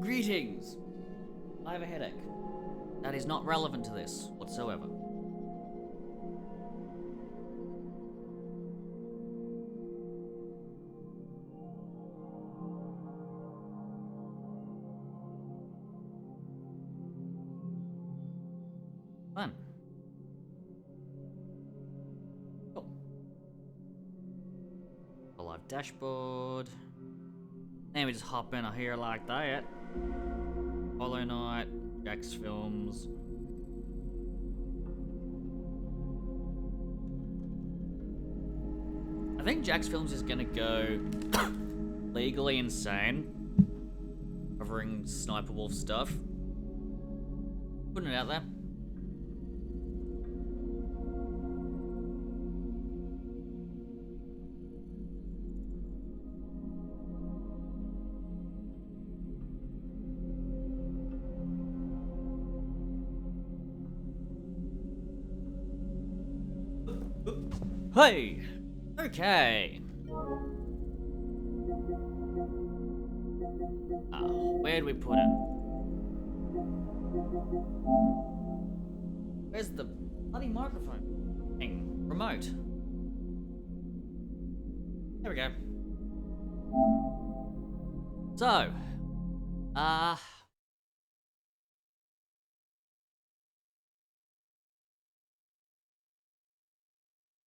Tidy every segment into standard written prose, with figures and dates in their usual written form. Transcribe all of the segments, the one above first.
Greetings! I have a headache. That is not relevant to this whatsoever. Fun. Cool. A live dashboard. Then we just hop in here like that. Hollow Knight, Jack's Films. I think Jack's Films is gonna go legally insane, covering Sniper Wolf stuff. Putting it out there. Hey! Okay. Where'd we put it? Where's the bloody microphone thing? Remote. There we go. So,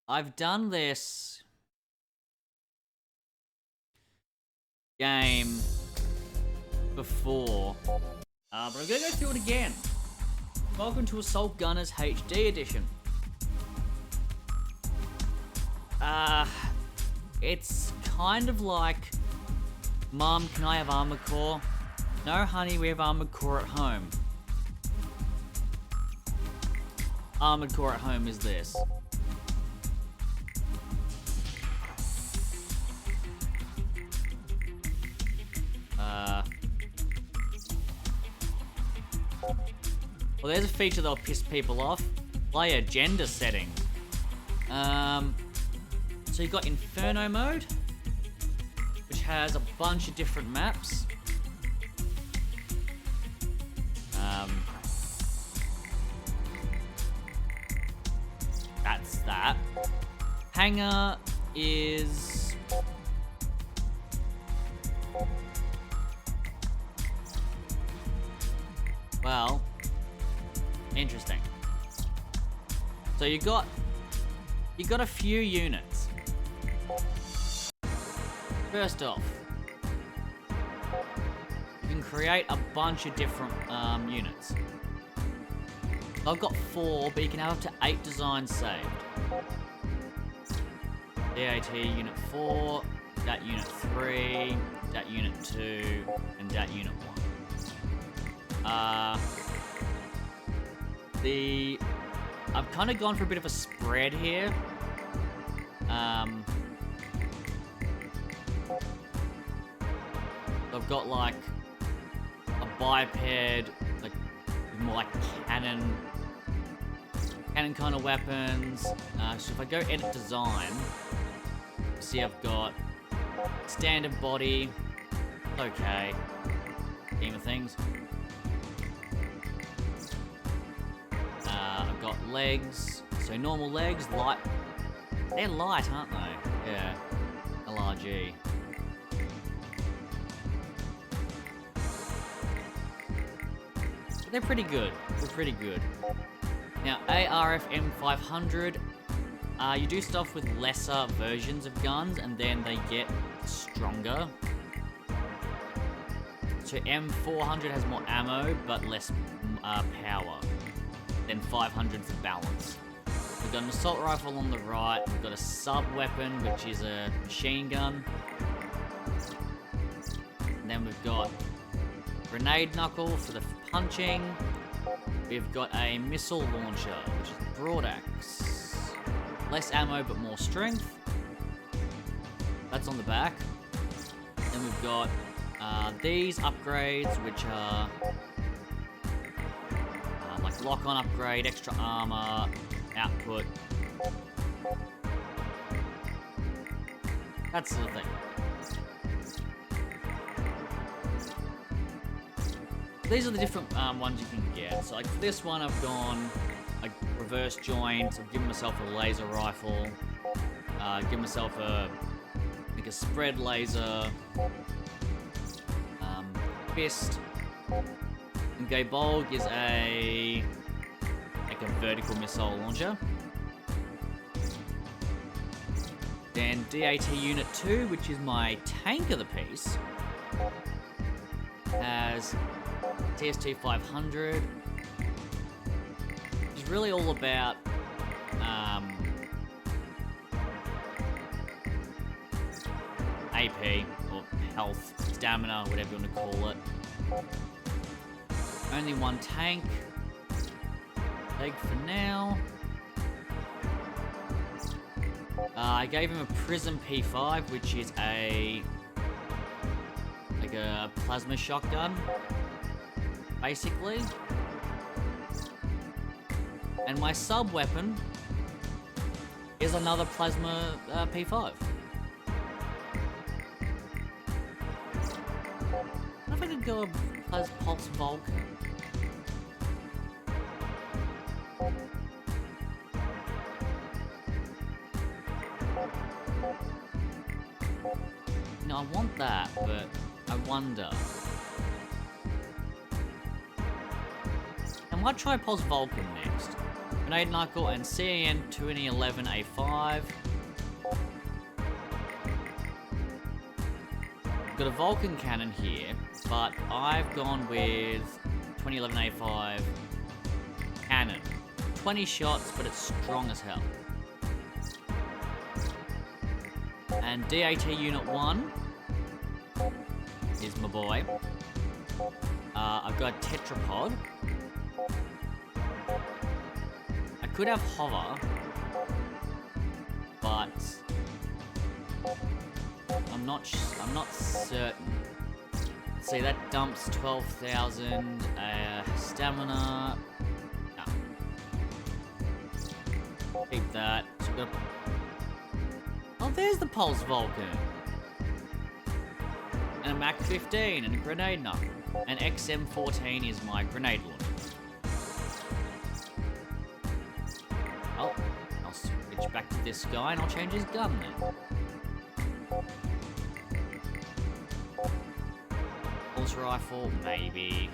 I've done this game before, but I'm gonna go through it again. Welcome to Assault Gunners HD Edition. It's kind of like, Mom, can I have armored core? No, honey, we have armored core at home. Armored core at home is this. Well, there's a feature that'll piss people off. Player gender settings. So you've got Inferno mode, which has a bunch of different maps. That's that. Hangar is... well, interesting. So you got a few units. First off, you can create a bunch of different units. I've got 4, but you can have up to 8 designs saved. DAT Unit 4, DAT Unit 3, DAT Unit 2, and DAT Unit 1. I've kind of gone for a bit of a spread here. I've got like a biped, like more like cannon kind of weapons. So if I go edit design, see I've got standard body, okay, scheme of things. I've got legs, so normal legs, light. They're light, aren't they? Yeah, LRG. They're pretty good. They're pretty good. Now, ARFM 500, you do stuff with lesser versions of guns, and then they get stronger. So M400 has more ammo, but less power. Then 500's the balance. We've got an assault rifle on the right. We've got a sub-weapon, which is a machine gun. And then we've got grenade knuckle for the punching. We've got a missile launcher, which is a broad axe. Less ammo, but more strength. That's on the back. Then we've got these upgrades, which are like lock-on upgrade, extra armor, output. That's the thing. These are the different ones you can get. So like for this one, I've gone a reverse joint. I've given myself a laser rifle. Given myself a spread laser. Fist. And Gabolg is a vertical missile launcher. Then DAT Unit 2, which is my tank of the piece, has TST 500. It's really all about AP or health, stamina, whatever you want to call it. Only one tank. Leg for now. I gave him a Prism P5, which is a plasma shotgun, basically. And my sub weapon is another plasma P5. I wonder if I could go a Pulse Vulcan. No, I want that, but I wonder. I might try Pulse Vulcan next. Grenade Knuckle and CAN 2011A5. Got a Vulcan cannon here, but I've gone with 2011A5 cannon. 20 shots, but it's strong as hell. And DAT Unit 1 is my boy. I've got Tetrapod. I could have Hover, but I'm not certain. See, that dumps 12,000 stamina. No. Keep that. So we've got oh, there's the Pulse Vulcan. And a Mach 15 and a Grenade Knuckle. And XM14 is my grenade launcher. Oh, I'll switch back to this guy and I'll change his gun then. Pulse rifle, maybe.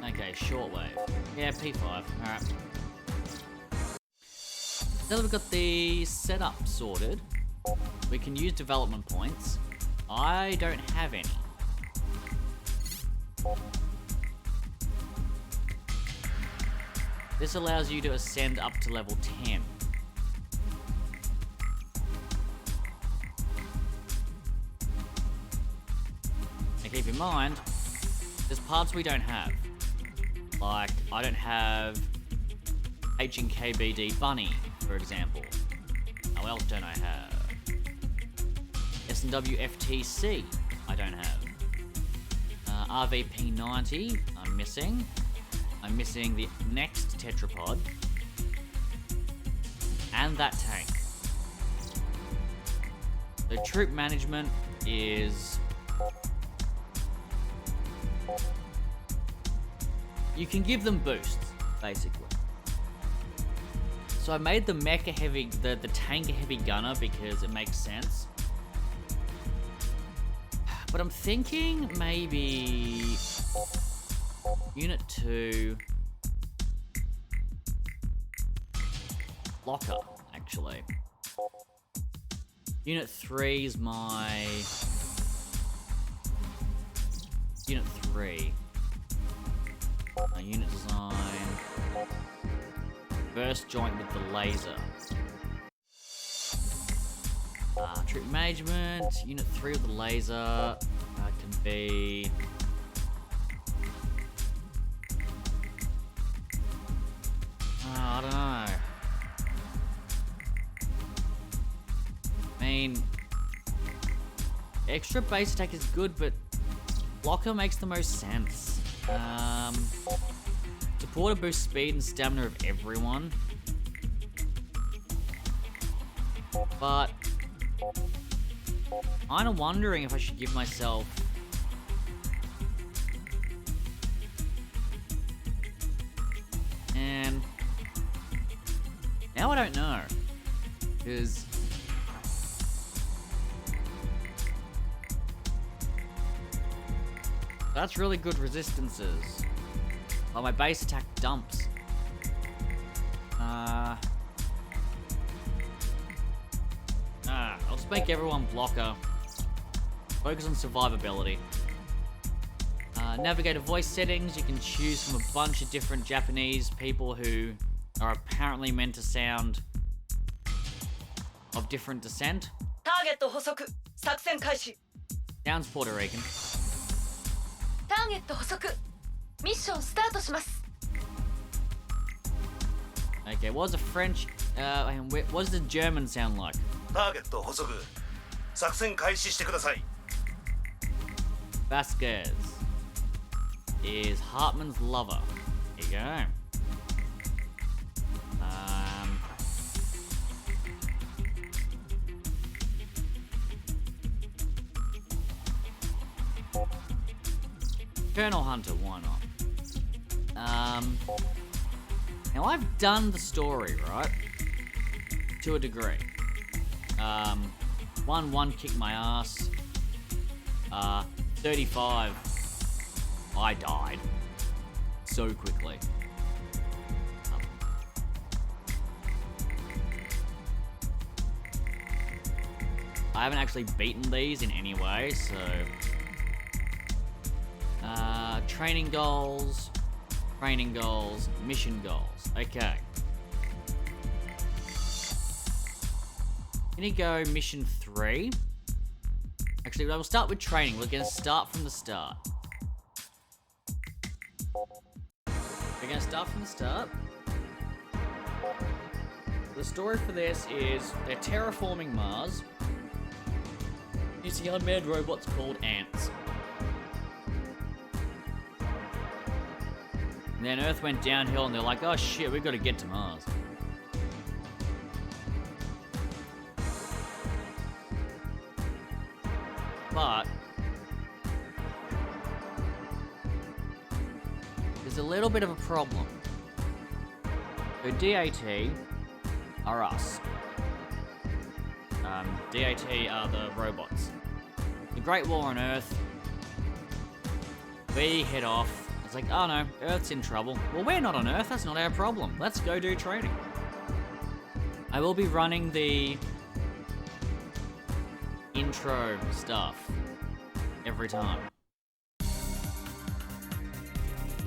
Okay, shortwave. Yeah, P5. Alright. Now that we've got the setup sorted, we can use development points. I don't have any. This allows you to ascend up to level 10. Now keep in mind, there's parts we don't have. Like, I don't have H&KBD Bunny, for example. What else don't I have? S&W FTC, I don't have. RVP90, I'm missing. I'm missing the next Tetrapod. And that tank. The troop management is... you can give them boosts, basically. So I made the mecha heavy, the tank a heavy gunner because it makes sense. But I'm thinking maybe Unit 2 Locker, actually. Unit 3 is my Unit 3. Unit design. Burst joint with the laser. Troop management, Unit 3 with the laser. Can be... I don't know. I mean... extra base attack is good, but... Blocker makes the most sense. Supporter boosts speed and stamina of everyone. Kinda wondering if I should give myself... And... Now I don't know. Because... That's really good resistances. Oh, my base attack dumps. I'll just make everyone blocker. Focus on survivability. Navigator voice settings. You can choose from a bunch of different Japanese people who are apparently meant to sound of different descent. Sounds Puerto Rican. Okay, what does the French, what does the German sound like? Vasquez is Hartman's lover. Here you go. Colonel Hunter, why not? Now I've done the story, right? To a degree. 1-1 kicked my ass. 35, I died so quickly. I haven't actually beaten these in any way, so... training goals, mission goals. Okay. Gonna go mission 3. Actually, we'll start with training. We're gonna start from the start. The story for this is they're terraforming Mars using unmanned robots called ants. And then Earth went downhill and they're like, oh shit, we've got to get to Mars. But there's a little bit of a problem. So DAT are us. DAT are the robots. The Great War on Earth. We head off. It's like, oh no, Earth's in trouble. Well, we're not on Earth, that's not our problem. Let's go do training. I will be running the intro stuff every time.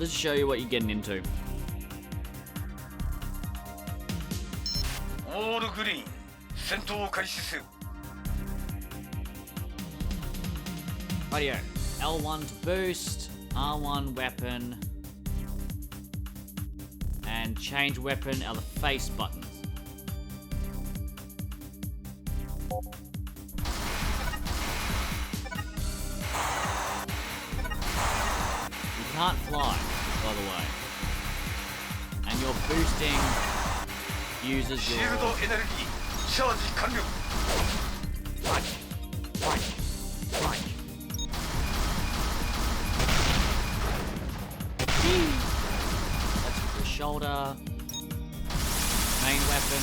Let's show you what you're getting into. All green. 戦闘を開始せよ. Radio. L1 to boost. R1 weapon. And change weapon are the face buttons. You can't fly, by the way. And your boosting uses your... Shield energy. Charge 完了. That's the shoulder. Main weapon.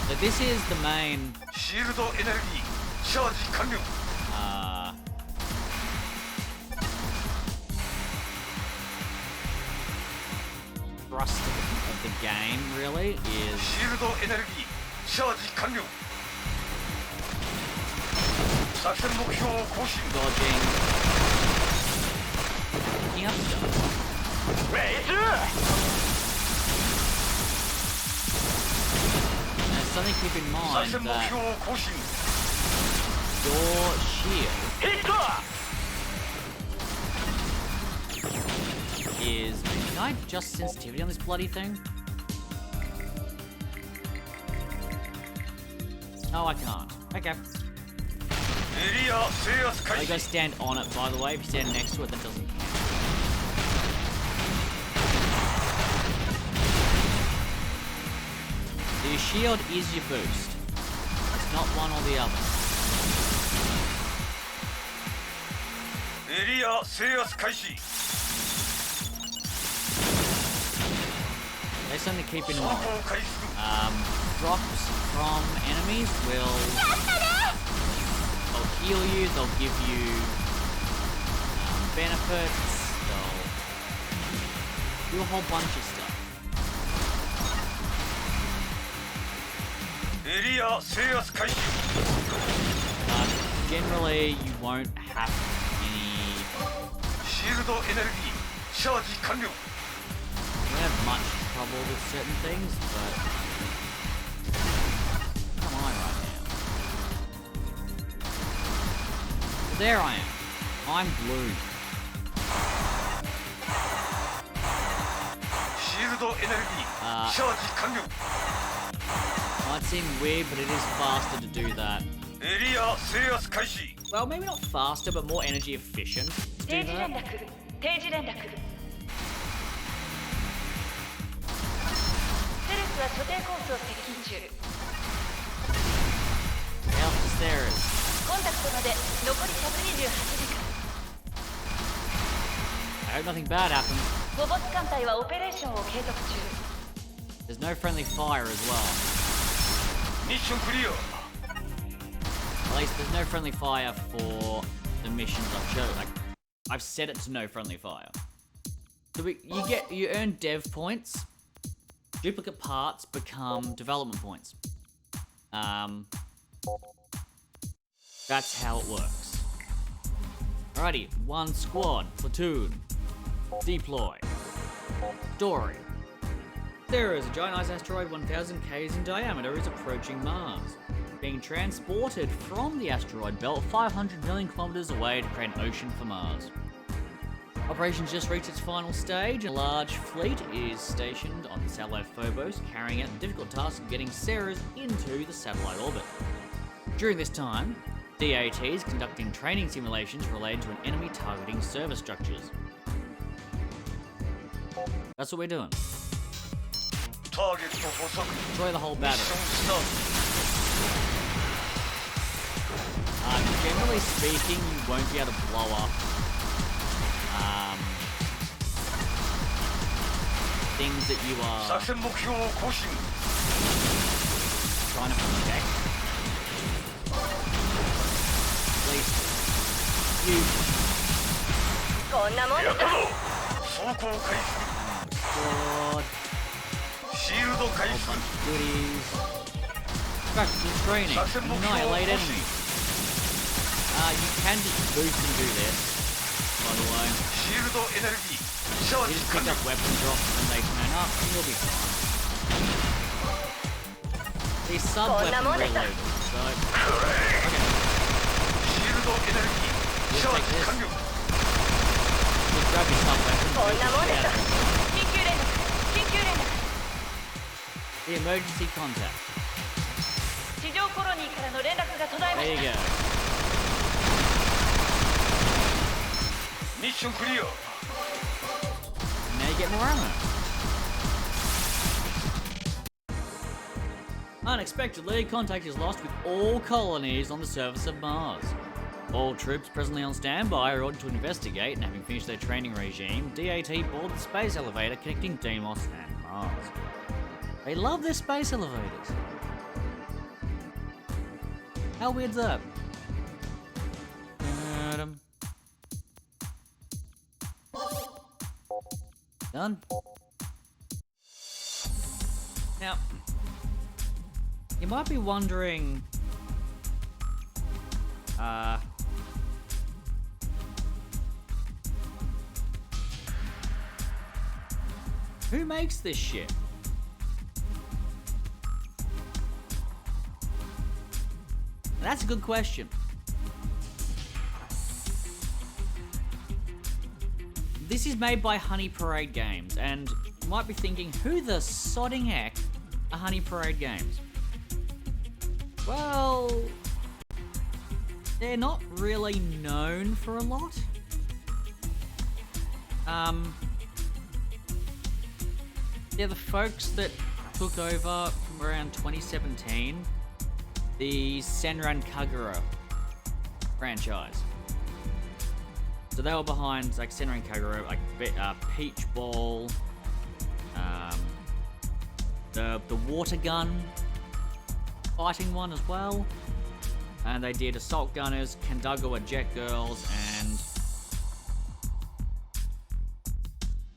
So this is the main. Shield energy. Charge 完了. Thrust of the game really is Shield energy. Charge 完了. 作戦目標を更新. dodging, picking up stuff. Now something to keep in mind 作戦目 that 標を更新. your shield is... Can I adjust sensitivity on this bloody thing? No, I can't. Okay. Area 制圧開 I 始. go stand on it, by the way. If you stand next to it, that doesn't count. So your shield is your boost. It's not one or the other. エリア制圧開始 There's something to keep in 走 mind. 行開始 Drops from enemies will they'll heal you, they'll give you benefits, they'll do a whole bunch of stuff. エリア制圧開始 But generally, you won't have any. シールドエネルギーチャージ完了 You won't have much trouble with certain things, but come on right now. There I am. I'm blue. シールドエネルギーチャージ完了 Might seem weird, but it is faster to do that. エリア制圧開始 Well, maybe not faster, but more energy efficient to 定 do 時連 that. 絡定時連絡セレスは所定コースを接近中 Alpha Stairs. コンタクトまで残り128時間 I hope nothing bad happens. ボボス艦隊はオペレーションを継続中 There's no friendly fire as well. ミッションクリア At least there's no friendly fire for the missions I've chosen. Like, I've set it to no friendly fire. So you earn dev points. Duplicate parts become development points. That's how it works. Alrighty, one squad, platoon, deploy. Story. There is a giant ice asteroid 1,000 k's in diameter is approaching Mars. Being transported from the asteroid belt 500 million kilometers away to create an ocean for Mars. Operations just reached its final stage. A large fleet is stationed on the satellite Phobos, carrying out the difficult task of getting Ceres into the satellite orbit. During this time, DAT is conducting training simulations related to an enemy targeting server structures. That's what we're doing. ターゲット捕捉 Destroy the whole ミッション battery. スター Generally speaking, you won't be able to blow up things that you ト are 作戦目標を更新 trying to protect. At least you こんなもんだやったぞ走行開始 scored シールド開 a 始 bunch of goodies. Practical training. 作戦目標を Annihilate 更新 enemies. You can just boost and do this, by the way. シールドエネルギーチャー You ジ just 完 pick 了 up weapon drops when they turn up, and you'll be fine. These sub-weapon reloaders, so... Okay, シールドエネルギーチャージ完了 just grab your sub-weapon. こんなもんです Yeah. 緊急連絡緊急連絡 The emergency contact. 地上コロニーからの連絡が途絶えま There し you た go. ミッションクリア Now you get more ammo. Unexpectedly, contact is lost with all colonies on the surface of Mars. All troops presently on standby are ordered to investigate, and having finished their training regime, DAT board the space elevator connecting Deimos and Mars. They love their space elevators. How weird's that? Done. Now, you might be wondering, who makes this shit? That's a good question. This is made by Honey Parade Games, and you might be thinking, who the sodding heck are Honey Parade Games? Well, they're not really known for a lot. They're the folks that took over around 2017, the Senran Kagura franchise. So they were behind like Senran Kagura, like Peach Ball, the water gun fighting one as well, and they did Assault Gunners, Kandagawa Jet Girls, and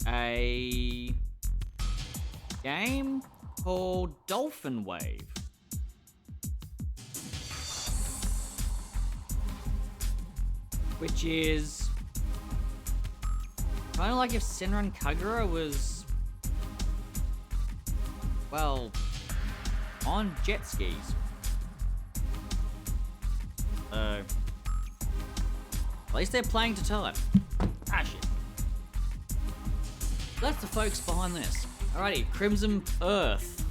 a game called Dolphin Wave. Which is kind of like if Senran Kagura was, well, on jet skis. At least they're playing to time. Ah, shit. That's the folks behind this. Alrighty, Crimson Earth.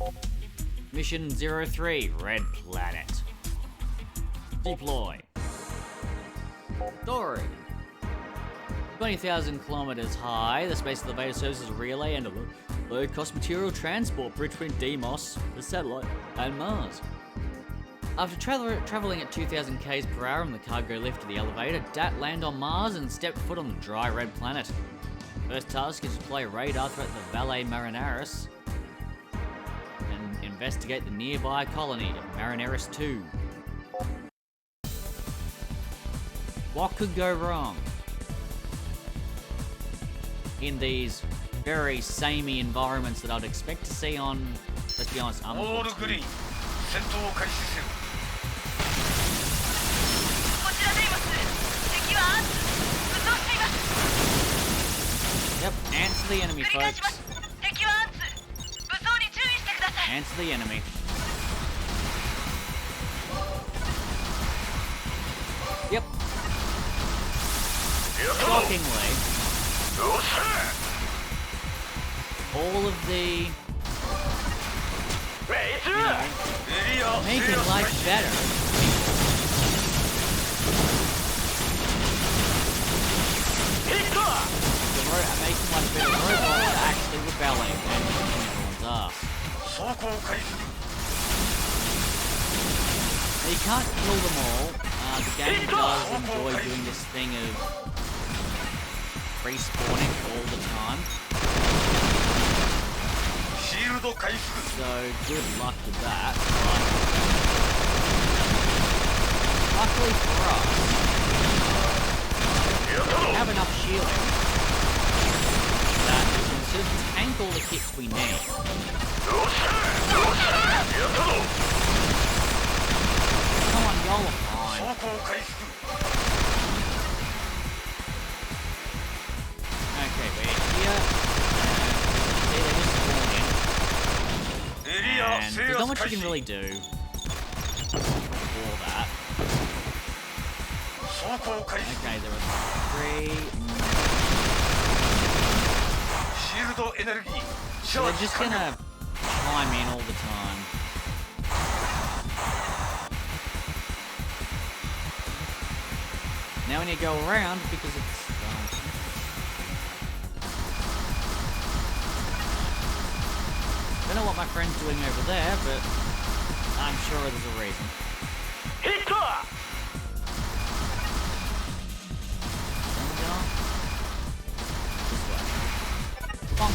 Mission 03, Red Planet. Deploy. Story. 20,000 kilometers high, the space of the Vita serves as a relay and a low-cost material transport bridge between Deimos, the satellite, and Mars. After traveling at 2,000 km per hour on the cargo lift of the elevator, Dat land on Mars and stepped foot on the dry red planet. First task is to play radar throughout the Valle Marineris and investigate the nearby colony of Marineris 2. What could go wrong in these very samey environments that I'd expect to see on, let's be honest, Armored Core 2? こちらデイモス、敵はアンツ、武装しています。 Yep, answer the enemy, 繰り返しま folks. す。敵はアンツ、武装に注意してください。 Answer the enemy. Yep. Shockingly, all of the, making life better. Making life better robots are actually rebelling and kicking everyone's ass. Now, you can't kill them all. The game does enjoy doing this thing of respawning all the time. So good luck with that. But luckily for us, we have enough shielding that we can sort of tank all the hits we need. Come on, y'all are fine. Okay, we're here. See, they just spawn in. And there's not much you can really do for that. Okay, there are 3. So they're just gonna chime in all the time. Now we need to go around because it's... I don't know what my friend's doing over there, but I'm sure there's a reason. This way. Bonk.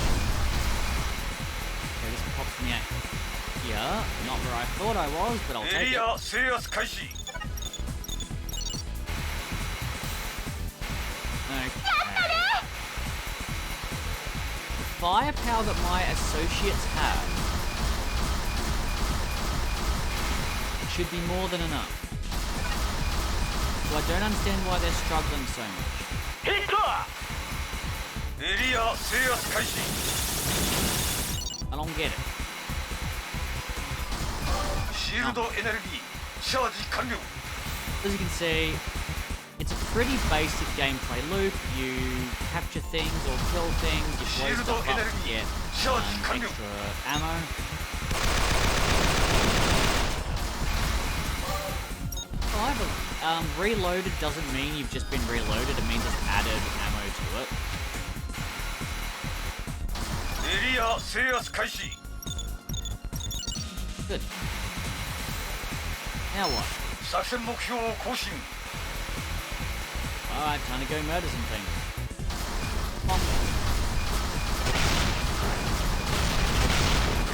Okay, this pops me out here. Not where I thought I was, but I'll take it. Okay. The firepower that my associates have should be more than enough. So I don't understand why they're struggling so much. I don't get it. As you can see, it's a pretty basic gameplay loop. You capture things or kill things, you blow stuff up to get extra ammo. However, reloaded doesn't mean you've just been reloaded, it means it's added ammo to it. Good. Now what? 作戦目標を更新 Alright, time to go murder some things. Come on.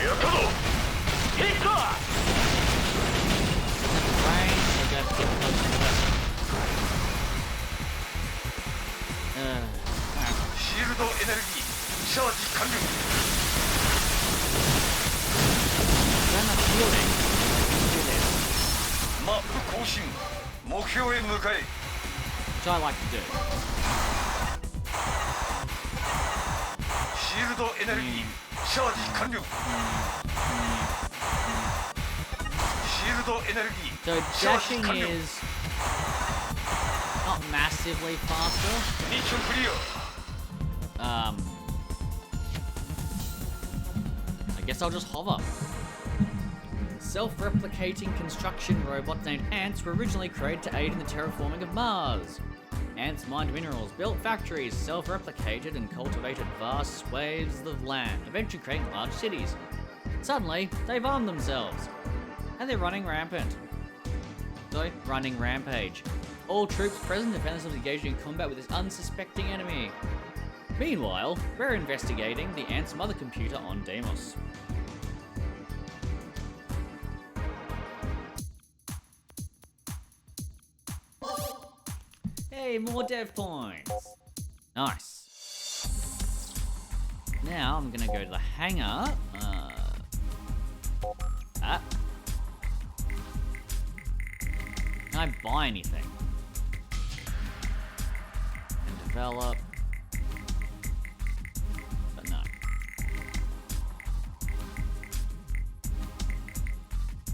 やったぞヒット Doesn't have the range, so go have to get close to the weapon. Alright. シールドエネルギーチャージ完了 Don't have shielding. Let's do this. マップ更新目標へ向かえ Which I like to do. シールドエネルギーチャージ完了シールドエネルギ So ーチャージ dashing 完了 is not massively faster. ミッションクリア I guess I'll just hover. Self-replicating construction robots named ants were originally created to aid in the terraforming of Mars. Ants mined minerals, built factories, self-replicated and cultivated vast swathes of land, eventually creating large cities. Suddenly, they've armed themselves. And they're running rampant. Sorry, running rampage. All troops present defend themselves engaging in combat with this unsuspecting enemy. Meanwhile, we're investigating the Ant's mother computer on Deimos. Hey, more dev points! Nice. Now I'm gonna go to the hangar. Can I buy anything? And develop. But no.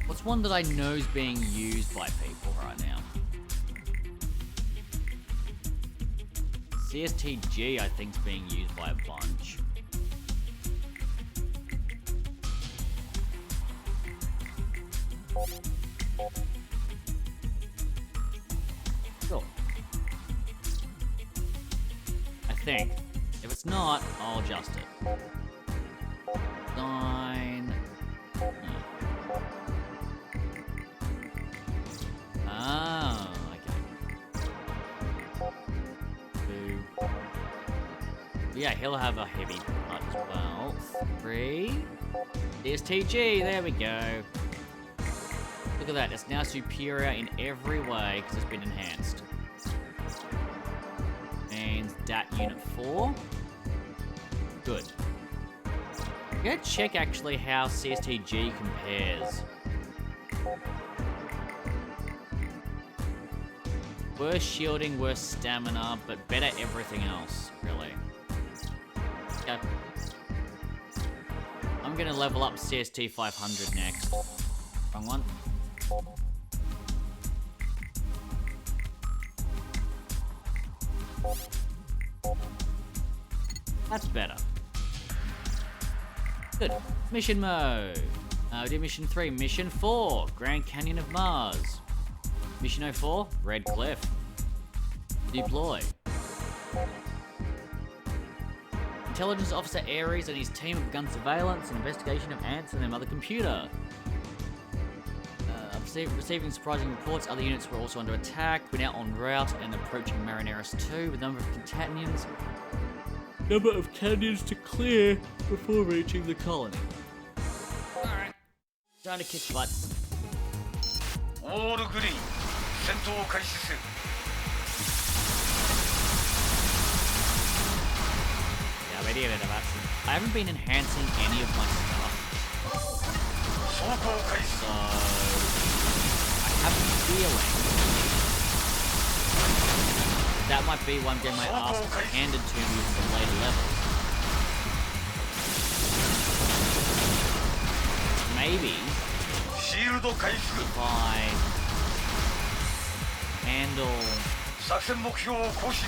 What's one that I know is being used by people right now? CSTG, I think, is being used by a bunch. Cool. I think. If it's not, I'll adjust it. Nine. Ah, okay. Two. Yeah, he'll have a heavy part as well. 3. STG, there we go. Look at that, it's now superior in every way because it's been enhanced. And DAT unit 4. Good. I'm gonna check actually how CSTG compares. Worse shielding, worse stamina, but better everything else, really. Okay. I'm gonna level up CST 500 next. Wrong one. That's better. Good. Mission mode. We did mission 3. Mission 4. Grand Canyon of Mars. Mission 04. Red Cliff. Deploy. Intelligence Officer Ares and his team have begun surveillance and investigation of ants and their mother computer. Receiving surprising reports, other units were also under attack. We're now en route and approaching Marineris 2 with a number of canyons to clear before reaching the colony. Alright, time to kick butt. オールグリーン戦闘を開始せよ Yeah, ready to that. I haven't been enhancing any of my stuff. 走行開始 So I have a feeling that might be one getting my ass handed to me with the later levels. Maybe シールド回復 if I handle 作戦目標を更新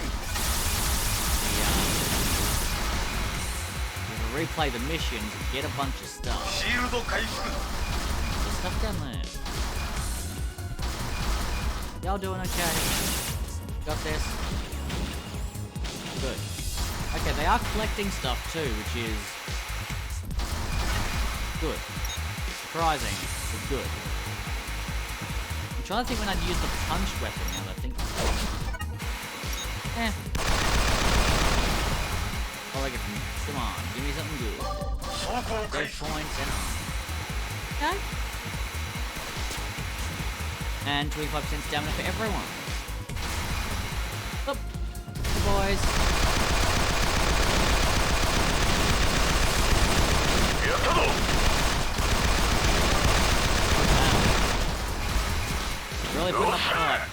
replay the missions and get a bunch of stuff. シールド回復 There's stuff down there. Y'all doing okay? Got this? Good. Okay, they are collecting stuff too, which is good. surprising, but good. I'm trying to think when I'd use the punch weapon now that I think. All I get from come on, give me something good. Dead points and okay. And 25% stamina for everyone. Up, the boys. Really putting up the fight.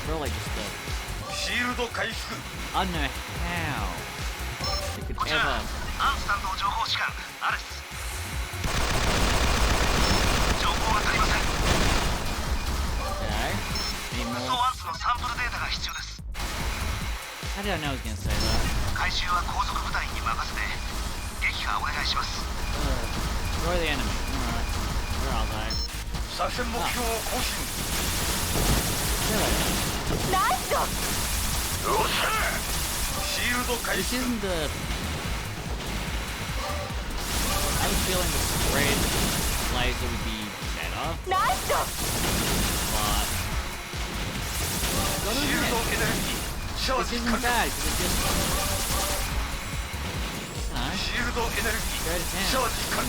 Really just I don't know how it could ever. Okay. Need more. How did I know I was gonna say that? Destroy the enemy. Alright. Where are they? Really? This isn't the... I was feeling the spread laser would be better. But... gotta admit, this isn't bad, because it just... go to town.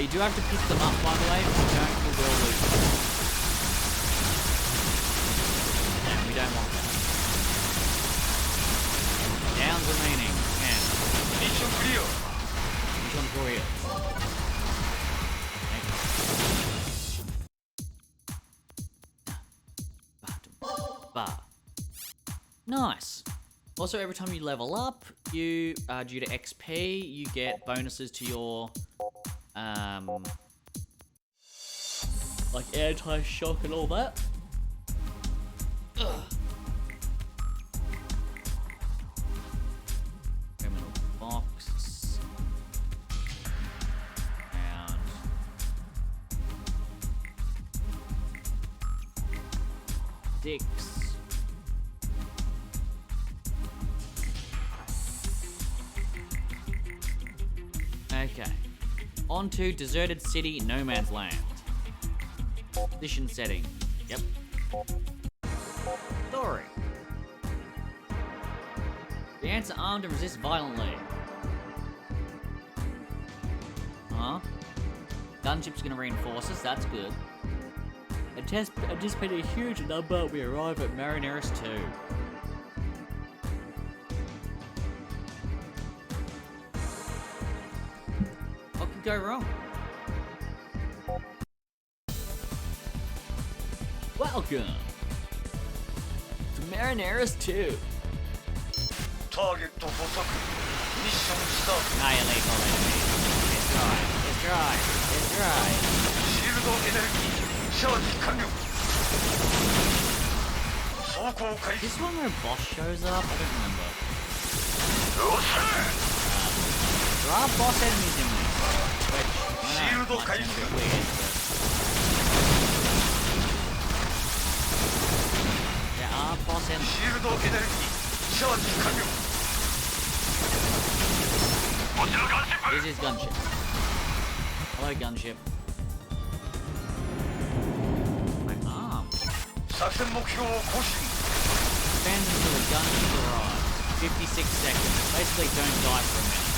You do have to pick them up, by the way. If you don't, you will lose them. And we don't want that. Downs remaining. 10. Mission clear. Mission clear. Nice. Also, every time you level up, you due to XP, you get bonuses to your like anti-shock and all that. Criminal box. And six. Okay. On to Deserted City, No Man's Land. Position setting. Yep. Story. The ants are armed and resist violently. Huh? Gunship's gonna reinforce us, that's good. Anticipate a huge number, we arrive at Marineris 2. What could go wrong? Welcome to Marineris 2. Target to Bosak. Mission start. Annihilate all enemies. Destroy. Destroy. Destroy. Shield energy. Charge 完了. This one where a boss shows up? I don't remember. There are boss enemies in this, which I know might sound a bit weird, but there are boss enemies. Shield energy. Charge 完了. This is Gunship. Hello, Gunship. My arm. 作戦目標を更新. Spend until the gunship arrives. 56 seconds. Basically, don't die for a minute.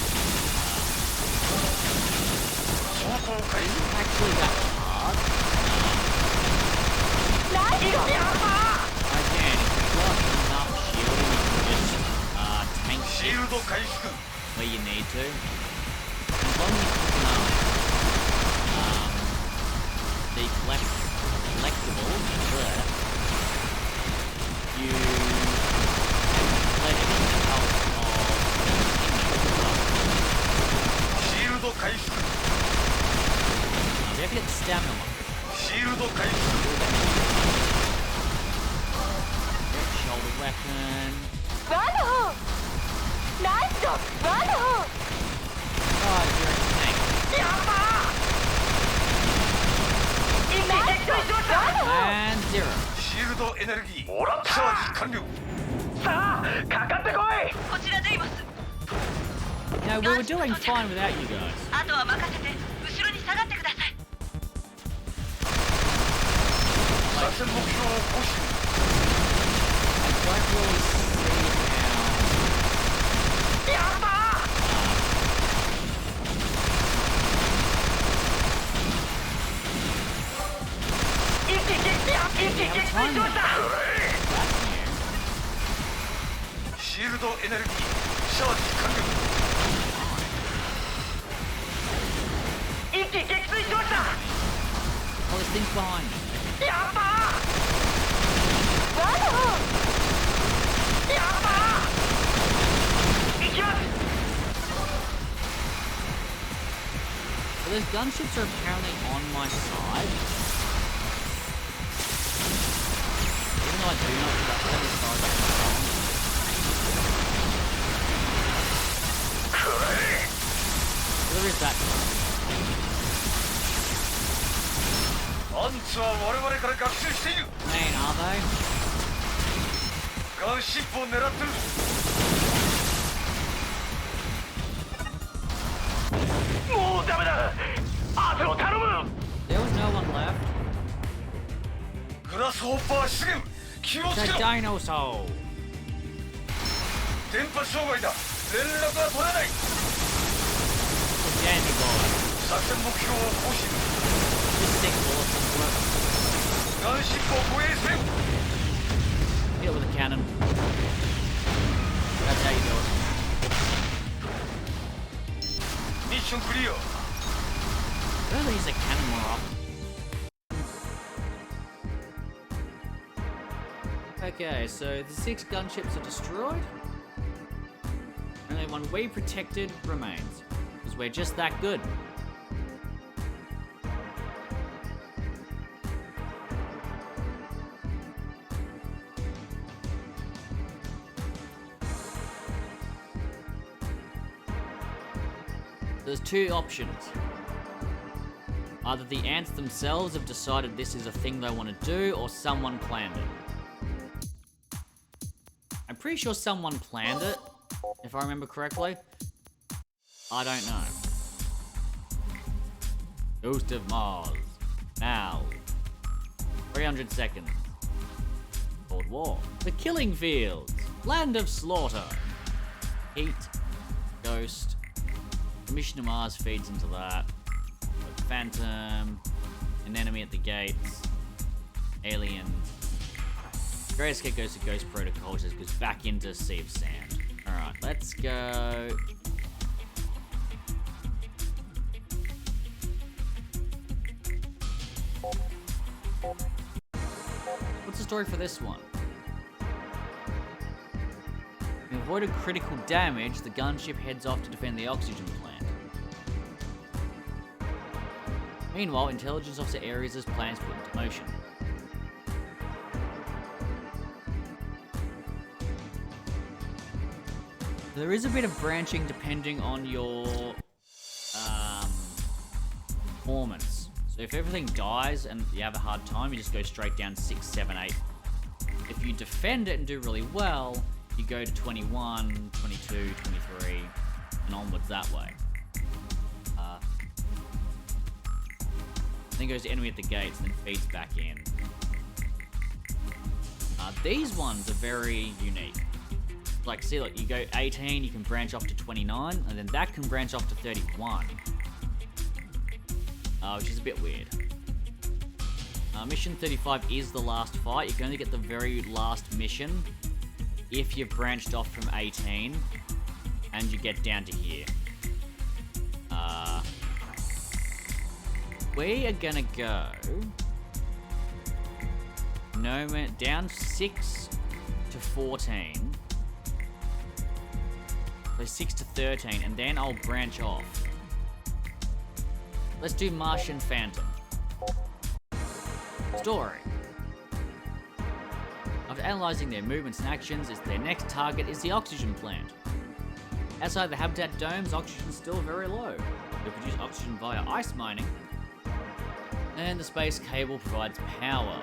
Isn't actually that hard. Again, if you've got enough shielding, you can just tank Shield it 回復. where you need to. As long as you can the collectibles there, you let it out of Shield 回復. we have to get the stamina one. Shield 回復. Shoulder weapon. Oh, you're a tank. And zero. シールドエネルギーチャージ完了.さあかかってこい。こちらデイモス。 No, we were doing fine without you guys. あとは任せて後ろに下がってください。作戦目標を更新。 I don't really see やったー。一気撃墜しました。シールドエネルギーチャージ完了。一気撃墜しました。 Oh, there's things behind me. やったー。わお。やったー。行きます。 So those gunships are apparently on my side. Even though I do not trust them as far as I can tell. くらえ。 Where is that? アンツは我々から学習している。 Man, are they? ガンシップを狙ってる。もうダメだ。アートを頼む。 There was no one left. グラスホッパー出現。気をつ The けろ。 dinosaur. 電波障害だ。連絡が取れない。 The Dandy boy. 作戦目標を更新。 Just stick bullets into it. ガンシップを護衛せよ。 Hit it with a cannon. That's how you do it. ミッションクリア。 Really use a cannon more often. Okay, so the 6 gunships are destroyed. Only one we protected remains. Because we're just that good. There's 2 options. Either the ants themselves have decided this is a thing they want to do, or someone planned it. I'm pretty sure someone planned it, if I remember correctly. I don't know. Ghost of Mars. Now. 300 seconds. Cold War. The Killing Fields. Land of Slaughter. Heat. Ghost. The Mission to Mars feeds into that. Phantom. An enemy at the gates. Alien. Great Escape goes to Ghost Protocol, just goes back into Sea of Sand. Alright, let's go. What's the story for this one? In avoided critical damage, the gunship heads off to defend the oxygen plant. Meanwhile, Intelligence Officer Ares' plans put into motion. There is a bit of branching depending on your performance. So if everything dies and you have a hard time, you just go straight down 6, 7, 8. If you defend it and do really well, you go to 21, 22, 23, and onwards that way. Then goes to enemy at the gates, and then feeds back in. These ones are very unique. Like, see, look, you go 18, you can branch off to 29, and then that can branch off to 31. Which is a bit weird. Mission 35 is the last fight. You can only get the very last mission if you've branched off from 18 and you get down to here. We are gonna go down 6 to 14. So 6 to 13, and then I'll branch off. Let's do Martian Phantom. Story. After analysing their movements and actions, their next target is the oxygen plant. Outside the habitat domes, oxygen is still very low. They produce oxygen via ice mining, and the space cable provides power.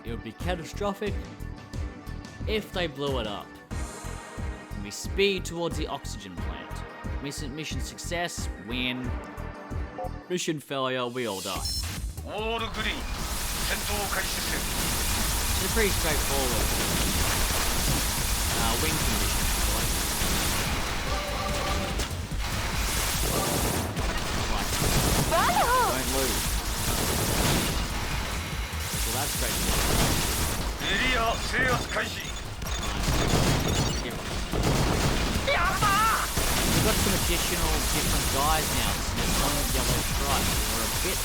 It would be catastrophic if they blew it up. And we speed towards the oxygen plant. Mission success, win. Mission failure, we all die. オールグリーン戦闘開始せよ It's a pretty straightforward win condition, actually. Like, don't lose. So that's great. エリア制圧開始 Yeah. We've got some additional different guys now. There's some with yellow stripes. We're a bit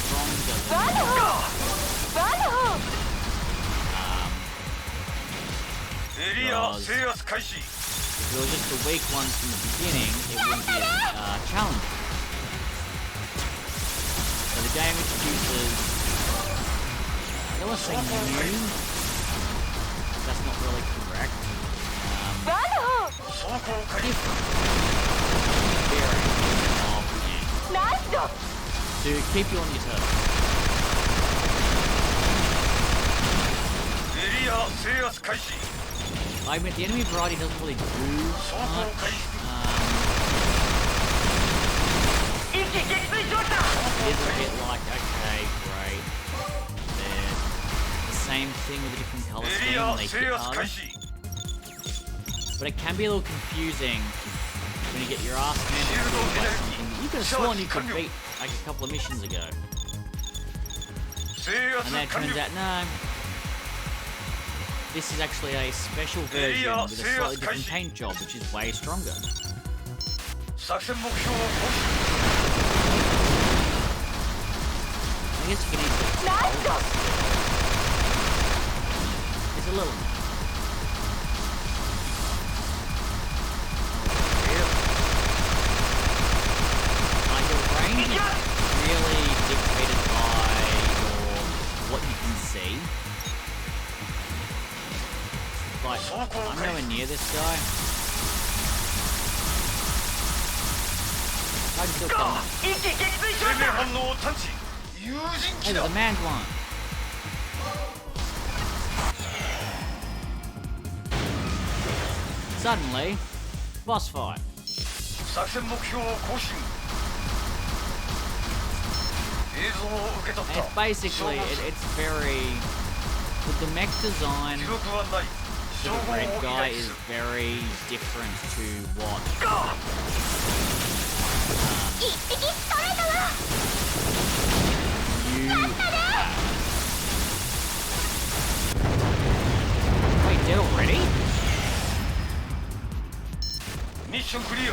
stronger thanエリア制圧開始 if it was just the weak ones from the beginning, it wouldn't be as challenging. So the game introduces, I don't want to say new, that's not really correct. 走行開始 Different variant of the game to keep you on your toes. エリア制圧開始 I admit the enemy variety doesn't really do much. It is a bit like, okay, great. They're the same thing with a different color エ scheme リア and they 制 hit 圧開 harder. 始 But it can be a little confusing when you get your ass handed to you by something that you could have sworn you could beat like a couple of missions ago. 制 And then 圧 it 完 turns 了 out, no. This is actually a special version with a slightly different paint job, which is way stronger. 作戦目標を更 I guess you can easily tell. It's a little annoying. Your range is really dictated by what you can see. Like, I'm nowhere near this guy. I can still kill him. 生命反応を探知有人 Hey, 機だ there's a manned one. Suddenly, boss fight. 作戦目標を更新映像を受け取っ And た it's basically, it's very... The mech design 記録はない for 称 the 号を red 依 guy 頼 is する very different to what you have. Wait, dead already? ミッションクリア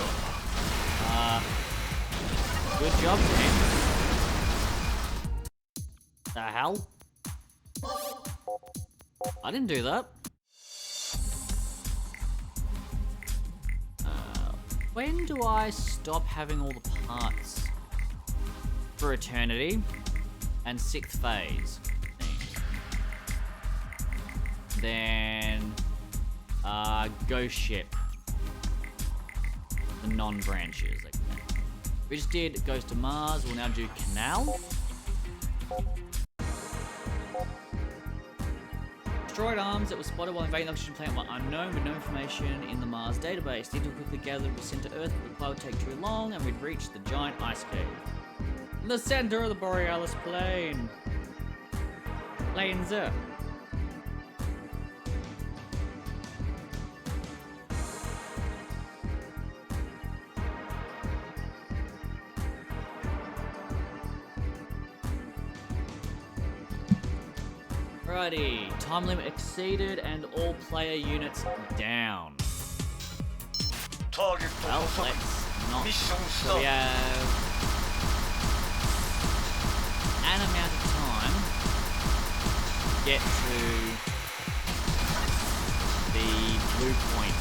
Good job, team. The hell? I didn't do that. When do I stop having all the parts? For Eternity and 6th phase. Then Ghost Ship. The non-branches. We just did Ghost of Mars, we'll now do Canal. Destroyed arms that were spotted while invading the oxygen plant were unknown with no information in the Mars database. These were quickly gathered and were sent to Earth, but the reply would take too long and we'd reach the giant ice cave. In the center of the Borealis Plain. Plains. Alrighty, time limit exceeded and all player units down. ターゲット Well, 捕捉 let's not. ミッションス So タ we ー have an amount of time to get to the blue point.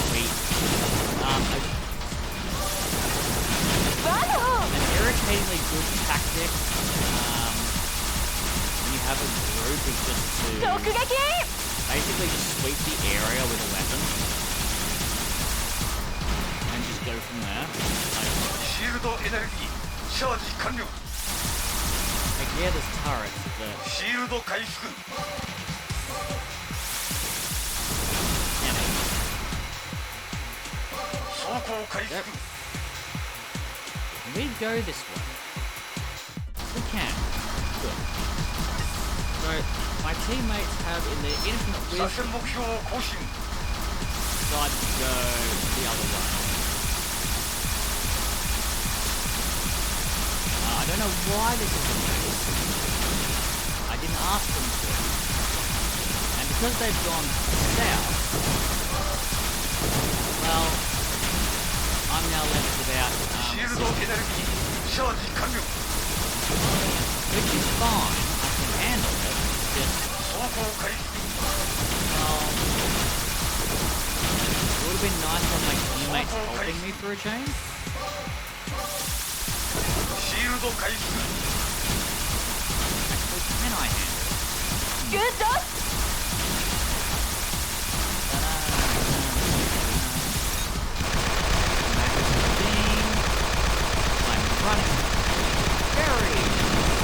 Sweet. An irritatingly good tactic when you have a group is just to basically just sweep the area with a weapon and just go from from there. シールドエネルギーチャージ完了。 Like, yeah, there's turrets, but シールド回復。 anyway. 走行回復。 Can we go this way? We can. Good. So, my teammates have, in their infinite 作 wisdom, 戦目標を更新。 decided to go the other way. I don't know why this is the case. I didn't ask them to. And because they've gone south, well, I'm now left without シールドエネルギーチャージ完了。 which is fine. I can handle it. Just, 走行回復。 well, it would have been nice to have my teammates helping me for a change. シールド回復。 Actually, can I handle it? グッド I'm running very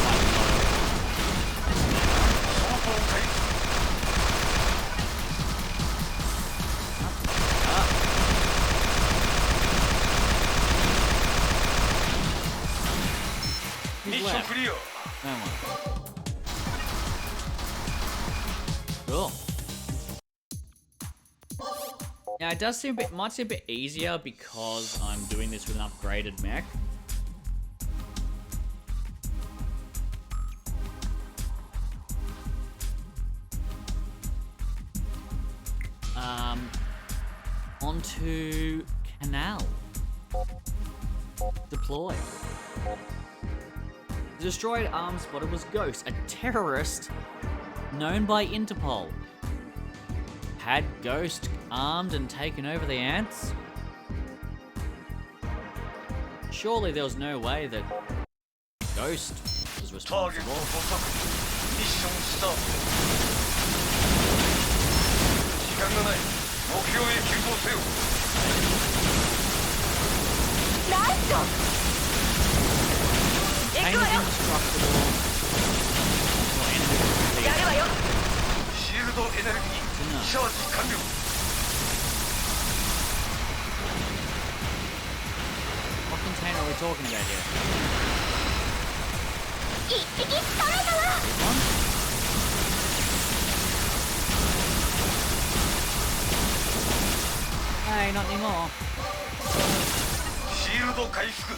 quite low. 走行回復。 ミッションクリア。 No one. Cool. Yeah, it does seem might seem a bit easier because I'm doing this with an upgraded mech. Onto Canal. Deploy. The destroyed arms spotter was Ghost, a terrorist known by Interpol. Had Ghost armed and taken over the ants? Surely there was no way that Ghost was ターゲット responsible. 捕捉。ミッションスタート。時間がない。目標へ急行せよ。ナイス Contain is indestructible. Well, enemy やるわよシールドエネルギーチャージ完了。 What container are we talking about here? 一匹取れたわ This one? Hey, not anymore. シールド回復。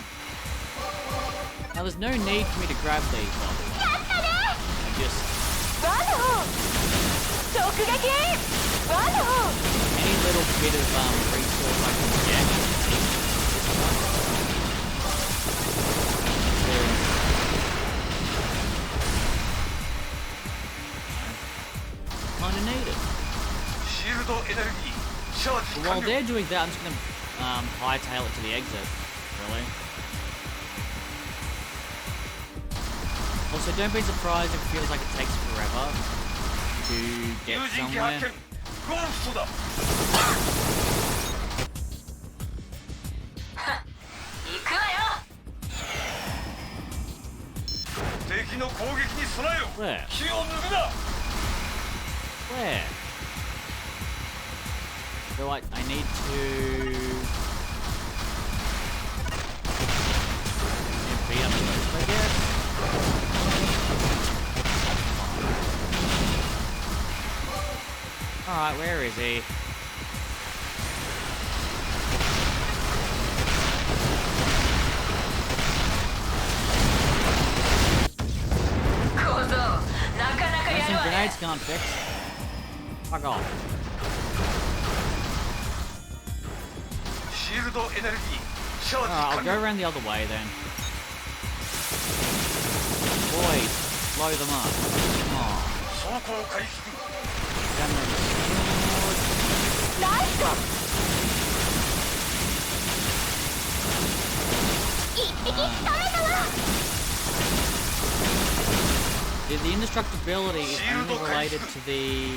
Now, there's no need for me to grab these bottles. やったね I just ワンダホー直撃ワンダホー any little bit of resource I can get. Kinda needed. シールドエネルギーチャージ But while 完了。 they're doing that, I'm just gonna hightail it to the exit. Really. Also, don't be surprised if it feels like it takes forever to 有 get 人機 somewhere. 発見。ゴーストだ。行くわよ敵の攻撃に備えよ。 Where? 気を抜くな。 Where? So I need to beat up the ghost, I guess. Alright, where is he? Some grenades can't fix. Fuck off. シールドエネルギーチャージ Alright, I'll 完 go 了。 around the other way then. Boys, blow them up. Oh, 走行回復。 damn it. ナイス一匹取れたわ The indestructibility is only related to the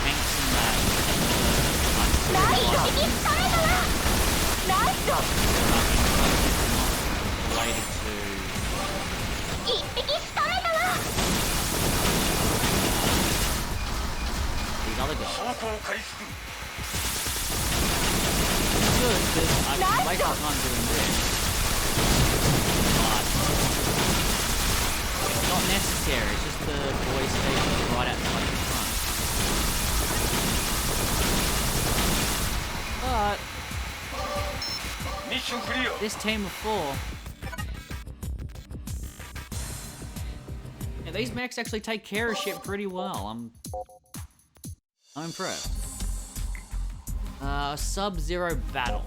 tanks and that. ナイス一匹取れたわナイ related to 一匹仕留めたわ these other guys. 証拠を回復 It's good because I can waste my time doing this. But it's not necessary, it's just the boys station right outside the front. But ミッションクリア this team of 4. Yeah, these mechs actually take care of shit pretty well. I'm impressed. Sub-Zero battle.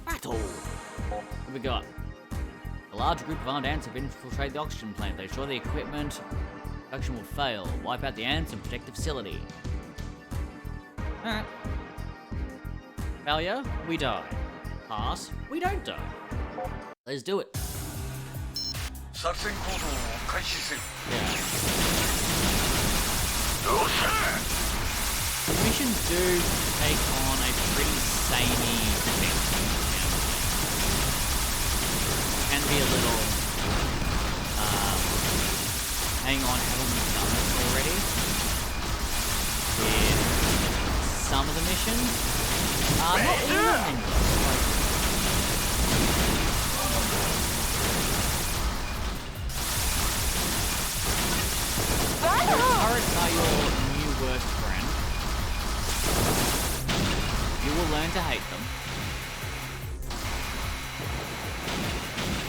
Battle! What have we got? A large group of armed ants have infiltrated the oxygen plant. They destroy the equipment. Production will fail. Wipe out the ants and protect the facility. Alright. Failure, we die. Pass, we don't die. Let's do it. 作戦行動を開始せよ Yeah. よっしゃ The missions do take on a pretty samey defense. Yeah. Can be a little, hang on, haven't we done this already? With some of the missions. Not all of them. Turrets are your new worst friend. You will learn to hate them.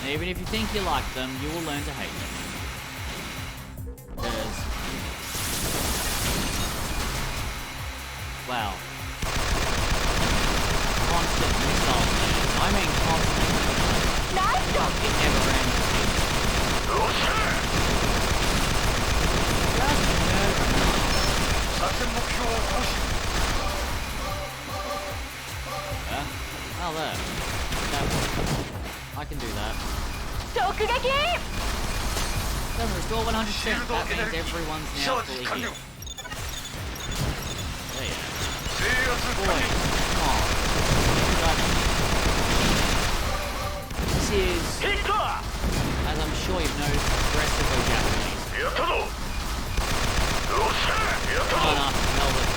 And even if you think you like them, you will learn to hate them. Because, well, constant missile plans. I mean constant. It never ends. Just murder. 作戦目標を更新 Oh, there. That, I can do that. 直撃 Doesn't restore 100%. That means everyone's チャ now ージ fully 完了 healed. There you go. 制圧 Boy, 完了 come on. This is, ヒット as I'm sure you've noticed, aggressively Japanese. やったぞよっしゃやったぞ Fine enough, Melbourne.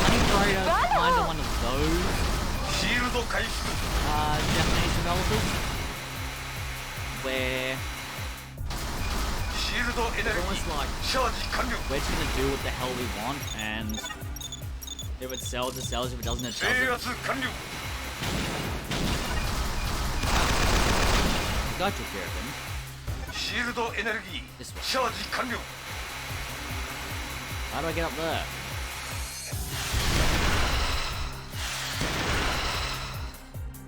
Honey Trader is kind of one of those シールド回復 Japanese developers where シールドエネル it's ギ almost ー like チャージ完了 we're just gonna do what the hell we want, and if it sells, it sells. If it doesn't, it 制 doesn't. 圧完了 I took care of him. シールドエネルギー This way. チャージ完了 How do I get up there?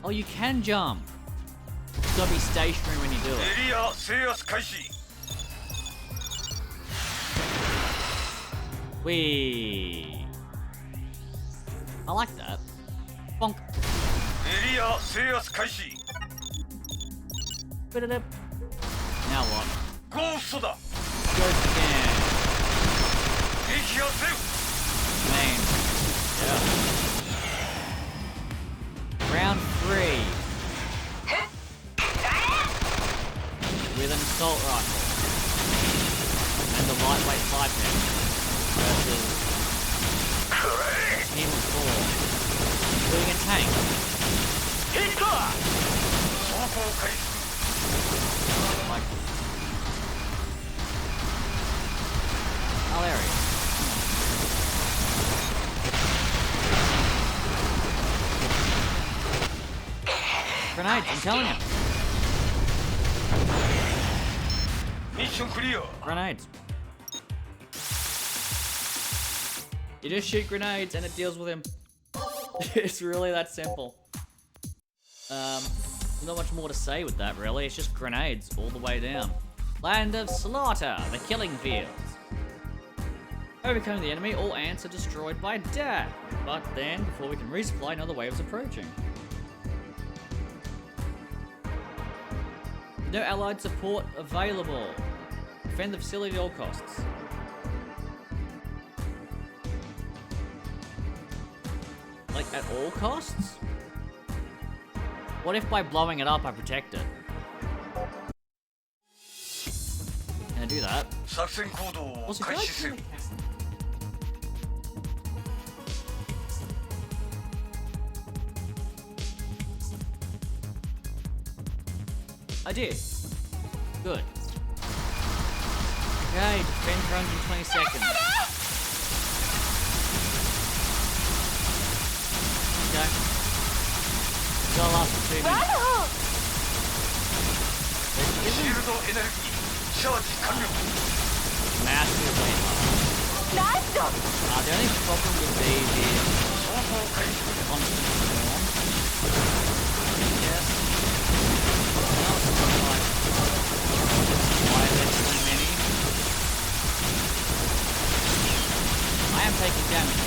Oh, you can jump. You gotta be stationary when you do it. エリア制圧開始 Wee. I like that. Bonk. エリア制圧開始 Ba-da-da. Now what? ゴーストだ Go again. 撃破せよ Main. Yeah. Round 3. With an assault rifle. And a lightweight biped. Versus Team of 4. Doing a tank. ヒット走行開始 Like. Oh, there he is. Grenades, I'm telling you. ミッションクリア Grenades. You just shoot grenades and it deals with him. It's really that simple. Not much more to say with that, really. It's just grenades all the way down. Land of Slaughter, the killing fields. Overcoming the enemy, all ants are destroyed by death. But then, before we can resupply, another wave is approaching. No allied support available. Defend the facility at all costs. Like, at all costs? What if by blowing it up I protect it? Can I do that? 作戦行動を Also, 開 can I 始せよ I did. Good. Okay, defend for 120 seconds. Okay. Go last for 2 minutes. シールドエネルギーチャージ完了 Massive weight loss. The only problem with these is 走行開始 constant storm. Yes. Now it's not like why there's so many. I am taking damage.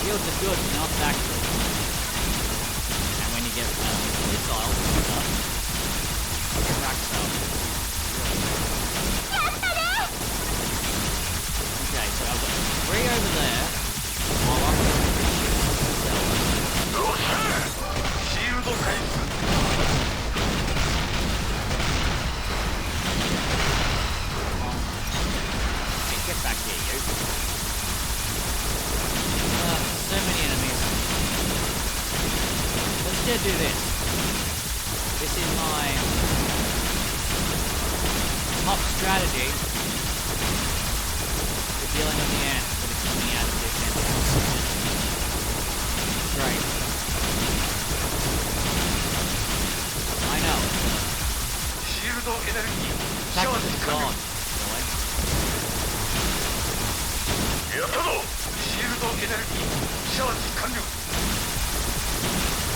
Shields are good, but not that good. And when you get missiles, it racks up. Okay, so I've got 3 over there. While I'm going to myself. シールド開始 Hey, get back here, you. So many enemies. Let's just do this. This is my top strategy for dealing with the ants that are coming out of this entrance. Great. I know. シールドエネルギーチャ Attack ー with ジ the 完了 god. Really? やったぞシールドエネルギーチャージ完了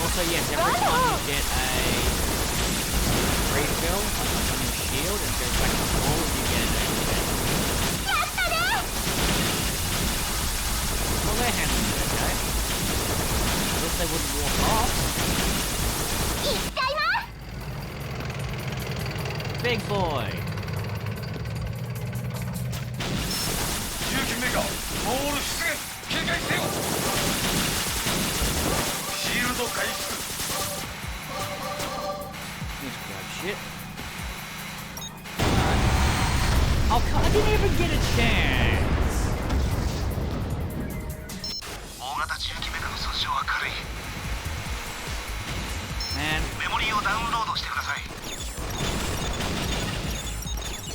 Also, yes, every time you get a refill on your shield and goes back to full, you get an extra. Well, they're handling it okay. At least they wouldn't walk off. Big boy. 重機メガモール出現警戒せよシールド開始 Let's grab shit. Alright. Oh, I didn't even get a chance. 大型重機メガの損傷は軽い Man, メモリーをダウンロードしてください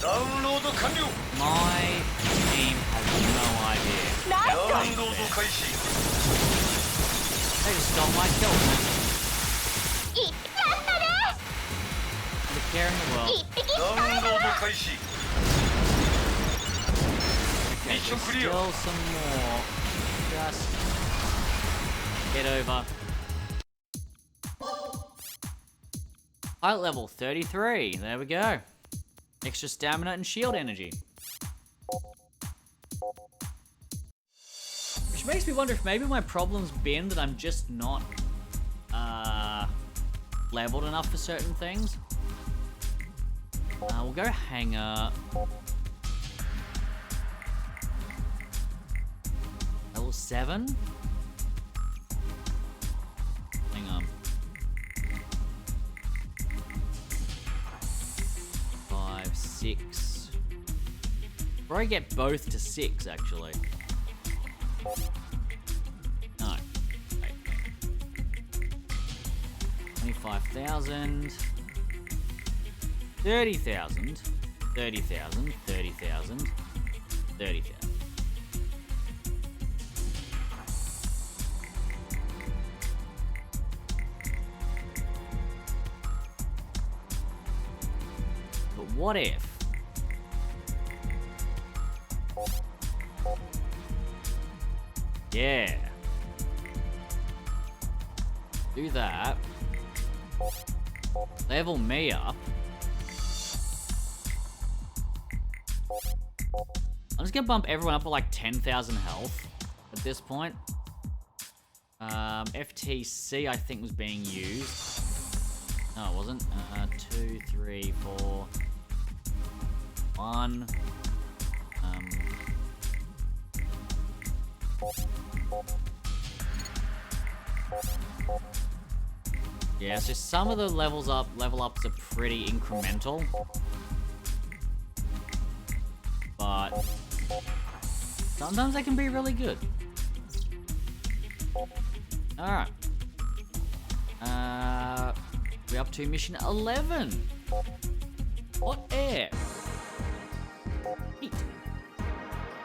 ダウンロード完了 my team has no idea. ダウンロード開始 They just stole my kill, man. The care in the world. ダウンロード開始 Okay, Mission there's clear. still some more. Just get over. Pilot level 33. There we go. Extra stamina and shield energy. Which makes me wonder if maybe my problem's been that I'm just not leveled enough for certain things. We'll go hangar. Level 7? Hang on. 5, 6. Or I get both to 6 actually. No. Wait. 25,000. 30,000. 30,000. 30,000. 30,000. But what if? Yeah. Do that. Level me up. I'm just gonna bump everyone up to like 10,000 health at this point. FTC I think was being used. No, it wasn't. 2, 3, 4, 1. Yeah, so some of the level ups are pretty incremental. But sometimes they can be really good. Alright. We're up to mission 11. Hot air. Heat.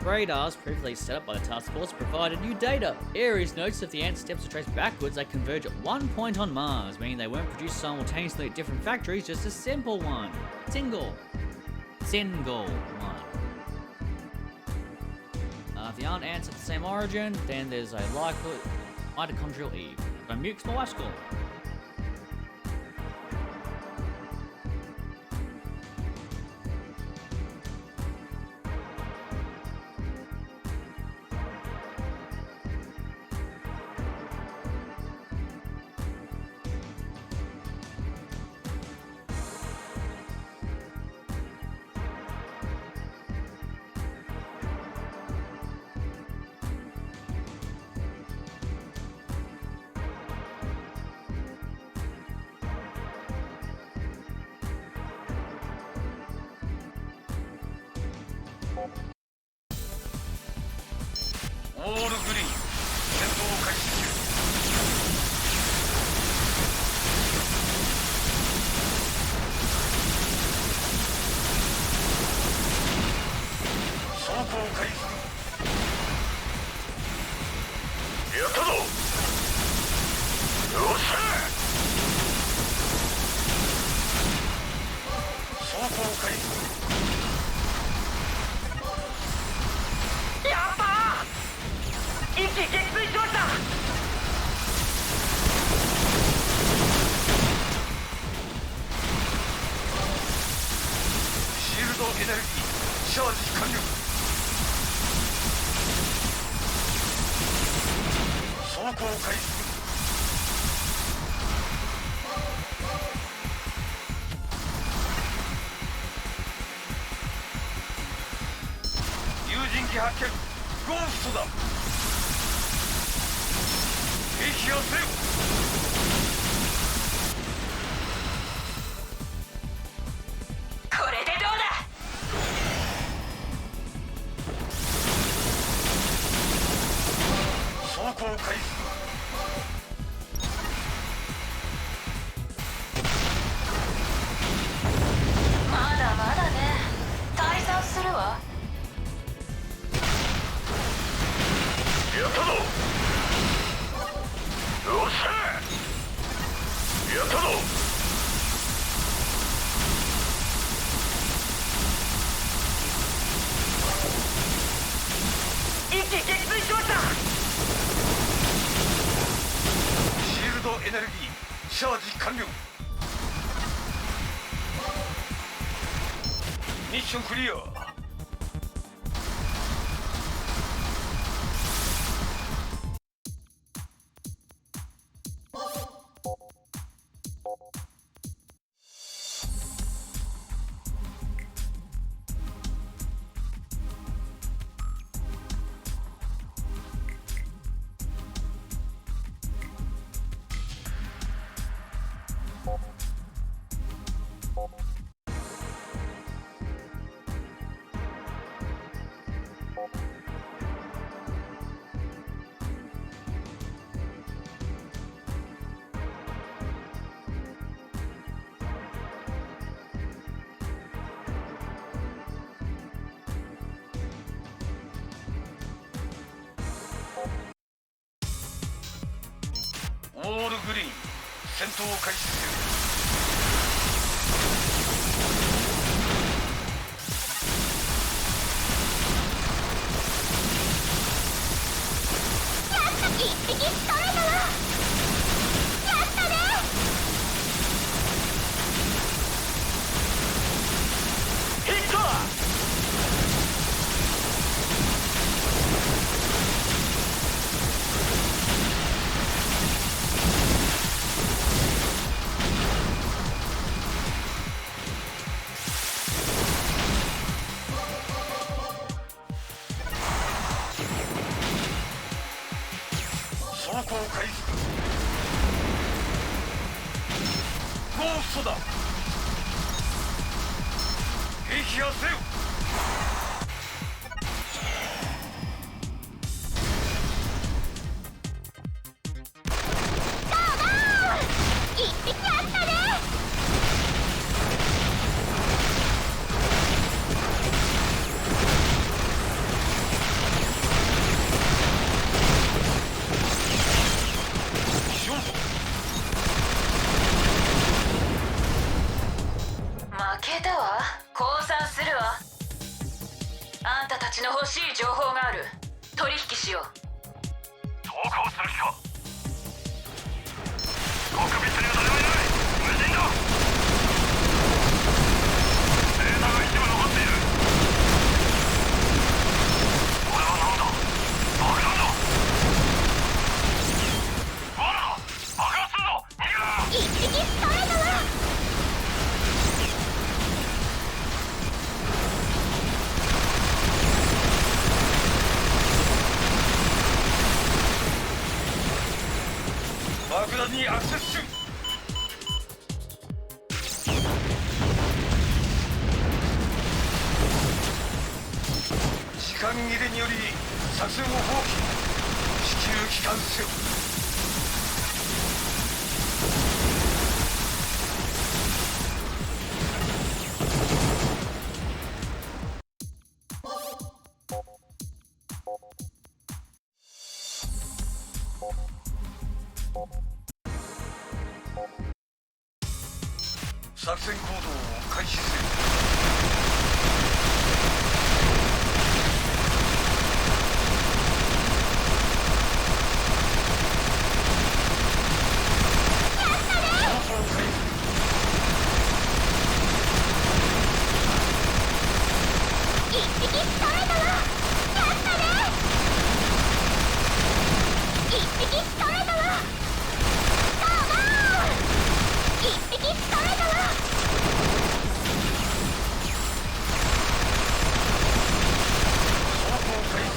Radars previously set up by the task force provided new data. Ares notes that the ant steps are traced backwards, they converge at one point on Mars, meaning they weren't produced simultaneously at different factories, just a simple one. Single one. If the aren't ants of the same origin, then there's a likely mitochondrial Eve. By Mukes Moashkal.オールグリーン戦闘開始中。走行開始。やったぞ。よっしゃ。走行開始。一気撃墜しました。シールドエネルギーチャージ完了。走行開始。有人機発見。ゴーストだ。兵器をせよ。これでどうだ。走行開始。まだまだね。退散するわ。やったぞ。よっしゃ。やったぞ。一気撃墜しました。シールドエネルギーチャージ完了。ミッションクリア。オールグリーン戦闘開始する。一匹仕留めたわ。やったね。ヒット。走行開始。ーストだ。撃破せよ。一匹あったね。負けたわ。降参するわ。あんたたちの欲しい情報がある。取引しよう。投降する気か。コックピットには誰もいない。無人だ。データが一部残っている。これは何だ。爆弾だ。罠だ。爆発するぞ。逃げろ。一匹取れたわ。爆弾にアクセス中。時間切れにより作戦を放棄。至急帰還せよ。作戦行動を開始せよ。一匹取れたわ。やったね。一匹取れたわ。どうだ。一匹取れたわ。走行開始。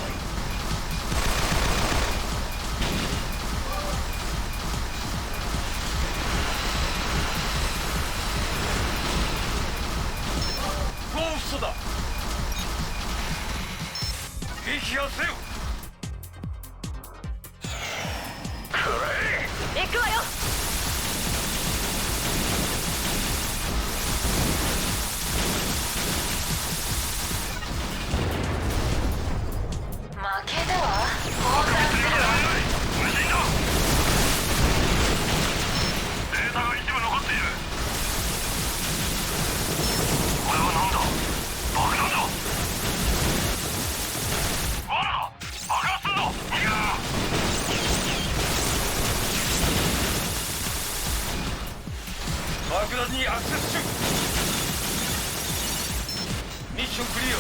ゴーストだ。撃破せよ。行くわよ。負けだわ。降参するわ。無人だ。データが一部残っている。これは何だ。爆弾だ。罠だ。爆発するぞ。逃げろ。爆弾にアクセス中。ミッションクリア。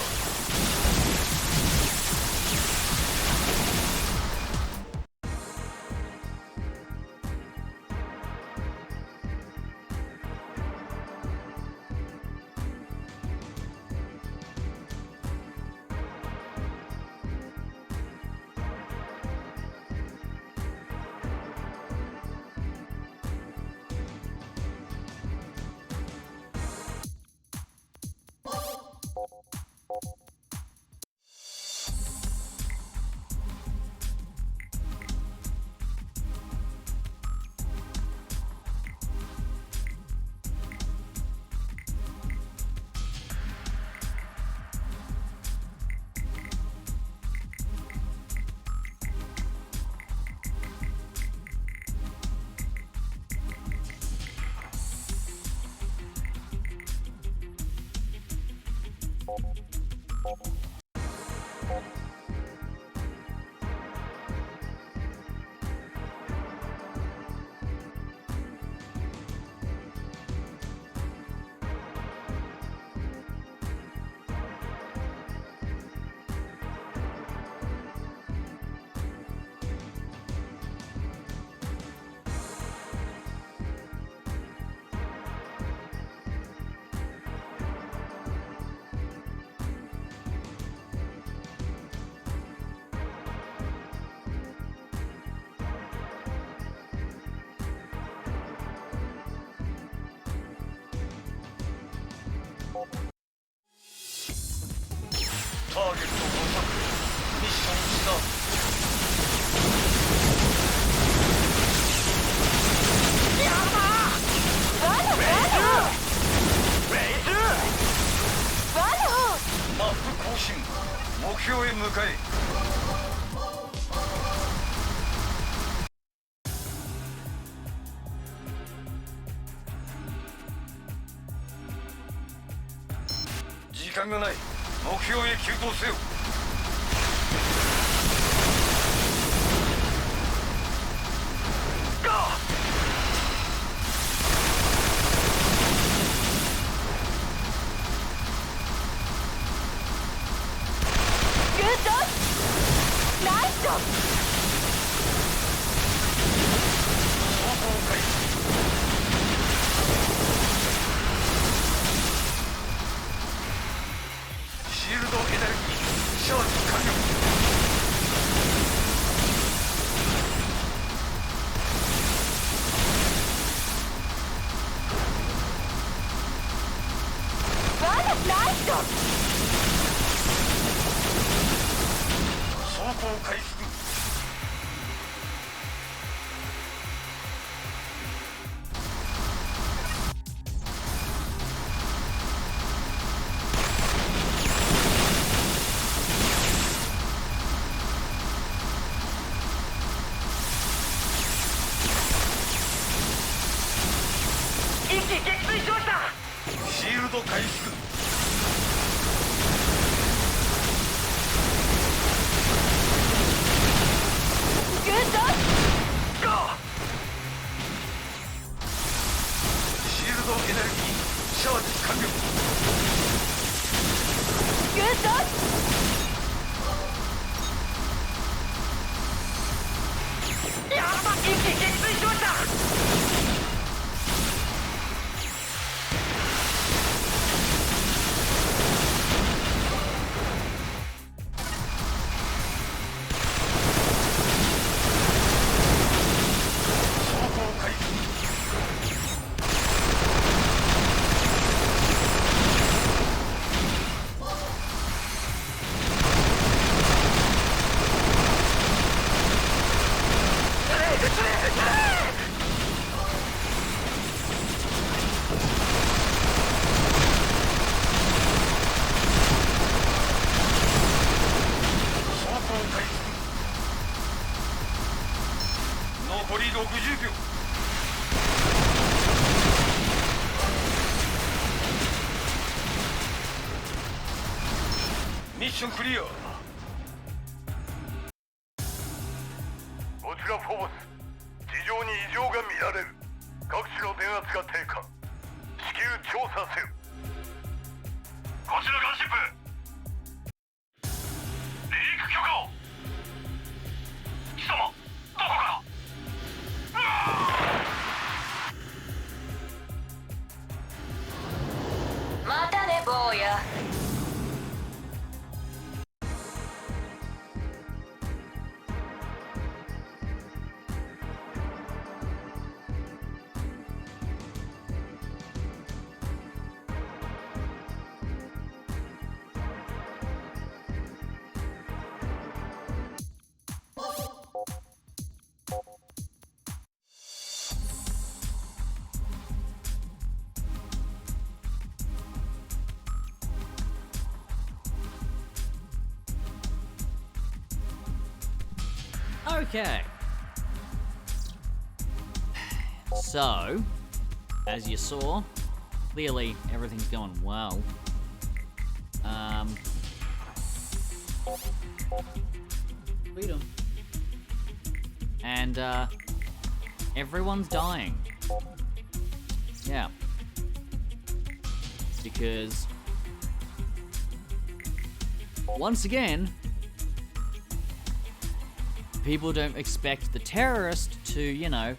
ターゲット捕獲。ミッションスタート。マップ更新。目標へ向かえ。時間がない。目標へ急行せよ。シールドエネルギーシャージ完了。走行開始。シールド回復。シールドエネルギーシャージ完了。残り60秒。ミッションクリア。こちらフォボス、地上に異常が見られる。各地の電圧が低下。至急調査せよ。こちらガンシップ、離陸許可を。貴様どこから。またね坊や。Okay. So, as you saw, clearly everything's going well. Freedom. And, everyone's dying. Yeah. Because, once again, people don't expect the terrorist to, you know,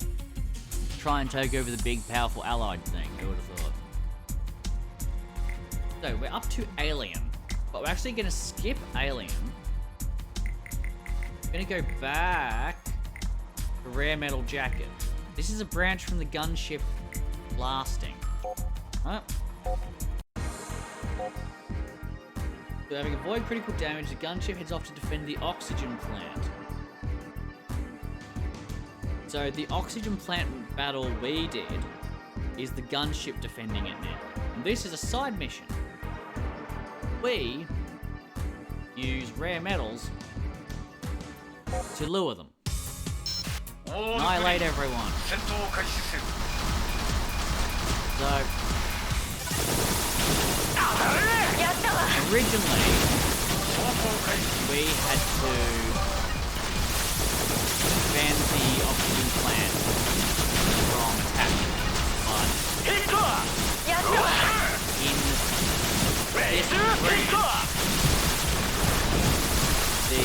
try and take over the big, powerful allied thing. Who would have thought? So, we're up to Alien. But we're actually going to skip Alien. We're going to go back to Rare Metal Jacket. This is a branch from the gunship Blasting. Right? Having avoid critical damage, the gunship heads off to defend the oxygen plant. So the oxygen plant battle we did is the gunship defending it now. And this is a side mission. We use rare metals to lure them. Annihilate everyone. So originally we had to defend the oxygen plant from attack, but in this range, the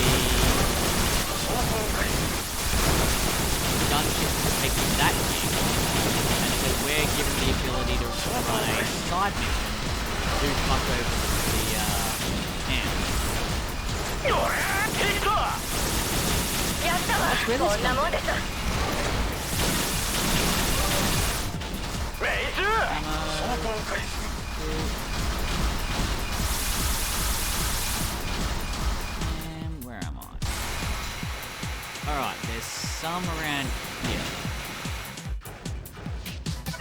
gunship is taking that hit, and so we're given the ability to run a side mission to fuck over the hand. That's where this comes from. Where am I? Alright, there's some around here.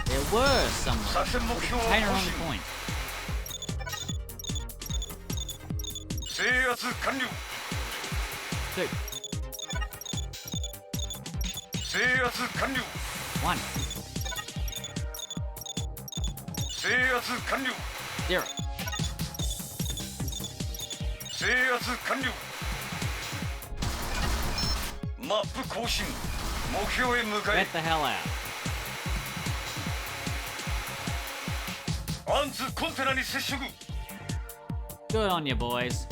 There were some. Container on the point. Two. 制圧完了 One. 制圧完了 Zero. 制圧完了マップ更新目標へ向かえ Get the hell out. アンツコンテナに接触 Good on you, boys.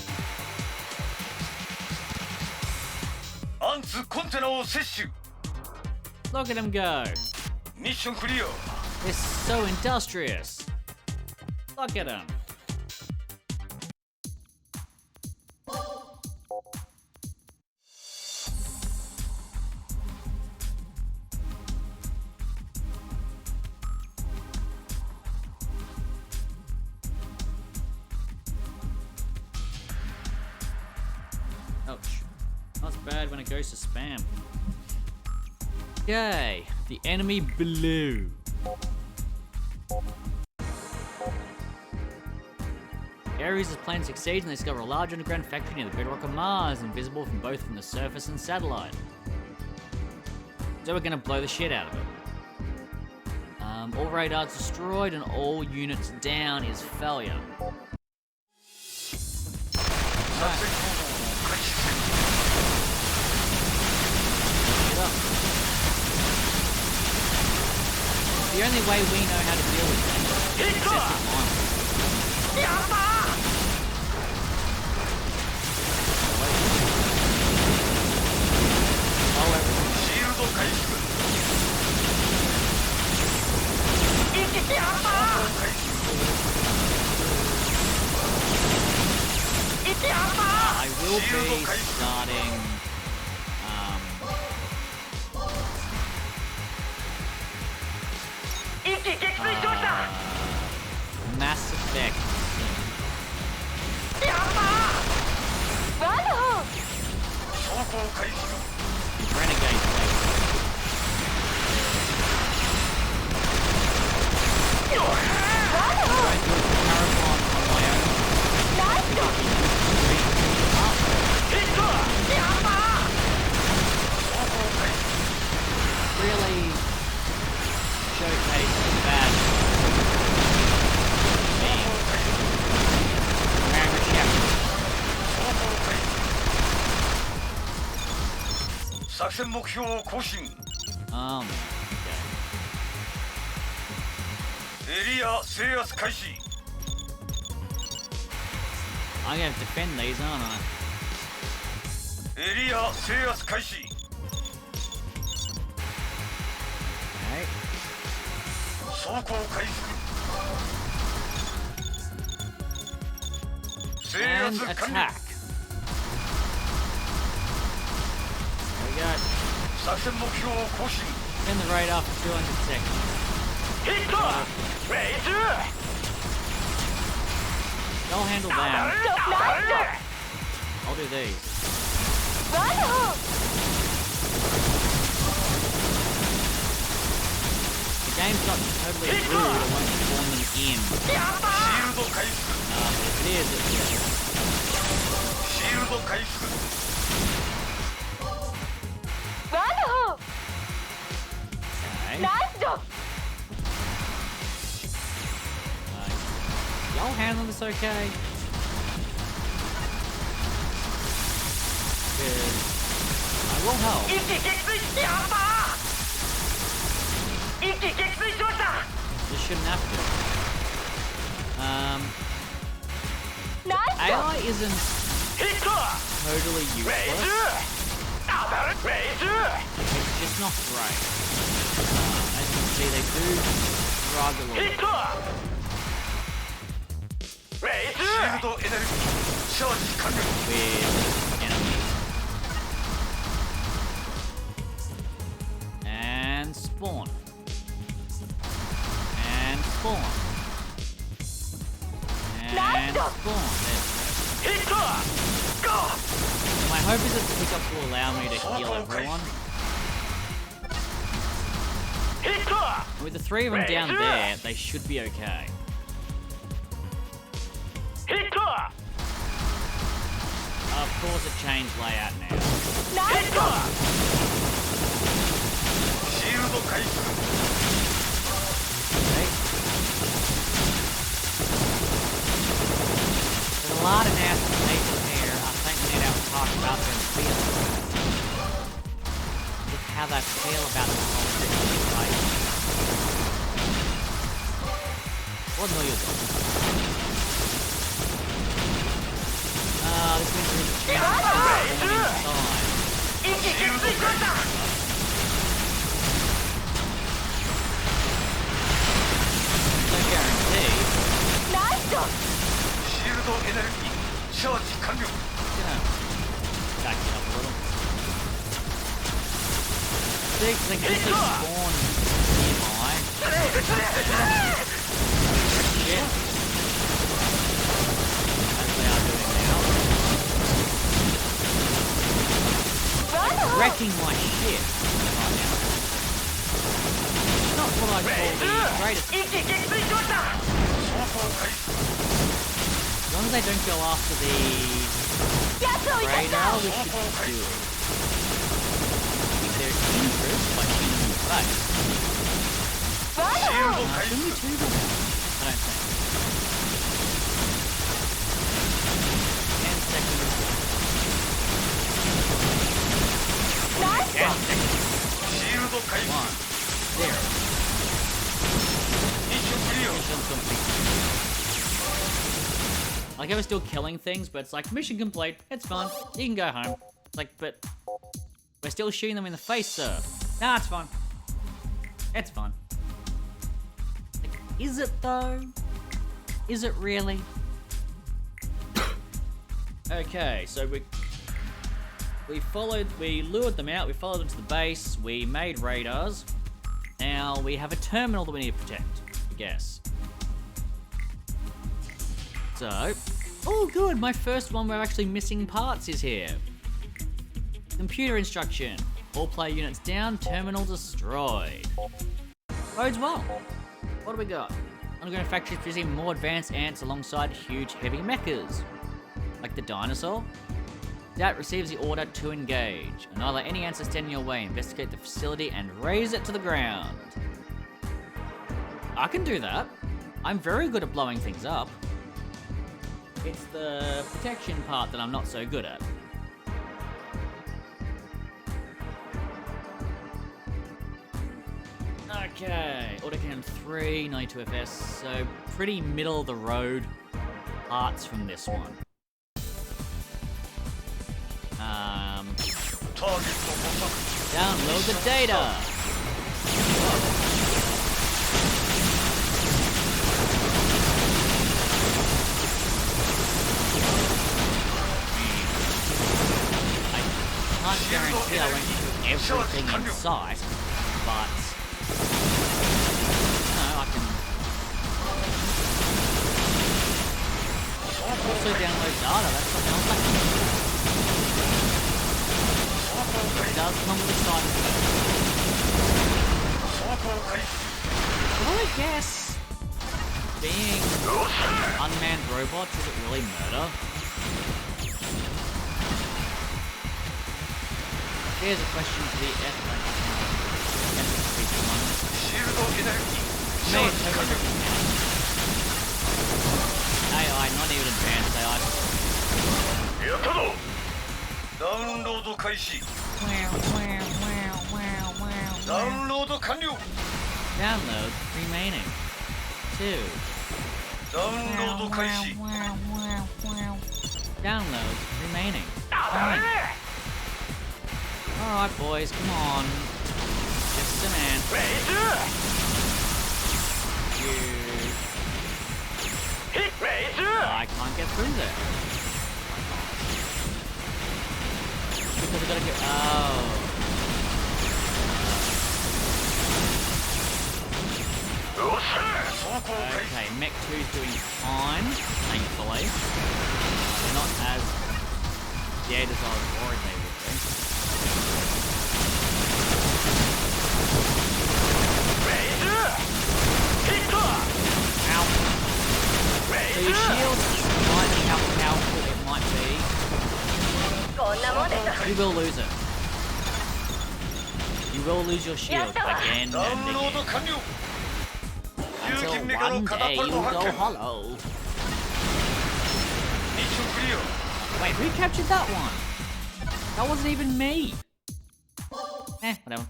アンツコンテナを摂取 Look at him go. ミッションクリア They're so industrious. Look at him. Ouch. That's bad when it goes to spam. Okay, the enemy below. Ares' plan succeeds and they discover a large underground factory near the bedrock of Mars, invisible both from the surface and satellite. So we're gonna blow the shit out of it. All radars destroyed and all units down is failure. The only way we know how to deal with them is excessive violence. Oh, everything. シールド回復 I will be starting Mass Effect. Renegade Blade. I'm going to do a marathon on my own. Really showcase the bad being wearing a shackle. 作戦目標を更新 Okay. エリア制圧開始 I'm gonna have to defend these, aren't I? エリア制圧開始 Okay. 走行開始制 And 圧完了 attack. There we go. 作戦目標を更新 Spin the radar for 200 seconds. ヒットレイズ Y'all handle them. I'll do these. The game's not totally rude once you form them in. But if it is, it's good. Y'all handling this okay? Because I will help. This shouldn't have to. AI isn't totally useless. It's just not great. As you can see, they do struggle a little with enemies. And spawn. And spawn. And spawn. There we go. My hope is that the pickup will allow me to heal everyone. With the 3 of them down there, they should be okay. Of course it changed layout now. Okay. There's a lot of nasty people here. I think we need to talk about them feelings. Look how they feel about this whole situation. What know you doing? This means there's a chance to spawn inside. No guarantee. Gonna back it up a little. See, 'cause they can just spawn nearby. Shit. That's what they are doing now. Wrecking my shit right now. Not what I call the greatest. As long as they don't go after the radar, we should do it. If there's interest by shooting in the face. Shouldn't be too bad. I don't think. 10 seconds. 10 seconds. 1, 0. Mission complete. Like, I was still killing things, but it's like, mission complete, it's fun, you can go home. It's like, but we're still shooting them in the face, sir. Nah, it's fun. It's fun. Like, is it though? Is it really? Okay, so we lured them out, we followed them to the base, we made radars. Now we have a terminal that we need to protect, I guess. So, oh good, my first one where I'm actually missing parts is here. Computer instruction. All player units down, terminal destroyed. Bodes well. What do we got? Underground factories producing more advanced ants alongside huge heavy mechas. Like the dinosaur. That receives the order to engage. Annihilate any ants that stand in your way, investigate the facility and raise it to the ground. I can do that. I'm very good at blowing things up. It's the protection part that I'm not so good at. Okay, autocam 3, 92 FS, so pretty middle of the road parts from this one. Download the data! I can't guarantee I won't shoot everything in sight, but no, I can. Also download data, that's something else I can do. It does come with a side effect. Well, I guess being unmanned robots, is it really murder? Here's a question for the ethics. AI, not even advanced AI. やったぞダウンロード開始ダウンロード完了 Download remaining. 2. ダウンロード開始 Download remaining. 9. Alright, boys, come on. Just a man. I can't get through there. Because I gotta go. Oh. Okay, Mech 2's doing fine, thankfully. They're not as dead as I was worried they would be. Ow. So your shield might be how powerful it might be. You will lose it. You will lose your shield again and again. Until one day you go hollow. Wait, who captured that one? That wasn't even me. Whatever.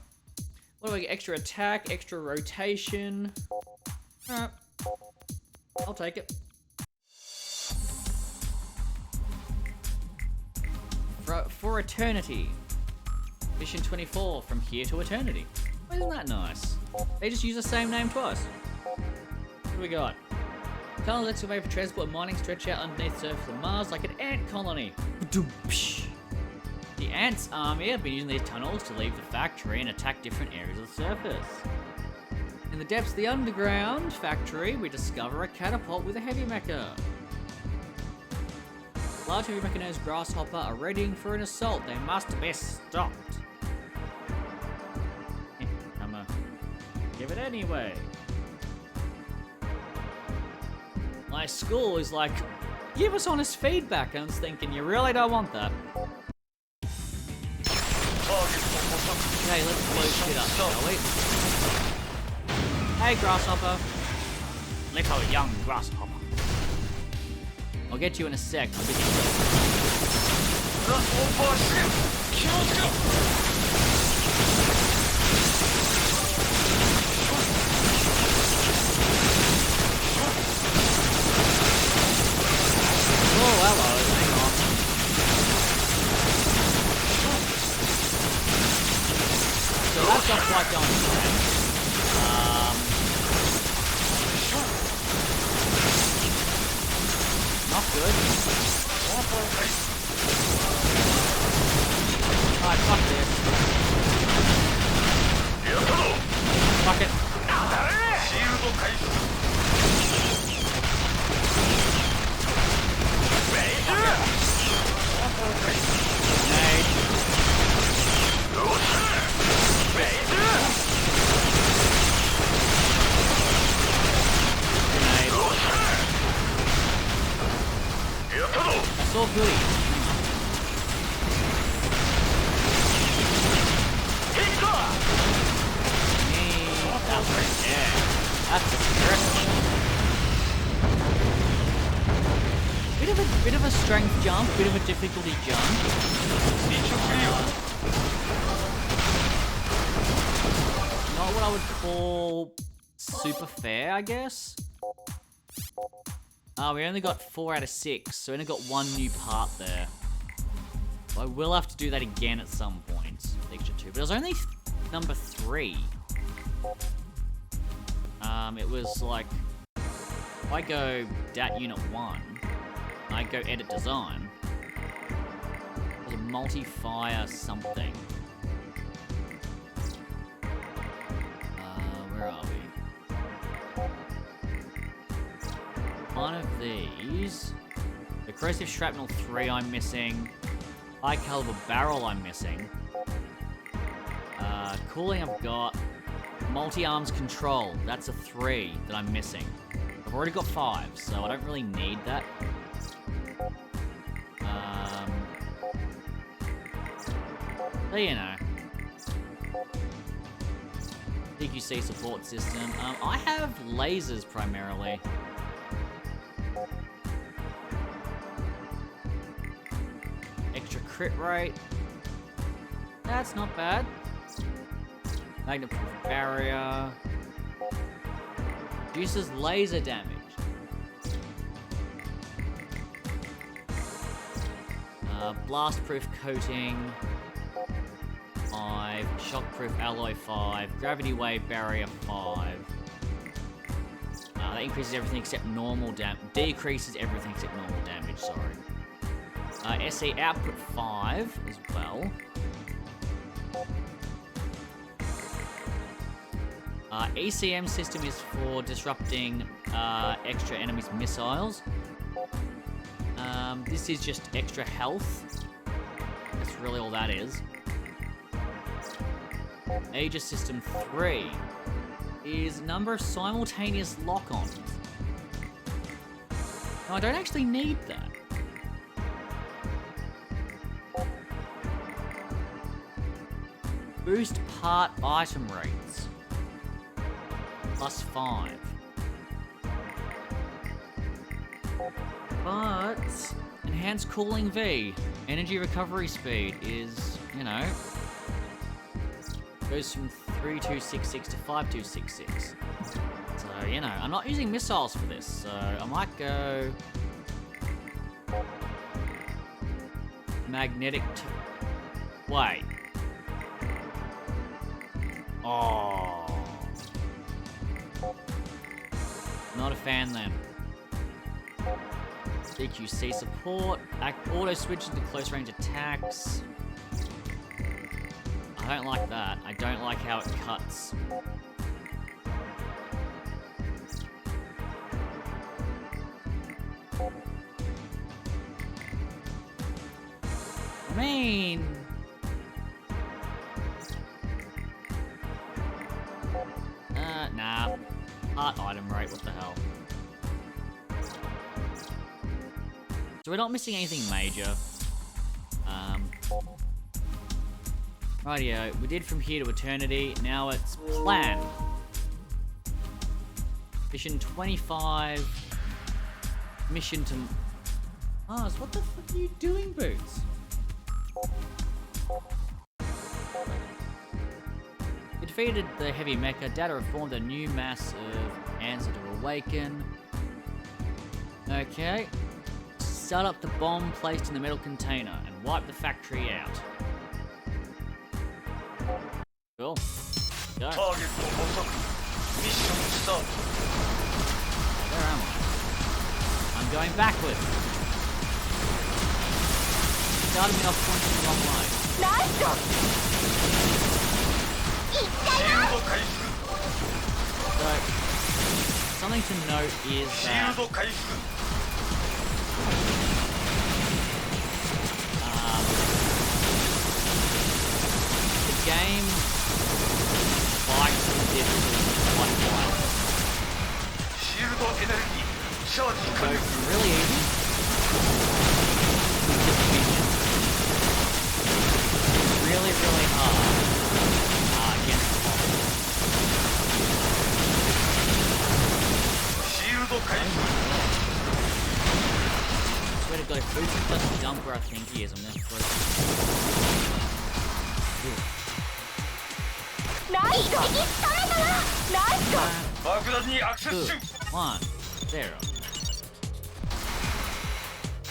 What do I get? Extra attack, extra rotation. Alright. I'll take it. For eternity. Mission 24, from here to eternity. Isn't that nice? They just use the same name twice. What do we got? Tunnels excavated for transport and mining stretch out underneath the surface of Mars like an ant colony. The ants' army have been using these tunnels to leave the factory and attack different areas of the surface. In the depths of the underground factory, we discover a catapult with a heavy mecha. Large heavy mechanized grasshopper are readying for an assault. They must be stopped. I'ma give it anyway. My school is like, give us honest feedback. I was thinking, you really don't want that. Okay, let's blow shit up, shall we? Hey, grasshopper. Little young grasshopper. I'll get you in a sec. I'll get Oh, hello. Hang on. So that's not quite going straight. Not good. Alright, fuck this. Fuck it. That's all goody. Yeah, that's a stretch. Bit of a strength jump, bit of a difficulty jump. Not what I would call super fair, I guess. We only got 4 out of 6, so we only got 1 new part there. I will have to do that again at some point. Extra 2, but it was only number 3. It was like, if I go dat unit 1, I go edit design. It was a multi-fire something. Where are we? One of these, the Explosive Shrapnel 3 I'm missing. High Caliber Barrel I'm missing. Cooling I've got. Multi-Arms Control, that's a 3 that I'm missing. I've already got 5, so I don't really need that. So you know. DQC support system. I have lasers primarily. Extra crit rate. That's not bad. Magnet-proof barrier. Reduces laser damage. Blast-proof coating. 5. Shock-proof alloy 5. Gravity wave barrier 5. That increases everything except normal damage. Decreases everything except normal damage, sorry. SE output 5 as well. ECM system is for disrupting extra enemies' missiles. This is just extra health. That's really all that is. Aegis System 3 is number of simultaneous lock-ons. No, I don't actually need that. Boost part item rates. +5. But enhanced cooling V, energy recovery speed is, you know, goes from 3266 to 5266. So, you know, I'm not using missiles for this, so I might go magnetic. Wait. Oh. Not a fan then. DQC support. Auto switches to close range attacks. I don't like that. I don't like how it cuts. I mean... nah. Part item rate, what the hell. So we're not missing anything major. Rightio, we did From Here to Eternity, now it's Plan. Mission 25. Mission to... Mars, what the fuck are you doing, Boots? We defeated the heavy mecha. Data have formed a new mass of answer to awaken. Okay. Start up the bomb placed in the metal container and wipe the factory out. Cool. Go. Where am I? I'm going backwards. Started me off pointing the wrong way. So, something to note is that the game spikes the difficulty quite wide. So from really easy to difficult. Really, really hard against the boss. I swear to God, if Boots doesn't jump where I think he is, I'm gonna throw One, zero.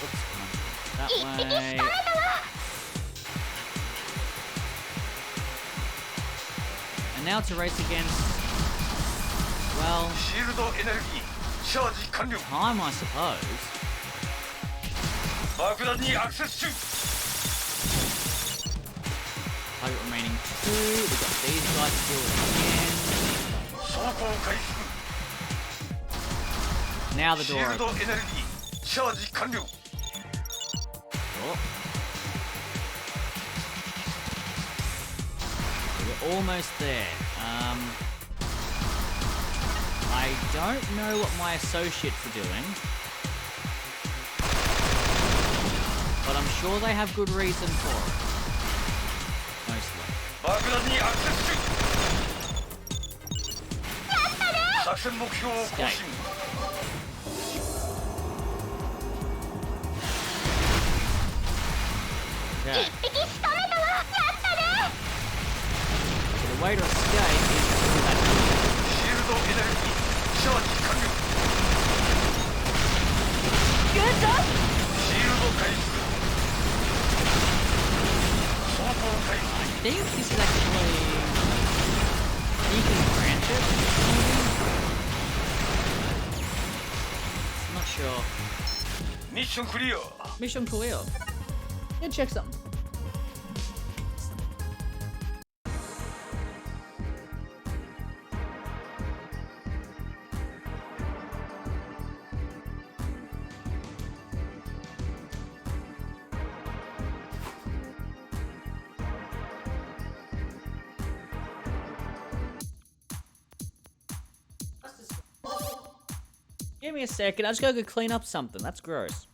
Oops, that way. And now to race against, well, time, I suppose. Target remaining 2. We got these guys still again. Now the door opens. Oh. We're almost there. I don't know what my associates are doing, but I'm sure they have good reason for it. Mostly. 爆弾にアクセス中作戦目標を更新 Okay. 一匹仕留めたわ。やったね。 So the way to escape is through that door. シールドエネルギーチャージ完了 Good job. シールド回復走行回復 I think this is actually... You can branch it, maybe? Not sure. ミッションクリア Mission clear. Yeah, check something. Give me a second. I just gotta go clean up something. That's gross.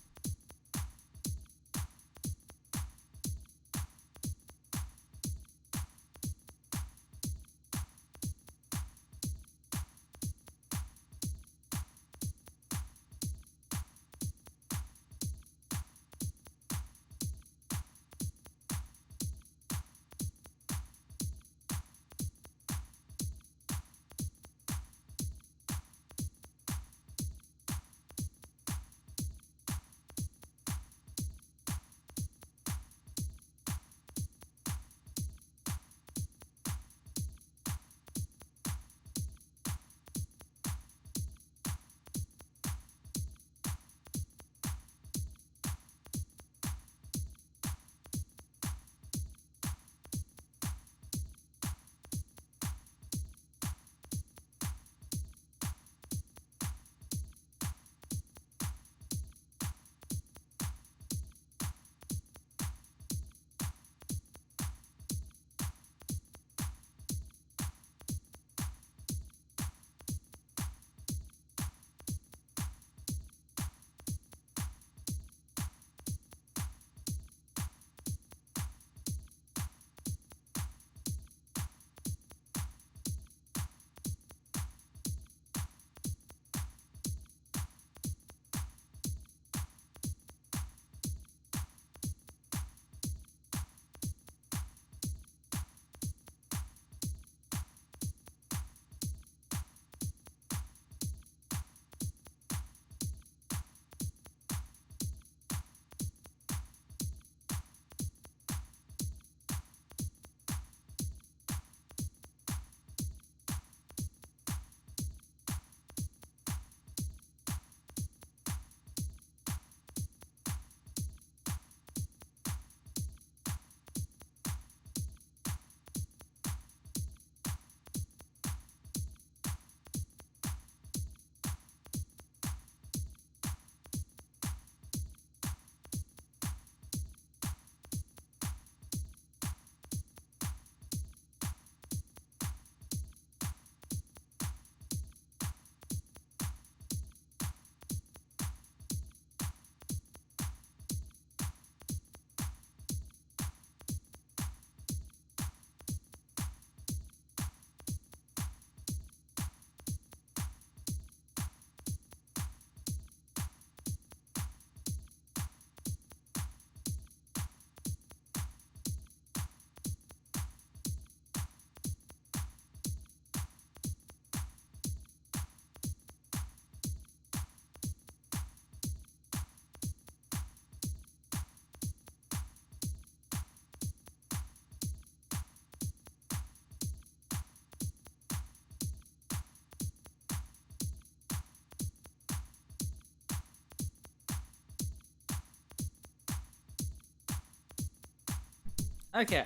Okay.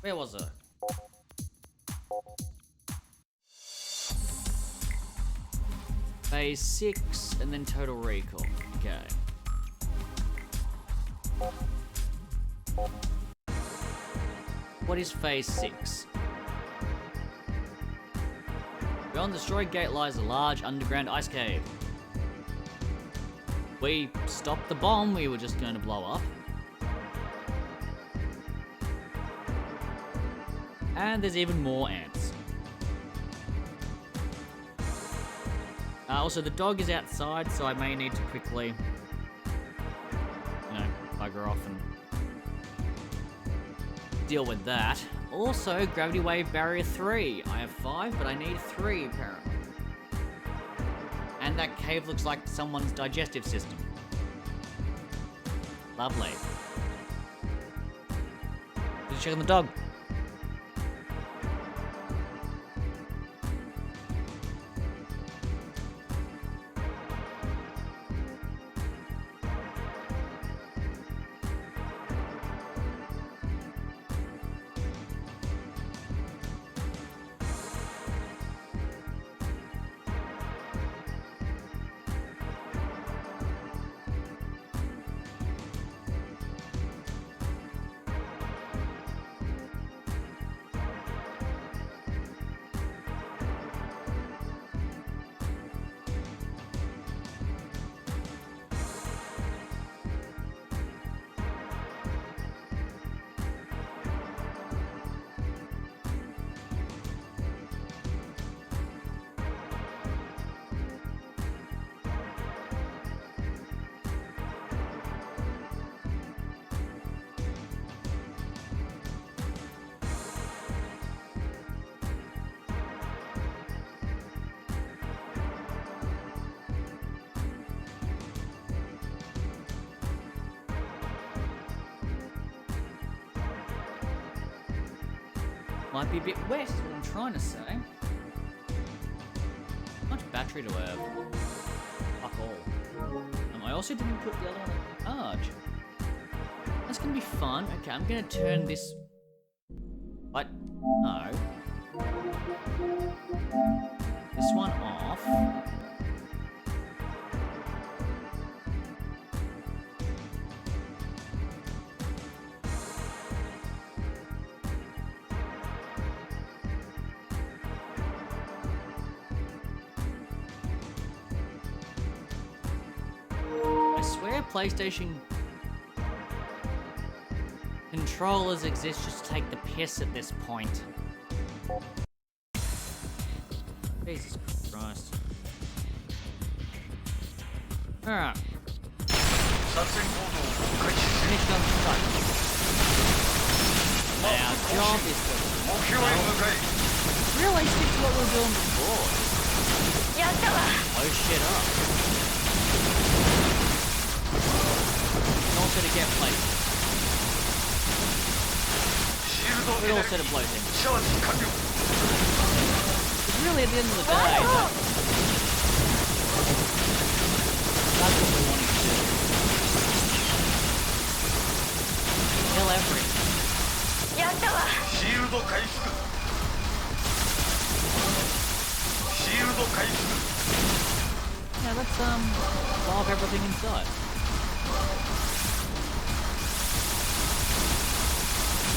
Where was it? Phase 6 and then Total Recall. Okay. What is phase 6? Beyond the destroyed gate lies a large underground ice cave. We stopped the bomb we were just going to blow up. And there's even more ants. Also, the dog is outside, so I may need to quickly, bugger off and deal with that. Also, Gravity Wave Barrier 3. I have 5, but I need 3 apparently. And that cave looks like someone's digestive system. Lovely. Did you check on the dog? Might be a bit wet, is what I'm trying to say. How much battery do I have? Fuck all. I also didn't put the other one on charge. That's gonna be fun. Okay, I'm gonna turn this... What? No. This one off. PlayStation controllers exist just to take the piss at this point. Jesus Christ. Alright. Mission start. Our job is to really stick to what we were doing before. Blow shit up. Also to get places. We also to blow things. It's really at the end of the day, that's what we're wanting to do. Kill everything. Yeah, let's blow up everything inside.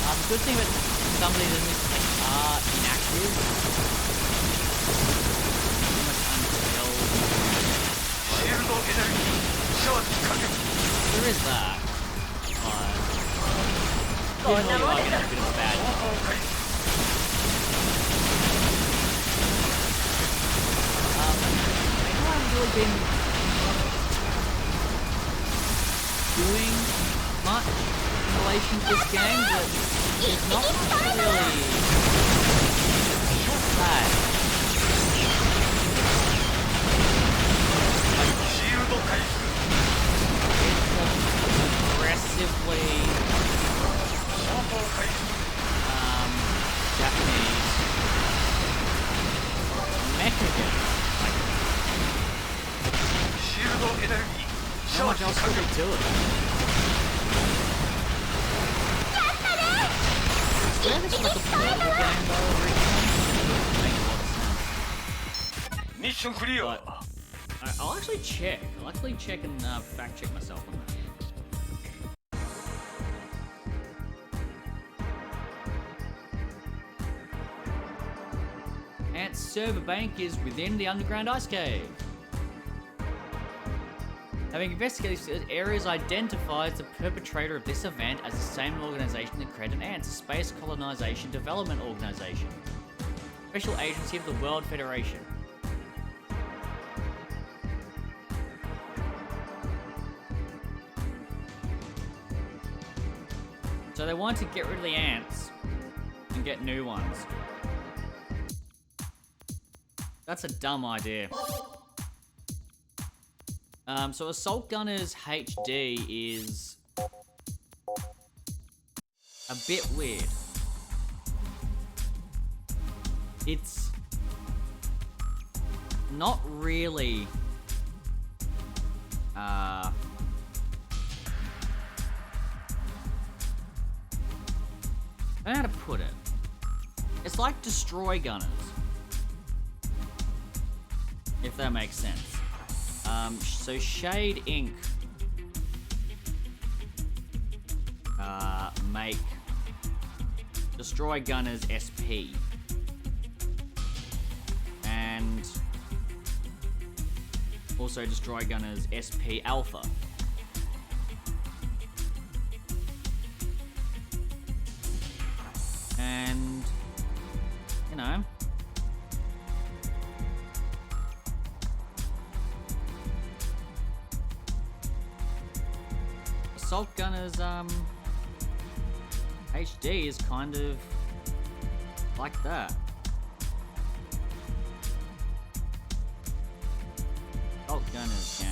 The good thing about some of these enemies are inactive. There is that. Usually I get a bit of a bad I haven't really been doing much in relation to this game, but it's not really bad. It's aggressively Japanese mecha game. Not much else to do to it. Yeah, this is like a portable game though, originally. Mission clear. But I'll actually check. I'll actually check and fact check myself on that. ant server bank is within the underground ice cave. Having investigated areas identifies the perpetrator of this event as the same organization that created ants, a space colonization development organization. Special agency of the World Federation. So they want to get rid of the ants and get new ones. That's a dumb idea. So Assault Gunners HD is a bit weird. It's not really I don't know how to put it. It's like Destroy Gunners, if that makes sense. So Shade Inc. Make Destroy Gunners SP. And also Destroy Gunners SP Alpha. And, you know, Assault Gunners HD is kind of like that. Assault Gunners game.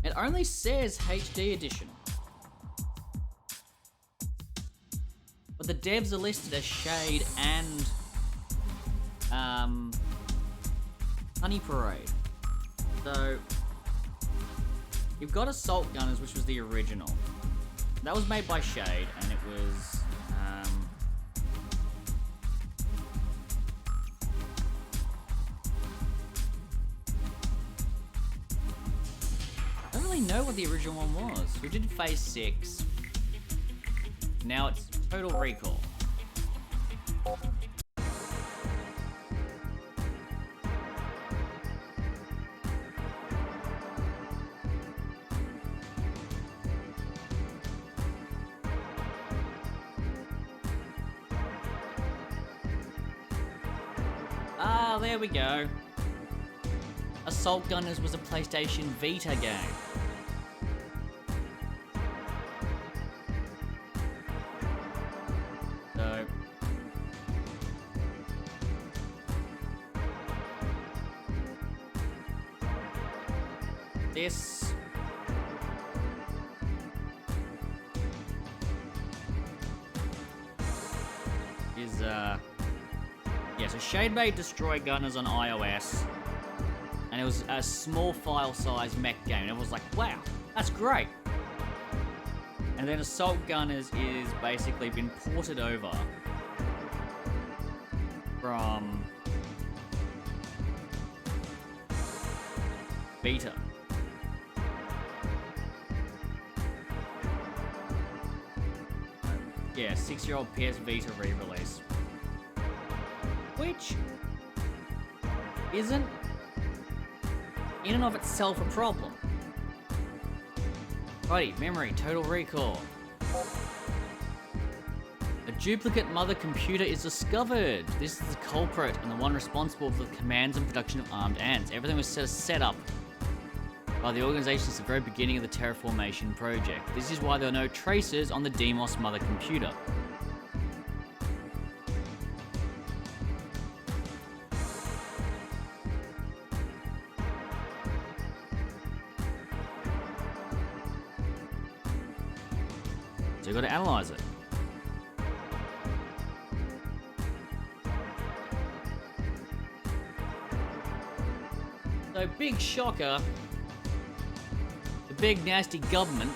It only says HD edition. But the devs are listed as Shade and Honey Parade. So you've got Assault Gunners, which was the original. That was made by Shade, and it was I don't really know what the original one was. We did Phase 6. Now it's Total Recall. Ah, there we go. Assault Gunners was a PlayStation Vita game. So this is yeah, so Shade made Destroy Gunners on iOS, and it was a small file size mech game, and it was like, wow, that's great. And then Assault Gunners is basically been ported over from Vita. Yeah, 6-year-old PS Vita re-release. Which isn't in and of itself a problem. Righty, memory, Total Recall. A duplicate mother computer is discovered. This is the culprit and the one responsible for the commands and production of armed ants. Everything was set up by the organization since the very beginning of the Terraformation project. This is why there are no traces on the Demos mother computer. So you've got to analyze it. So big shocker, the big nasty government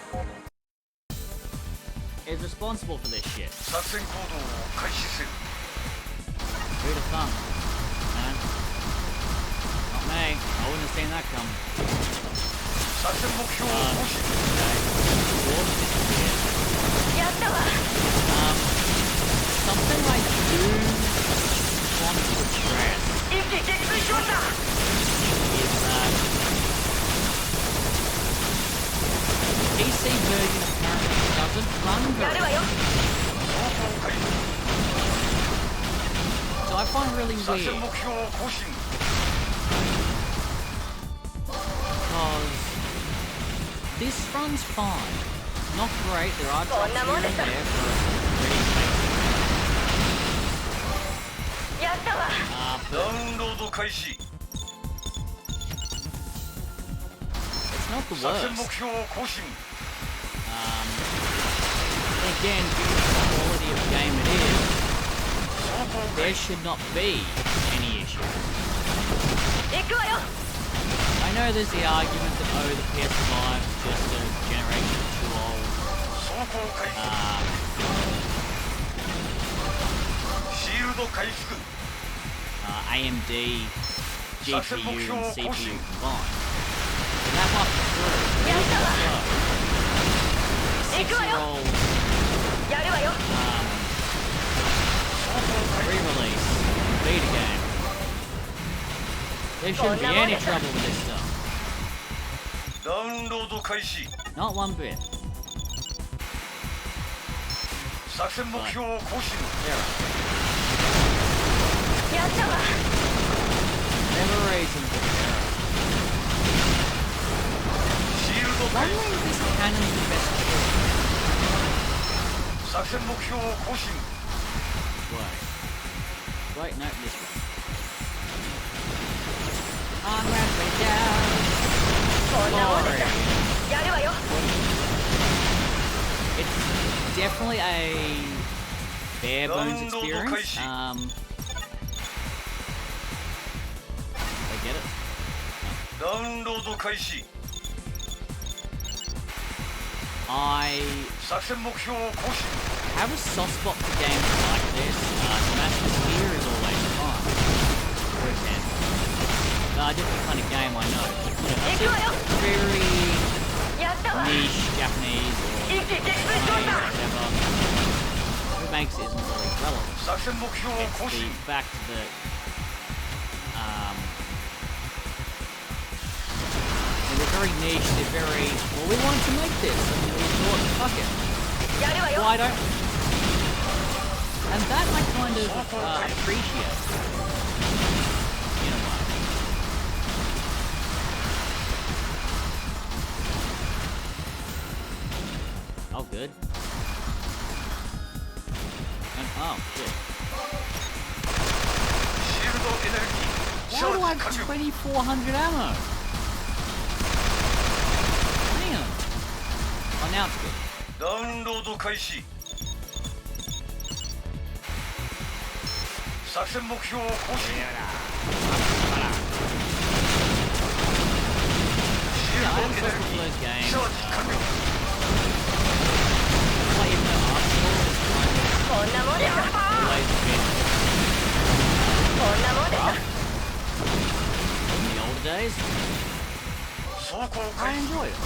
is responsible for this shit. 作戦行動を開始せよ Who'd have thunk? Man. Not me. I wouldn't have seen that come. 作戦目標を行使 Okay. Water disappeared. やったわ Something like version apparently doesn't run やる very わよ so I find it really 作 weird 戦目標を更新 because this runs fine. Not great, there are drops here and there for ready to やったわ but ダウンロード開始 it's not the 作戦目 worst. 標を更新 Again, given the quality of game it is, there should not be any issue. 行くわよ I know there's the argument that, oh, the PS Vita is just a generation too old. 走行開始 シールド回復 AMD, GPU, and CPU combined. So that might be true. But Yeah, even so, a 行くわよ 6-year-old やるわよ re-release Vita game. There shouldn't be any trouble with this stuff. ダウンロード開始 Not one bit. 作戦目標を更新 Error. やったわ Never reason for the error. シールド回 Wondering 復 if this cannon's the best choice. 作戦目標を更新 Wait, no, this way. Onward we go. こんなもんです Glory. やるわよ It's definitely a bare bones experience. I get it. ダウンロード開始 I 作戦目標を更新 have a soft spot for games like this. Smash the Sphere is always fun. For example. A different kind of game, I know. You know, it's a very やったわ niche Japanese or 一気撃 Chinese 墜 or 調査 whatever. What makes it isn't really relevant. 作戦目標を It's 更 the 新 fact that they're very niche, they're very, well, we wanted to make this, and we thought, fuck it, やるわよ why don't? And that I kind of appreciate, in a way. Oh, good. And, oh, shit. シールドエネルギー Why チャ do I ージ have 完了 2400 ammo? Damn. Oh, now it's good. ダウンロード開始作戦目標を更新シ Yeah, ー I ル am ドエネル successful ギ for ー those games. チャージ完了 Like, even though Arsenal is kind of こんなもんです always been こんなもんです in the older days, 走行 I 開始 enjoyed it.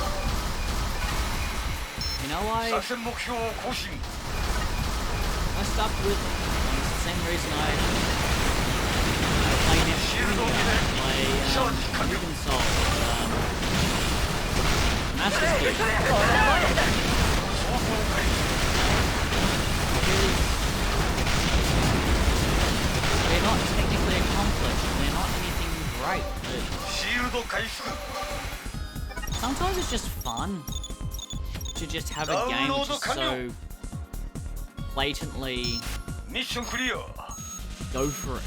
You know, I 作戦目標を更新 stuck with it. It's the same reason I play Neptunia, I play Riven Soul, Master Speed. こんなもんです 走行開始 They're not technically accomplished, they're not anything great, but シールド回復 sometimes it's just fun to just have a game which is so blatantly ミッションクリア go for it.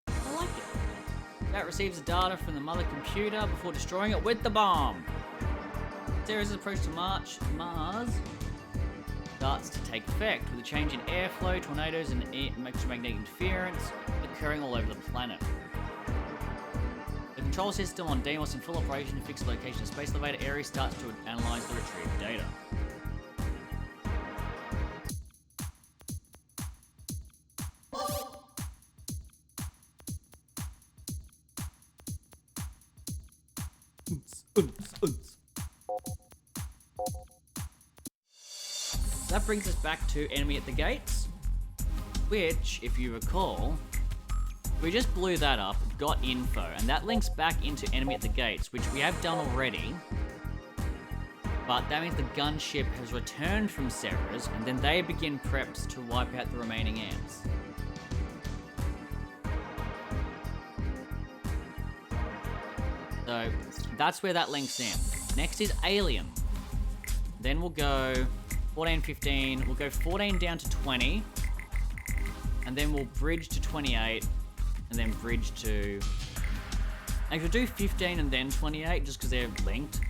I like it. That receives the data from the mother computer before destroying it with the bomb. Ceres' approach to Mars starts to take effect, with a change in airflow, tornadoes, and electromagnetic interference occurring all over the planet. The control system on Deimos in full operation to fix the location of space elevator Ares starts to analyze the retrieved data. That brings us back to Enemy at the Gates, which, if you recall, We just blew that up, got info, and that links back into enemy at the gates, which we have done already. But that means the gunship has returned from Serra's, and then they begin preps to wipe out the remaining ants. So that's where that links in. Next is Alien. Then we'll go 14, 15, we'll go 14 down to 20, and then we'll bridge to 28, and then bridge to... Actually, we'll do 15 and then 28, just because they're linked.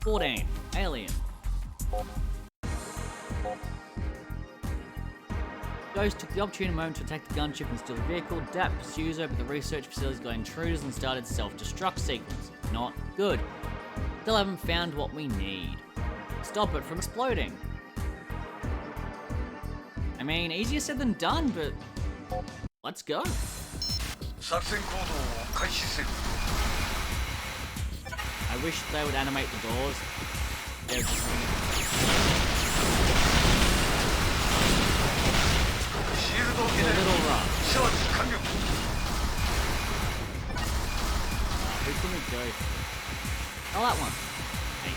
14, Alien. Ghost took the opportune moment to attack the gunship and steal the vehicle. DAP pursues her, but the research facility's got intruders and started self-destruct sequence. Not good. Still haven't found what we need. Stop it from exploding. I mean, easier said than done, but let's go. 作戦行動を開始せよ I wish they would animate the doors. They're just... シールドエ a ネル little ギー rough. チャージ完了 Who can we go? Oh, that one. Hey.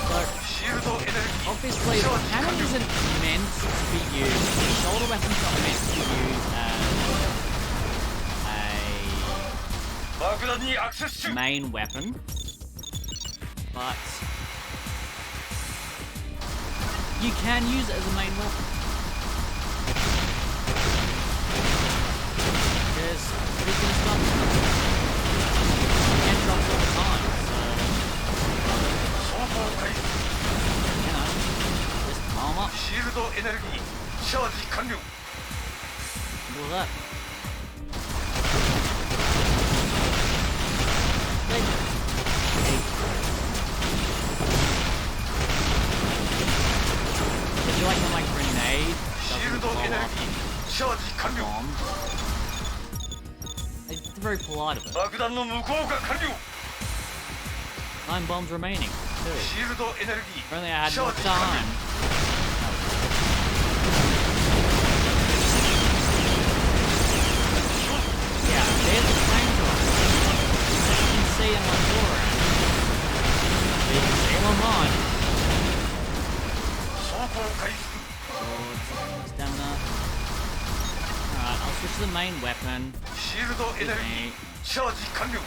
So, シールドエネルギー obviously, the cannon isn't meant to be used. The shoulder weapon's not meant to be used as 爆弾にアクセス中 a main weapon. But you can use it as a main weapon. Because who's gonna stop it? You can drop it all the time, so 走行開始 you know, just palm up. シールドエネルギーチャージ完了 Do that. Would you like to like grenade? シール Doesn't ドエ blow ネルギ up ーチャージ完了 bomb. It's very polite of it. 爆弾の無効化完了 9 bombs remaining, too. シールドエネルギ If only ー I had チャ more ージ完了 time. Yeah, there's the flamethrower. You can see in my door. You can see them on mine. 走行開始 Swords, stamina. Alright, I'll switch to the main weapon. シールドエネルギーチャージ完了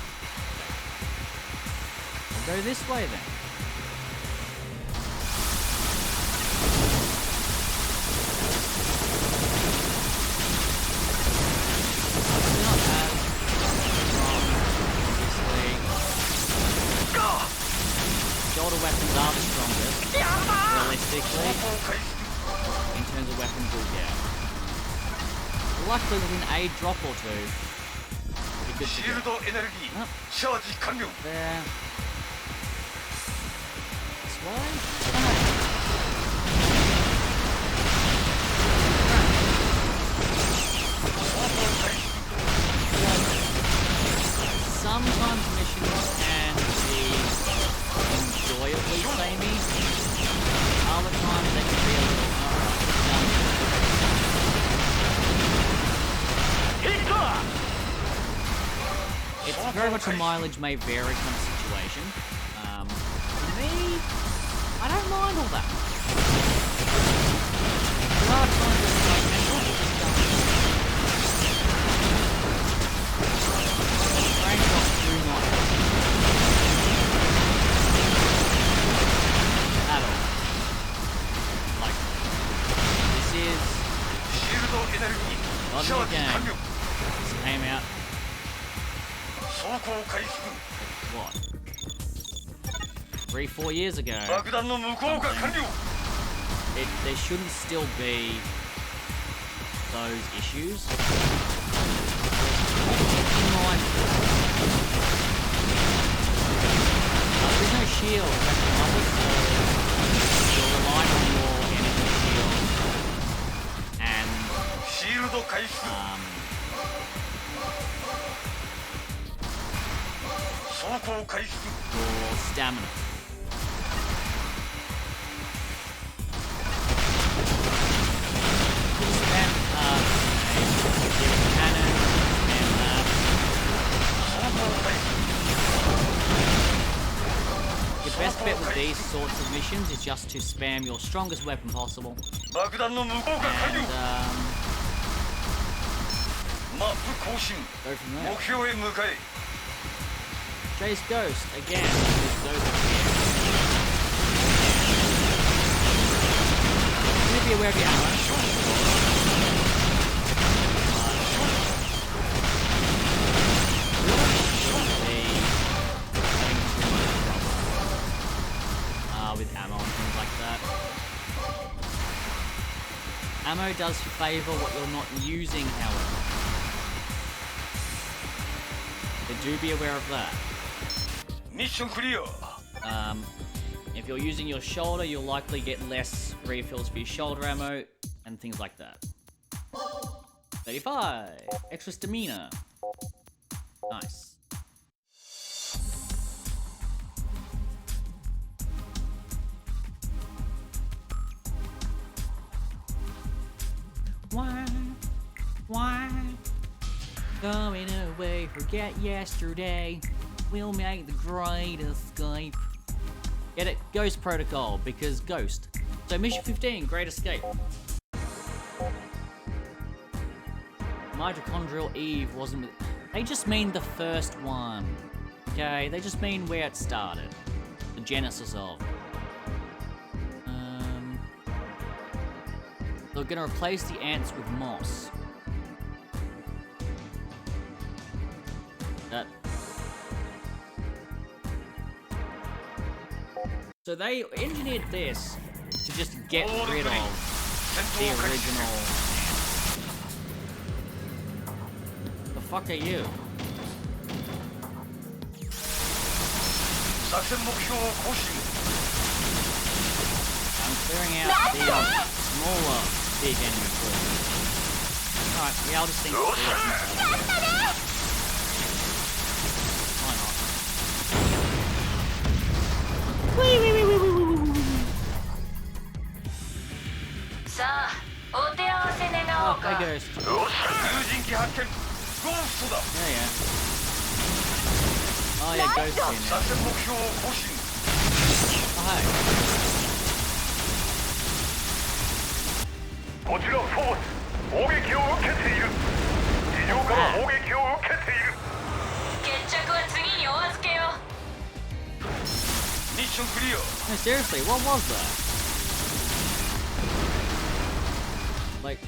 I'll go this way then. It's not as strong, obviously. Shoulder weapons are the strongest, realistically, 走行開始 in terms of weapons we'll get. Luckily, within a drop or two, we're good シ to ール go. ドエネルギーチャージ完了 There. This way? Sometimes missions can be enjoyably samey. Other times they can be a little It's very much a mileage may vary kind of situation. For me, I don't mind all that. There are times when it's like, man, what is this done? Range drops do not help. At all. Like, this is シールドエネルギー not チ a ャ new ージ完 game. 了 This came out, 走行開始 what? 3, 4 years ago. 爆弾の無効化完了 There shouldn't still be those issues. In mind, there's no shield back in office, so you're relying on your energy shield and シールド開始走行開始 your stamina. these sorts of missions is just to spam your strongest weapon possible. 爆弾の向こうが解除 And マップ更新 go from 目 there. 標へ向かえ Chase Ghost again. With Ghost here. You need to be aware of your ammo. With ammo and things like that. Ammo does favour what you're not using, however. So do be aware of that. ミッションクリア If you're using your shoulder, you'll likely get less refills for your shoulder ammo and things like that. 35! Extra stamina. Nice. Why? Going away, forget yesterday. We'll make the great escape. Get it? Ghost Protocol, because Ghost. So mission 15, Great Escape. Mitochondrial Eve wasn't... They just mean the first one. Okay? They just mean where it started. The genesis of. They're gonna replace the ants with moss. That... So they engineered this to just get rid of the original... The fuck are you? 作戦目標を更新 I'm clearing out the smaller big enemy forces. Alright, yeah, I'll just think Why not? さあお手合わせ願お Oh, う there か goes. よし有人機発見ゴーストだ There you go. Oh yeah, Ghost in 作 there. 戦目標を更新 Oh hey. こちらフォース砲撃を受けている地上から砲撃を受けている決着は次にお預けよミッションクリア No, seriously, what was that? Like...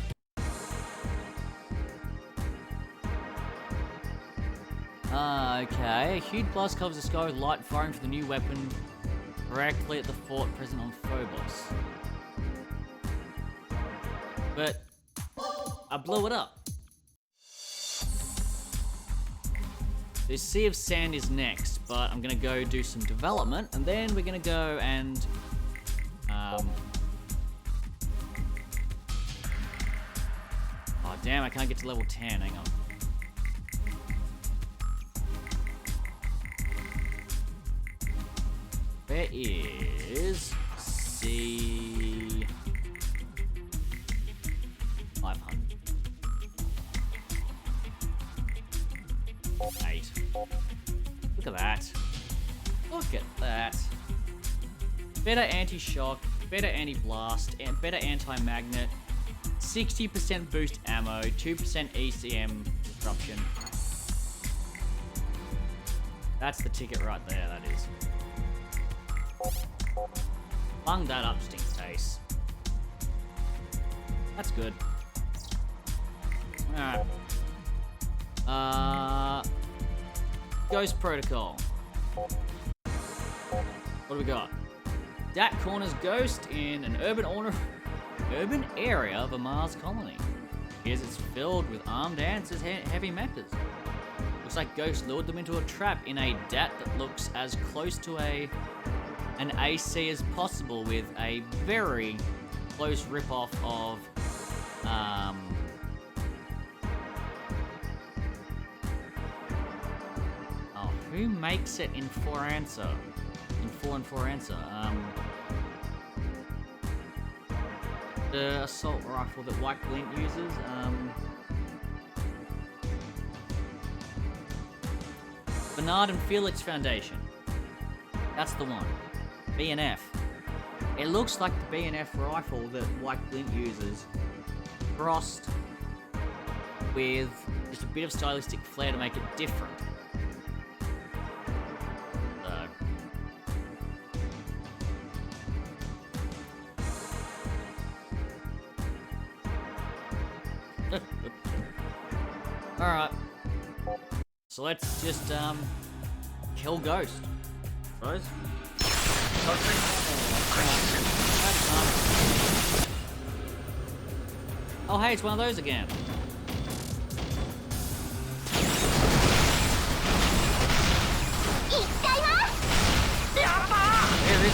Okay. A huge blast covers the sky with light firing from the new weapon directly at the fort present on Phobos. But I blew it up. The Sea of Sand is next, but I'm gonna go do some development, and then we're gonna go and oh damn, I can't get to level 10, hang on. Where is C 500? 8. Look at that. Look at that. Better anti-shock, better anti-blast, and better anti-magnet. 60% boost ammo, 2% ECM disruption. That's the ticket right there, that is. Lung that up just in case. That's good. Alright. Ghost Protocol. What do we got? Dat corners Ghost in an urban area of a Mars colony. Here's it's filled with armed ants as heavy mechas. Looks like Ghost lured them into a trap in a DAT that looks as close to an AC as possible, with a very close ripoff of who makes it in 4 and 4 answer? The assault rifle that White Glint uses. Bernard and Felix Foundation. That's the one. B&F. It looks like the B&F rifle that White Glint uses, crossed with just a bit of stylistic flair to make it different. Alright. So let's just, kill Ghost. Rose? Oh hey, it's one of those again. Where is it?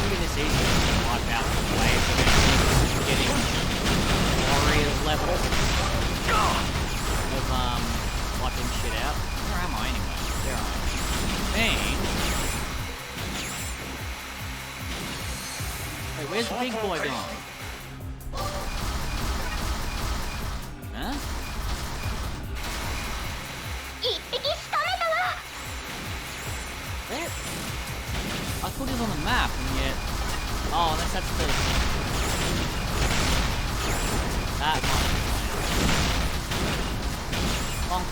Maybe this easy to wipe out the way from getting warriors level of wiping shit out. Where am I anyway? There I am. Wait, where's the big boy gone? Huh? Where? I thought he was on the map, and yet... Oh, unless that's the... That might be Bonk.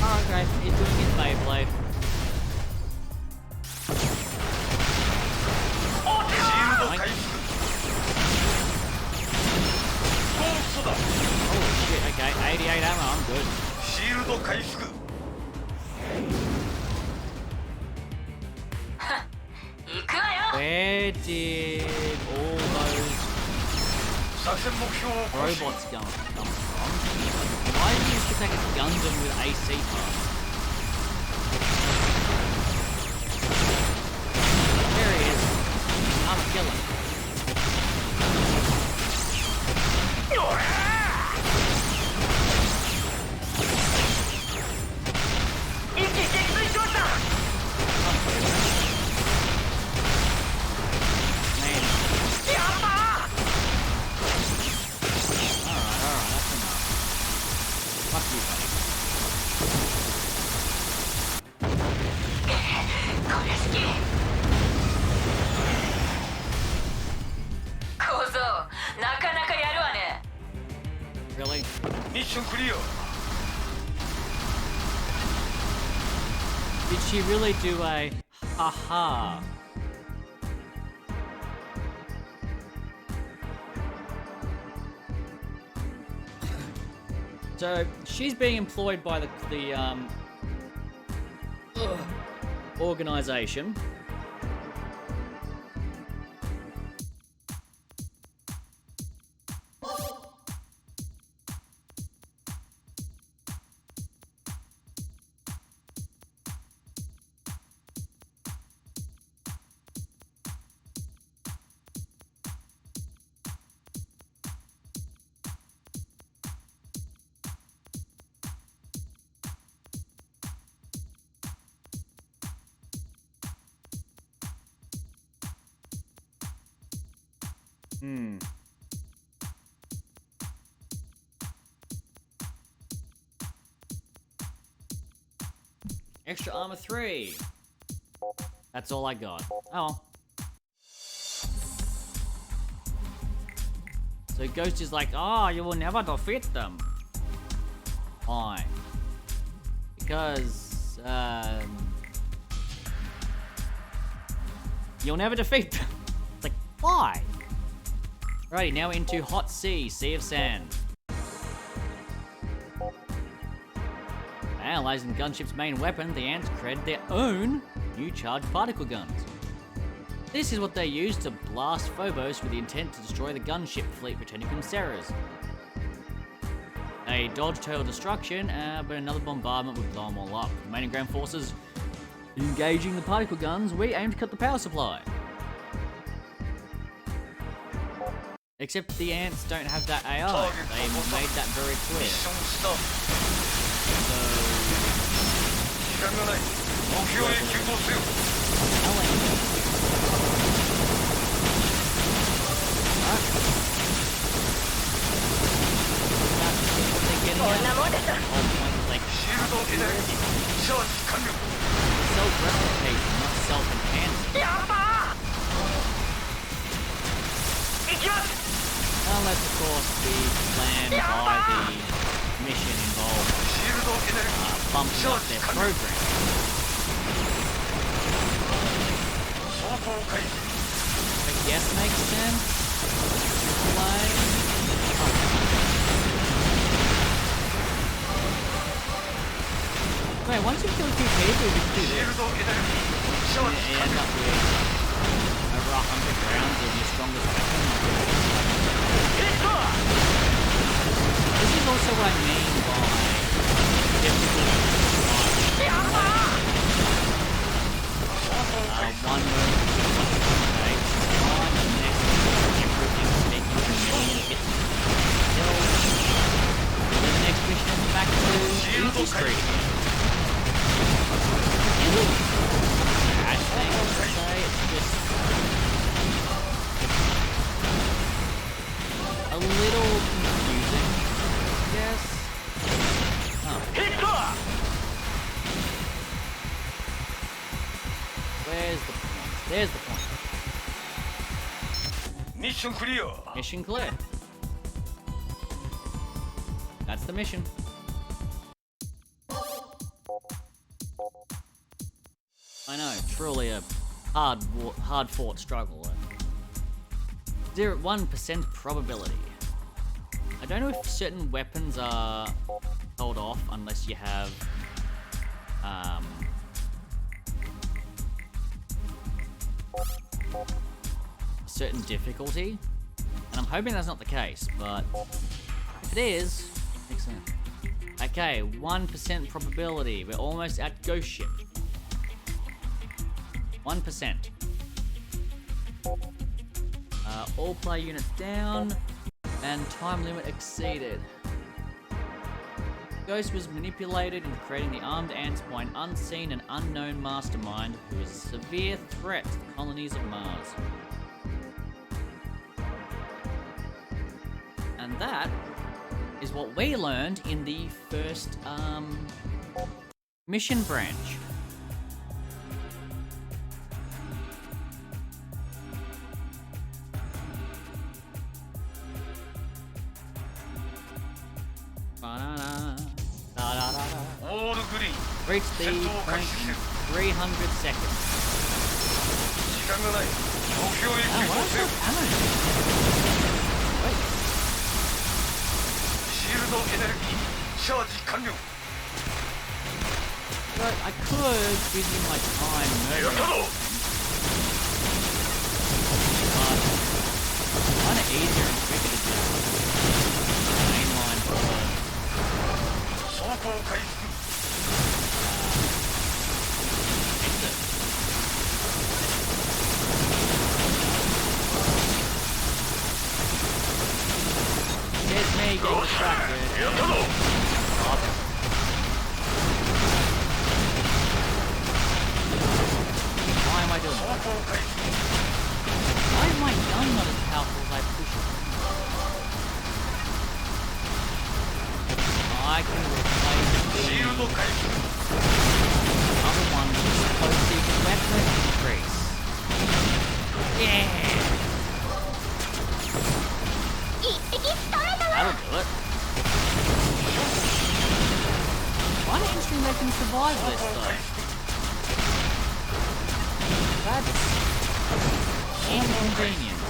Oh, okay. He's doing his Beyblade. Holy shit, okay. 88 ammo, I'm good. Where did all those robots come from? Why did you used to take a Gundam with AC parts? There he is. I'm killing. Really? Mission clear. Did she really do a ha-ha? So she's being employed by the organization. Extra armor 3. That's all I got. Oh. So Ghost is like, oh, you will never defeat them. Why? Because, you'll never defeat them. It's like, why? Alrighty, now into Hot Sea, Sea of Sand. Analyzing the gunship's main weapon, the ants created their own new charged particle guns. This is what they used to blast Phobos with the intent to destroy the gunship fleet returning from Ceres. They dodged total destruction, but another bombardment would blow them all up. The remaining ground forces engaging the particle guns, we aim to cut the power supply. Except the ants don't have that AI. They made that very clear. So 間がない。目標へ急行せよ。 Telling me. They're getting こん at. なもんです。 Whole point is like シールドエネルギーチャージ完了。 self-replicating, not self-enhancing. やったー。行きます。 Unless, of course, the plan by the mission involves シールドエネルギー bumping up their program. 走行開始。 I guess makes sense. Why? Wait, once you kill 2 people, you can do シール this. ドエネルギーチャー You ジ end 完 up 了。 with over 100 rounds of your strongest weapon. ヒット。 This is also what I mean by difficult. やったー。 One move, okay, one, and next, everything's making a million hits. Kills. And then the next mission is back to easy street. Bad thing, I'd say, it's just a little confusing, I guess. Oh, ヒット。 where's the point? There's the point. ミッションクリア。 Mission clear. That's the mission. I know, truly a hard-fought struggle. 1% probability. I don't know if certain weapons are held off unless you have a certain difficulty, and I'm hoping that's not the case, but if it is, makes sense. Okay, 1% probability. We're almost at Ghost Ship. 1%. All player units down, and time limit exceeded. Ghost was manipulated into creating the armed ants by an unseen and unknown mastermind who is a severe threat to the colonies of Mars. And that is what we learned in the first mission branch. Da-da-da-da. オールグリーン。 Reach the point in 300 seconds. 時間がない。目標へ Oh, 急 what 行せよ。 ammo? Wait, シールドエネルギーチャージ完了。 but I could give you my time やったぞ。 murdering, but it's kind of easier and quicker to just mainline forward. 走行開始。 Exit. Here's me getting distracted. やったぞ。 Stop. Why am I doing 走 that? 行開始。 Why is my gun not as powerful as I push it? I can replace シール the ド開始。 other one with explosive weapon increase. Yeah! 一匹仕留めたわ。 That'll do it. Why don't you think they can survive this though? That's inconvenient.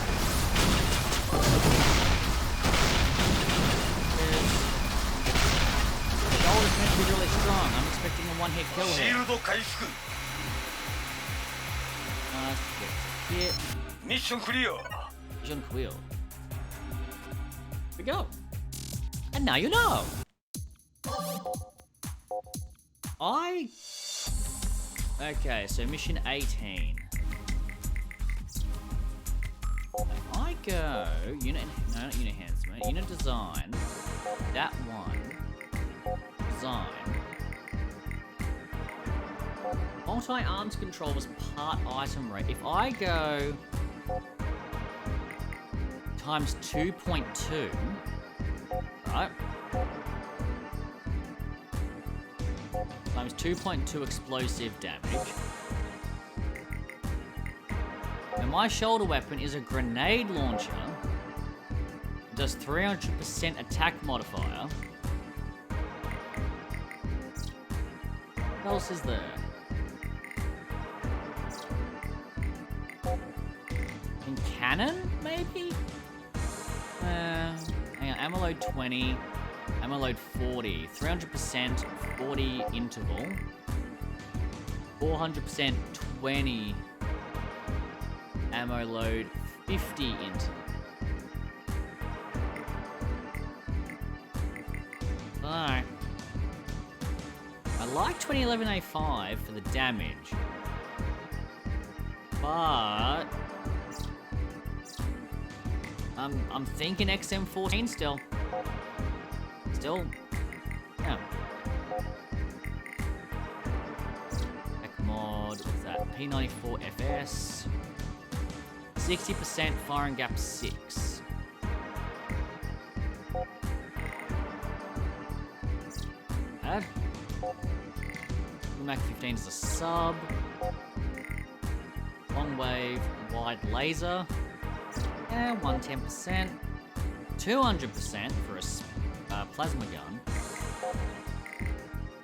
The shoulder's meant to be really strong. I'm expecting a one-hit kill シ here. ールド回復。 Hit ミッションクリア。 Jean Quill. Here we go. And now you know. Okay, so mission 18. I go unit, no, not unit enhancement, unit design. That one. Design. Multi-arms control was part item rate. If I go times 2.2, right? Times 2.2 explosive damage. And my shoulder weapon is a grenade launcher. It does 300% attack modifier. What else is there? In cannon, maybe? Hang on, ammo load 20, ammo load 40, 300%, 40 interval, 400%, 20, ammo load 50 interval. Alright. I like 2011A5 for the damage, but I'm thinking XM14 still. Yeah. Tech mod, what's that? P94 FS. 60% firing gap 6. Add. Mac 15 is a sub. Long wave, wide laser. 110%. 200% for a plasma gun.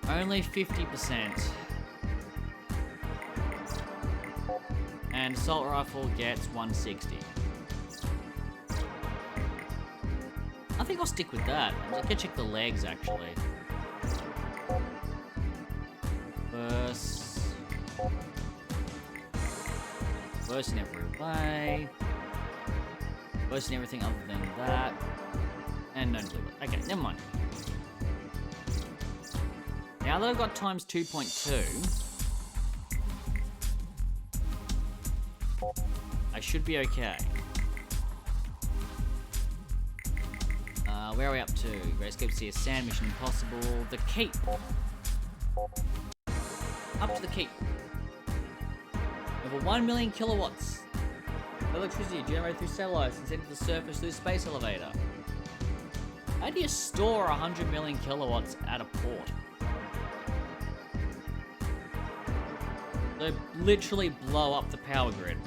Only 50%. And assault rifle gets 160. I think I'll stick with that. I can check the legs actually. Worse in every way. Worse in everything other than that. And no blue. Okay, never mind. Now that I've got times 2.2, I should be okay. Where are we up to? Great Escape to see a sand, Mission Impossible, the Keep. Up to the Keep. Over 1 million kilowatts of electricity generated through satellites and sent to the surface through the space elevator. How do you store 100 million kilowatts at a port? They literally blow up the power grid.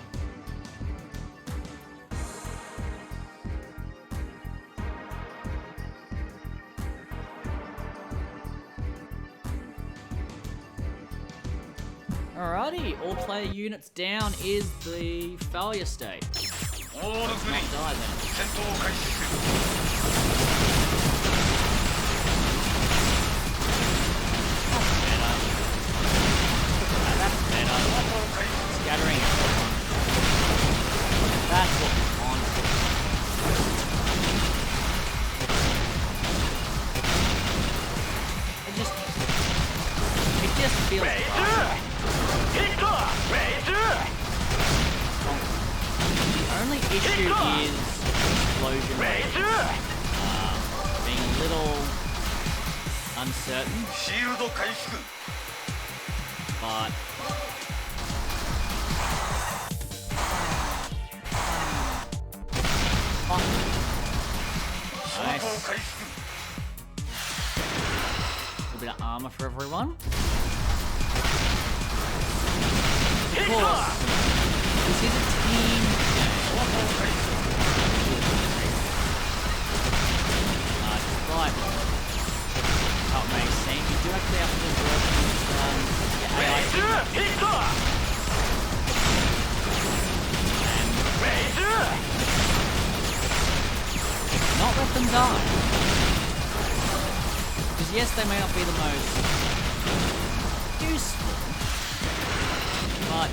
Alrighty, all player units down is the failure state. Let's not die then. That's better. Scattering everyone. That's what we want. It just feels right. The only issue is explosion rate being a little uncertain, but nice. A little bit of armor for everyone. Of course, this is a team game. Despite how it may seem, you do actually have to work with your AI. And not let them die. Because yes, they may not be the most useful, but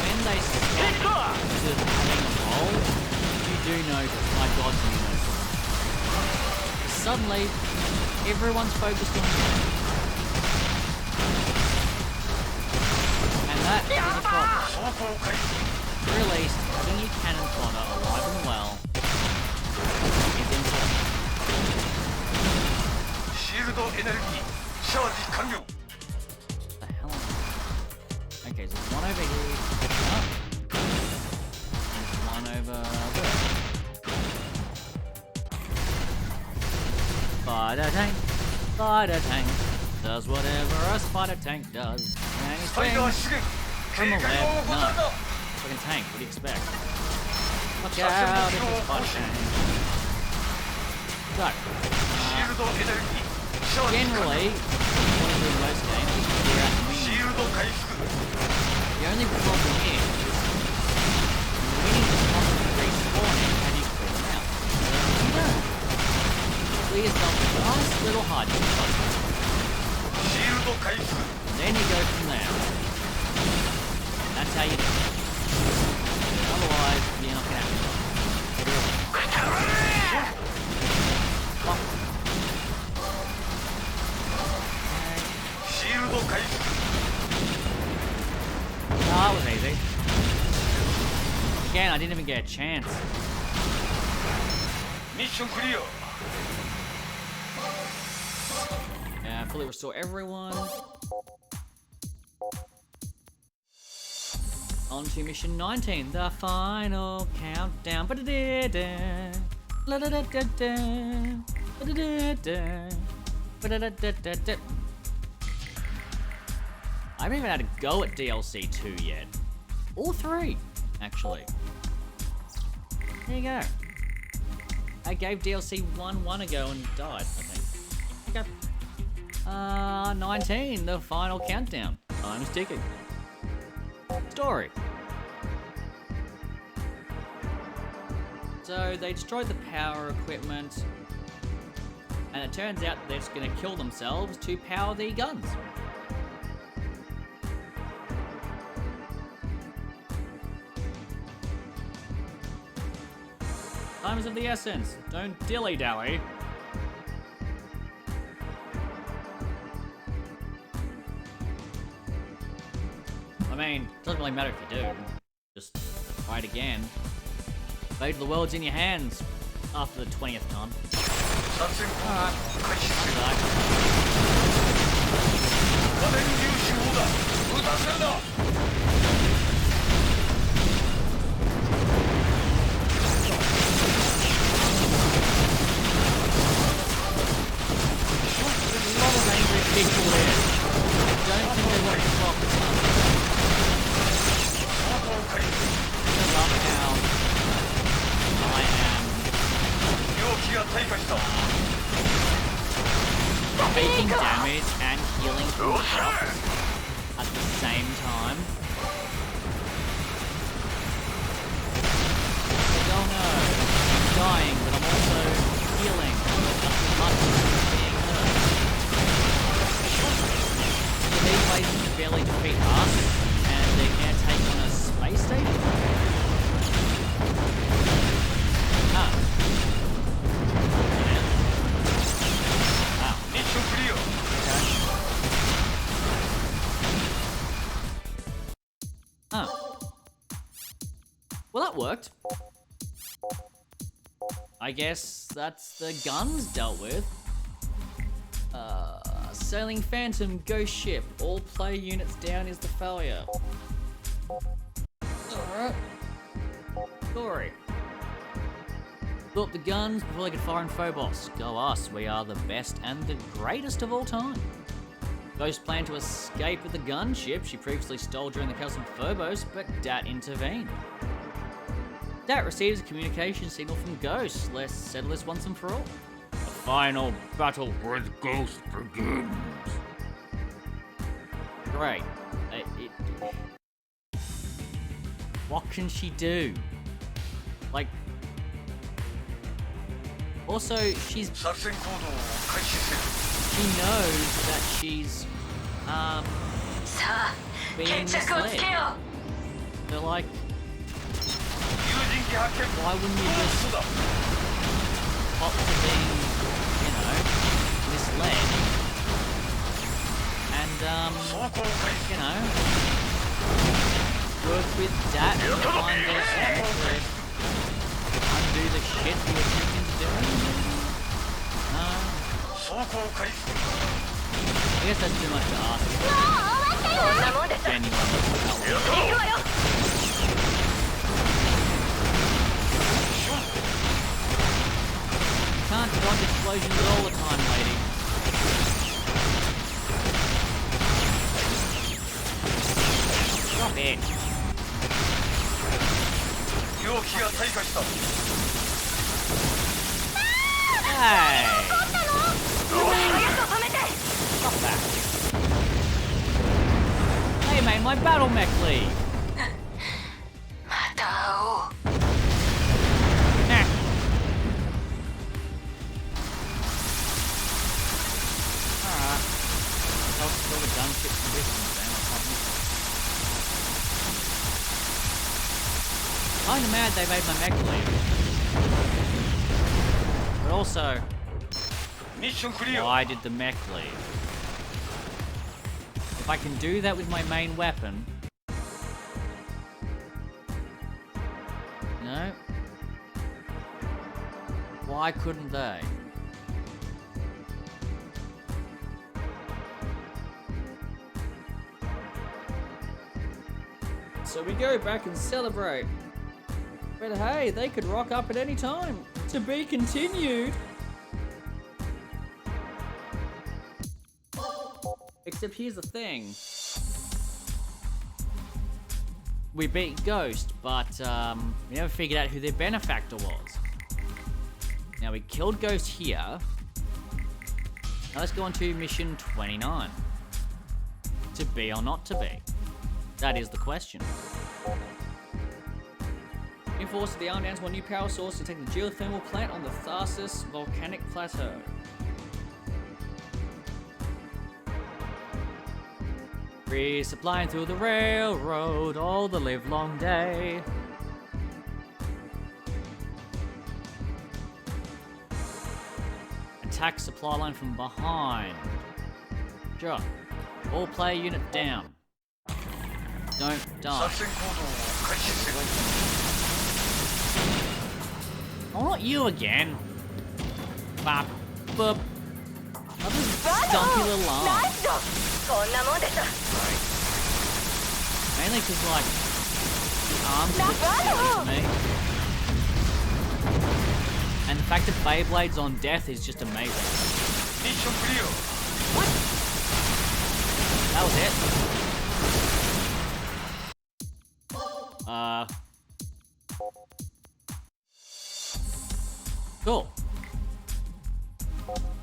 when they stop to having a role, you do notice, my god, you notice. Suddenly, everyone's focused on you. And that is a problem. At the very least, having your cannon fodder alive and well is important. Okay, so there's one over here. Up. There's one over there. Spider tank, does whatever a spider tank does. Anything from the left, no. Fucking tank, what do you expect? Look out, it's a spider tank. So, generally, what I do in most games is clear out the minions. The only problem is, the minions are constantly respawning and you clear them out. So, you don't. Clear yourself a nice little hiding spot. Then you go from there. That's how you do it. Otherwise, you're not gonna have to. That was easy. Again, I didn't even get a chance. Mission clear. Yeah, fully restore everyone. On to mission 19, the final countdown. Ba-da-da-da. La-da-da-da-da. Ba-da-da-da. Ba-da-da-da-da-da. I haven't even had a go at DLC 2 yet. All 3, actually. There you go. I gave DLC 1 ago and died, I think. Okay. 19, the final countdown. Time is ticking. Story. So they destroyed the power equipment, and it turns out they're just gonna kill themselves to power the guns. Time is of the essence. Don't dilly-dally. I mean, it doesn't really matter if you do. Just try it again. Fate of the world's in your hands after the 20th time. Alright. There's a lot of angry people there. I don't think they want to stop this one. I love how I am taking damage and healing from shots at the same time. Like, oh no, I'm dying, but I'm also healing just as much as I'm being hurt. So these places can barely defeat us, and they're gonna take on a space station? Ah. Mission clear. Oh. Well, that worked. I guess that's the guns dealt with. Sailing Phantom, ghost ship. All player units down is the failure. Alright. Story. Blew up the guns before they could fire in Phobos. Go us, we are the best and the greatest of all time. Ghost planned to escape with the gunship she previously stole during the Chaos on Phobos, but Dat intervened. Dat receives a communication signal from Ghost. Let's settle this once and for all. The final battle with Ghost begins. Great. What can she do? Like... Also, she knows that she's, being misled. They're like, why wouldn't you just opt to being, you know, misled? And, you know, work with that and find their sense to undo the shit you were attempting to do? No. I guess that's too much to ask. genuinely. Can't dodge explosions all the time, lady. Stop it. Hey! Stop that. Hey mate, my battle mech leave. また会おう Nah. Alright. I'll spill the gunship conditions then or something. Kinda mad they made my mech leave. But also, why did the mech leave? If I can do that with my main weapon... No? Why couldn't they? So we go back and celebrate. But hey, they could rock up at any time. To be continued. Except here's the thing. We beat Ghost, but we never figured out who their benefactor was. Now we killed Ghost here. Now let's go on to mission 29. To be or not to be? That is the question. Enforced the armed ants want a new power source to take the geothermal plant on the Tharsis volcanic plateau. Resupplying through the railroad all the livelong day. Attack supply line from behind. Sure. All player unit down. Don't die. Oh, not you again. Bop, boop. Another stumpy little arm. Mainly because, like, the arms look silly to me. And the fact that Beyblade's on death is just amazing. What? That was it? Cool.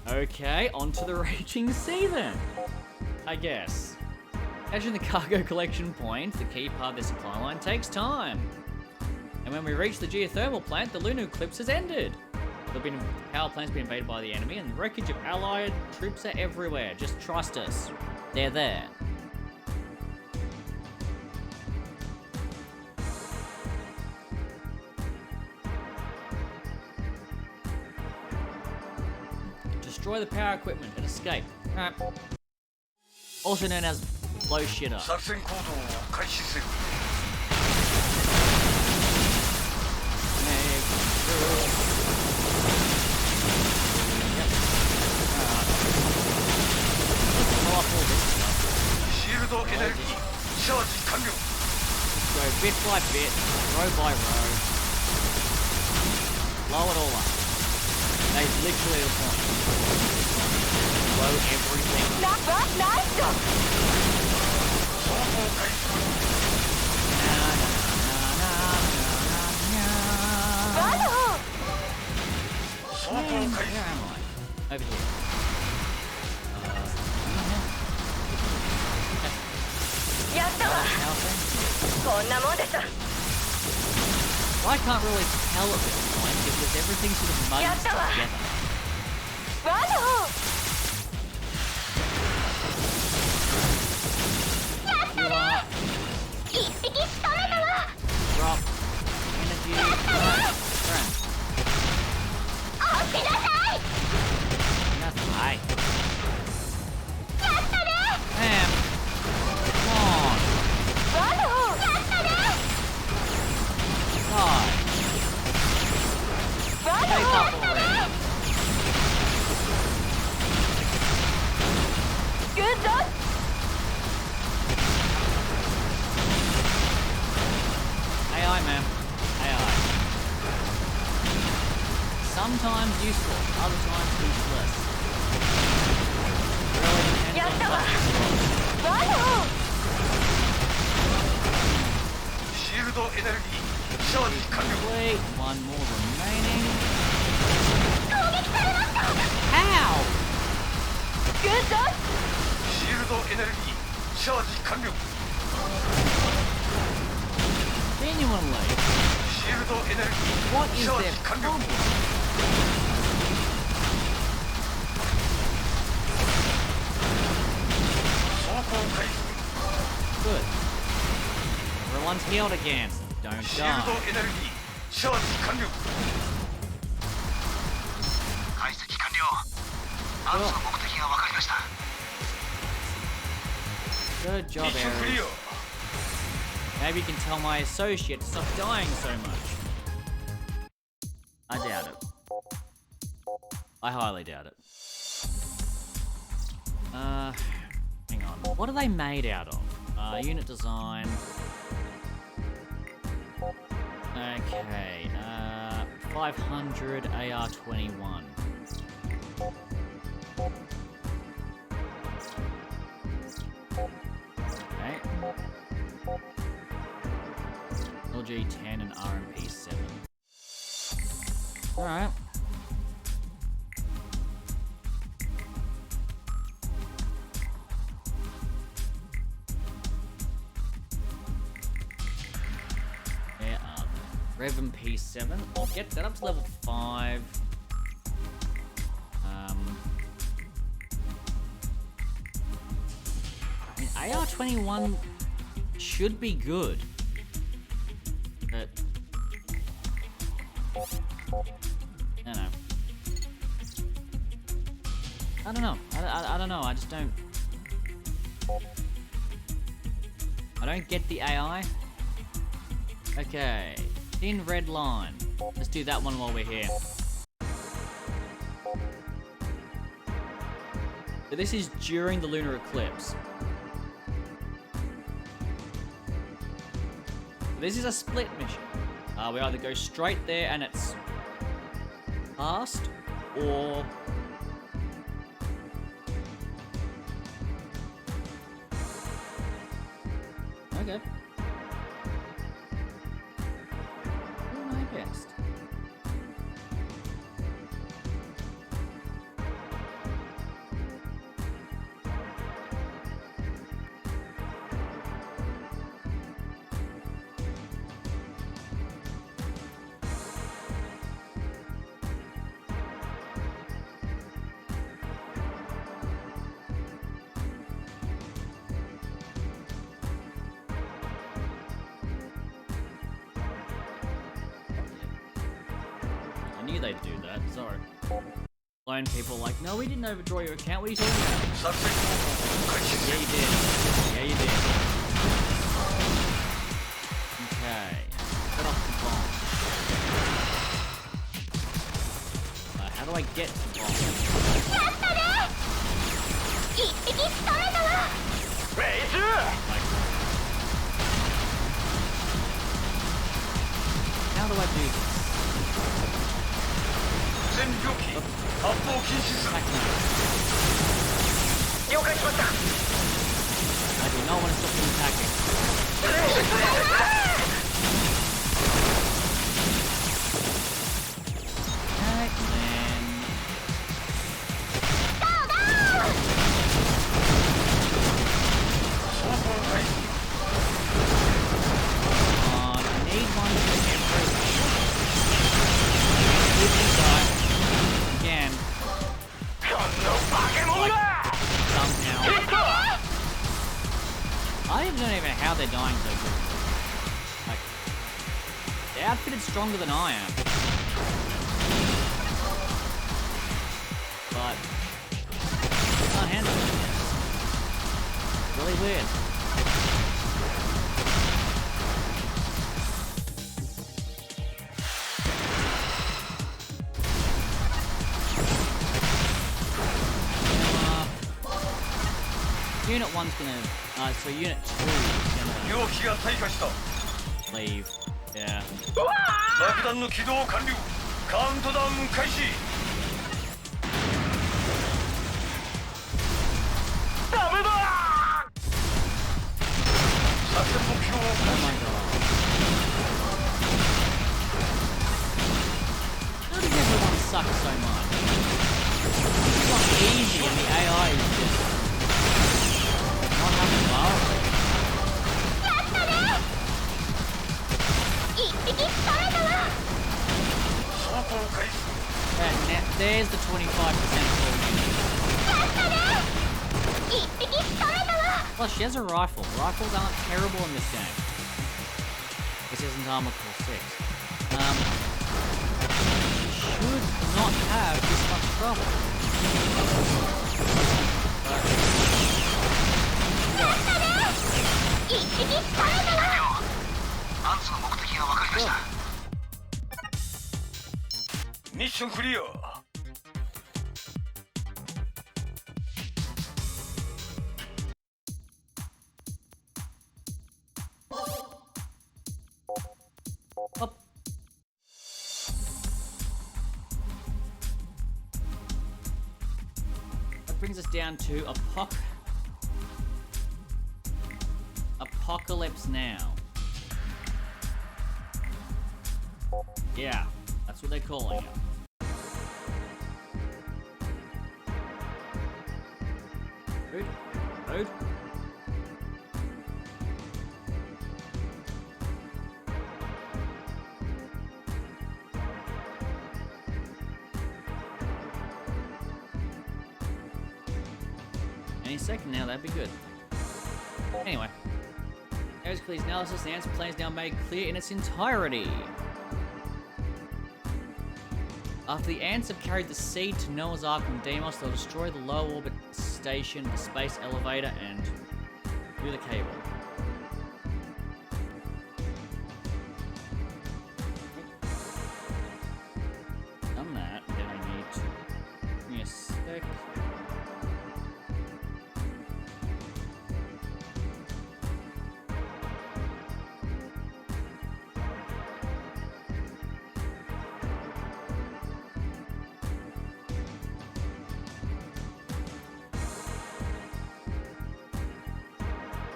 Okay, on to the Raging Sea then. I guess. Catching the cargo collection point, the key part of the supply line, takes time. And when we reach the geothermal plant, the lunar eclipse has ended. The power plant's been invaded by the enemy, and the wreckage of allied troops are everywhere. Just trust us. They're there. Destroy the power equipment and escape. Alright. Also known as blow shit up. Go bit by bit, row by row. Blow it all up. That is literally the point. Blow everything up. Where am I? Over here. I can't really tell at this point because everything sort of merges together. Drop energy. Friend. That's high. Damn. Come on. God. Take up already. AI, man. AI. Sometimes useful, other times useless. Really depends on what you want. ワロシールドエネルギーチャージ完了。 Complete. One more remaining. 攻撃されました How? グッドシールドエネルギーチャージ完了。 Genuinely. シールドエネルギ What ー is チャー their ジ完了。 problem? Good. Everyone's healed again. Don't シールド die. エネルギーチャージ完了。解析完了。アンスの目的が分かりました。 Good job, ミッションクリ Ares. ア。 Maybe you can tell my associate to stop dying so much. I doubt it. I highly doubt it. Hang on. What are they made out of? Unit design. Okay, 500 AR-21. Okay. LG-10 and RMP-7. Alright. Where are they? Rev and P7. I'll get that up to level 5. I mean, AR-21 should be good. But I don't know. I don't know. I just don't. I don't get the AI. Okay, thin red line. Let's do that one while we're here. So this is during the lunar eclipse. This is a split mission. We either go straight there and it's past, or okay. Do my best. I knew they'd do that, sorry. Lone people are like, no, we didn't overdraw your account, what are you talking about? Yeah, you did. Yeah, you did. Okay. Set off the bomb. How do I get to the bomb? やったね一匹仕留めたわ Like, how do I do this? 全領域発砲禁止する。 Attack now. 了解しました。 I do not want to stop them attacking. Alright, then. I need one to get through. Please die. Again. この化け物だ。 Somehow. I don't even know how they're dying so quickly. Like, they're outfitted stronger than I am. But I can't handle it. Really weird. Unit 1's gonna, so Unit 2 is 領域が退化した。 gonna leave. Yeah. 爆弾の起動完了。カウントダウン開始。ダメだ。作戦目標を Oh my god. How does everyone suck so much? It's not easy and the AI is just not having fun. 一匹取れたわ。走行開始。 There's the 25% full. 一匹取れたわ。 Plus, she has a rifle. Rifles aren't terrible in this game. This isn't Armor Core 6. Should not have this much trouble. But, 一匹取れたわ。アンツの目的が分かりました。ミッションクリア。up. That brings us down to Apocalypse Now. Yeah, that's what they're calling it. Food? Food? Any second now, that'd be good. Anyway. There's Clear's analysis. The answer plan is now made clear in its entirety. After the ants have carried the seed to Noah's Ark on Deimos, they'll destroy the low orbit station, the space elevator, and through the cable. Done that, then I need to... Give me a sec.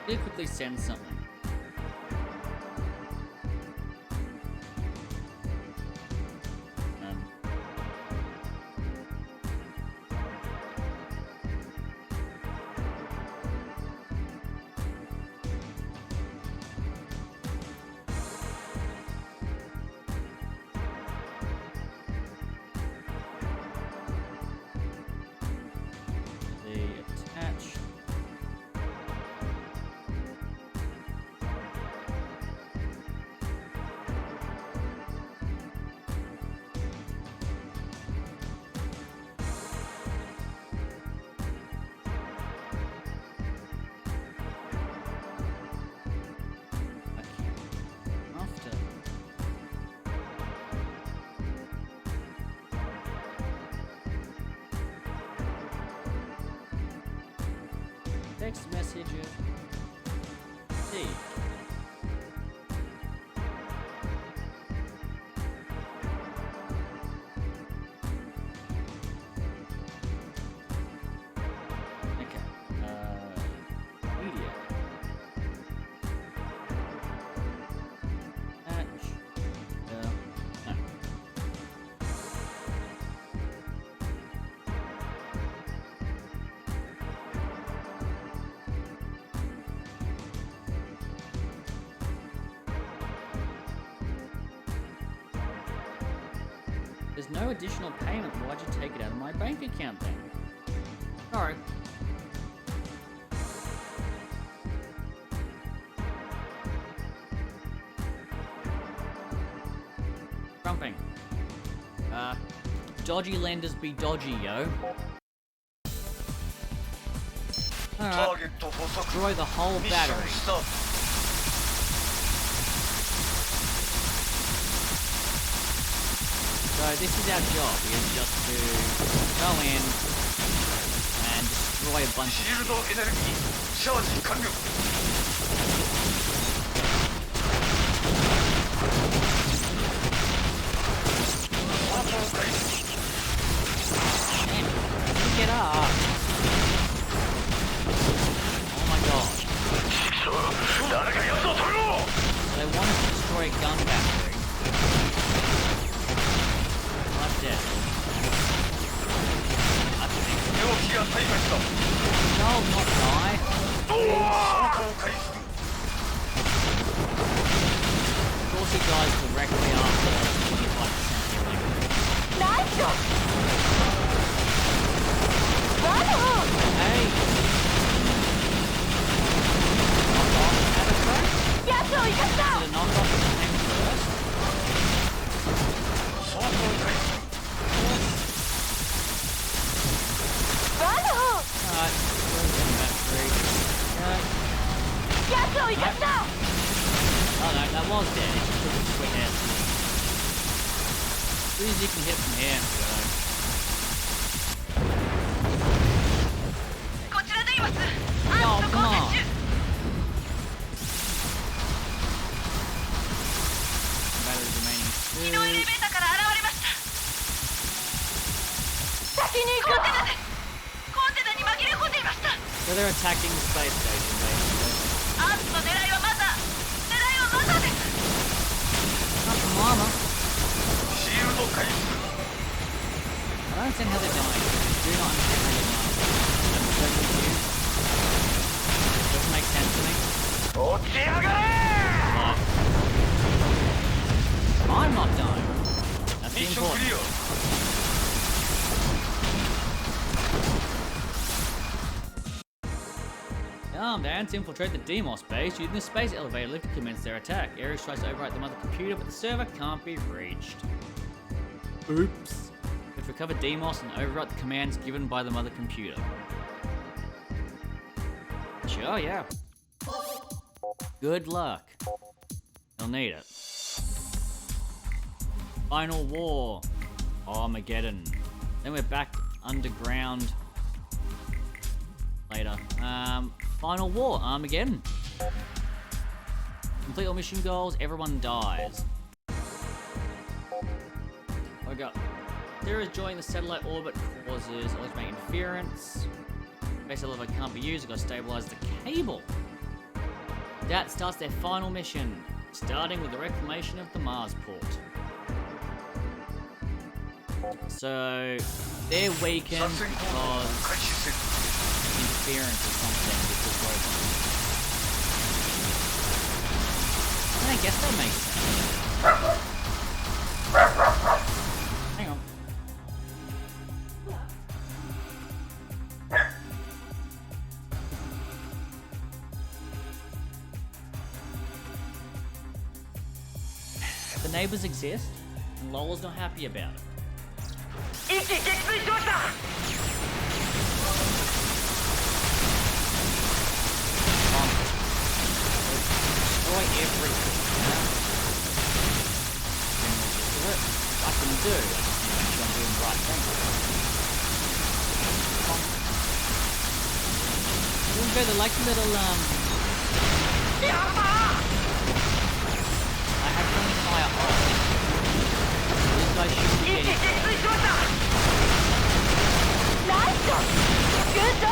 Let me quickly send something. They attach. After. Text messages. See. Okay. Media. Patch. No. There's no additional payment. Why'd you take it out of my bank account then? Sorry. Trumping. Dodgy lenders be dodgy, yo. Alright. Destroy the whole battery. So this is our job, is just to go in and destroy a bunch of shit. gun battery. Not dead. I think. 容器が退化した No, not die. 走行開始 Of course he dies directly after 25% healing. ナイスだワン Hey! Knock off at a first? やつを生かした Did it knock off at the thing first? 走行開始ワン Alright, where's the battery? Okay. やつを生かした Oh no, that was dead. It's just a quick hit. As soon as you can hit from here, go. こちらでいます。 Oh, come on. Batteries remaining 移動エレベ 2. ーターから現れました。先に行くコンテナです。コンテナに紛れ込んでいました。 So they're attacking the space station, basically. アンツの狙いはマザー。狙いはマザーです。 Not the mama. シールド開始 I don't understand how they're dying. I do not understand how they're dying. I'm so confused. Doesn't make sense to me. 落ち上がれ But I'm not dying. That's ミッ the ションク important. リア Armed ants infiltrate the Demos base using the space elevator lift to commence their attack. Ares tries to overwrite the mother computer, but the server can't be reached. Oops. We have to recover Demos and overwrite the commands given by the mother computer. Sure, yeah. Good luck. You'll need it. Final War. Armageddon. Then we're back underground later. Final War, Armageddon. Complete all mission goals, everyone dies. We got Theories joining the satellite orbit causes electromagnetic interference. Base elevator can't be used, we've got to stabilize the cable. That starts their final mission, starting with the reclamation of the Mars port. So they're weakened 作戦行動 because 開始せよ interference or something with the robot. And I guess that makes sense. Hang on. The neighbors exist, and Lola's not happy about it. 一気撃墜しました Destroy everything. I can do. I just need to make sure I'm doing the right thing. We'll go the like little I have friendly fire off. This guy shoots 一気撃 again. 墜しましたナイスだグッド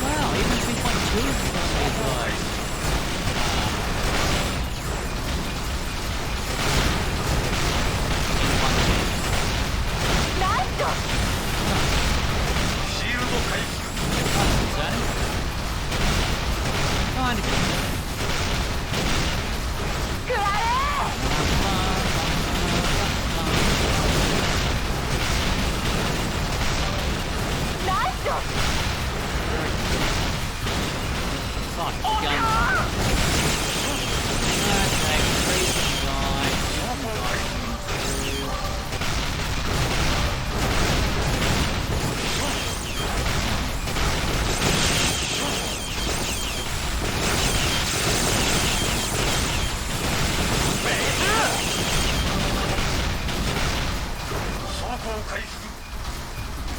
Wow, even 3.2 is friendly as well. In one hit. ナイスだシールド開始 That's concerning. Kind of concerning. 食らえ ナイスだ Fuck, the gun. Okay, freeze the guy.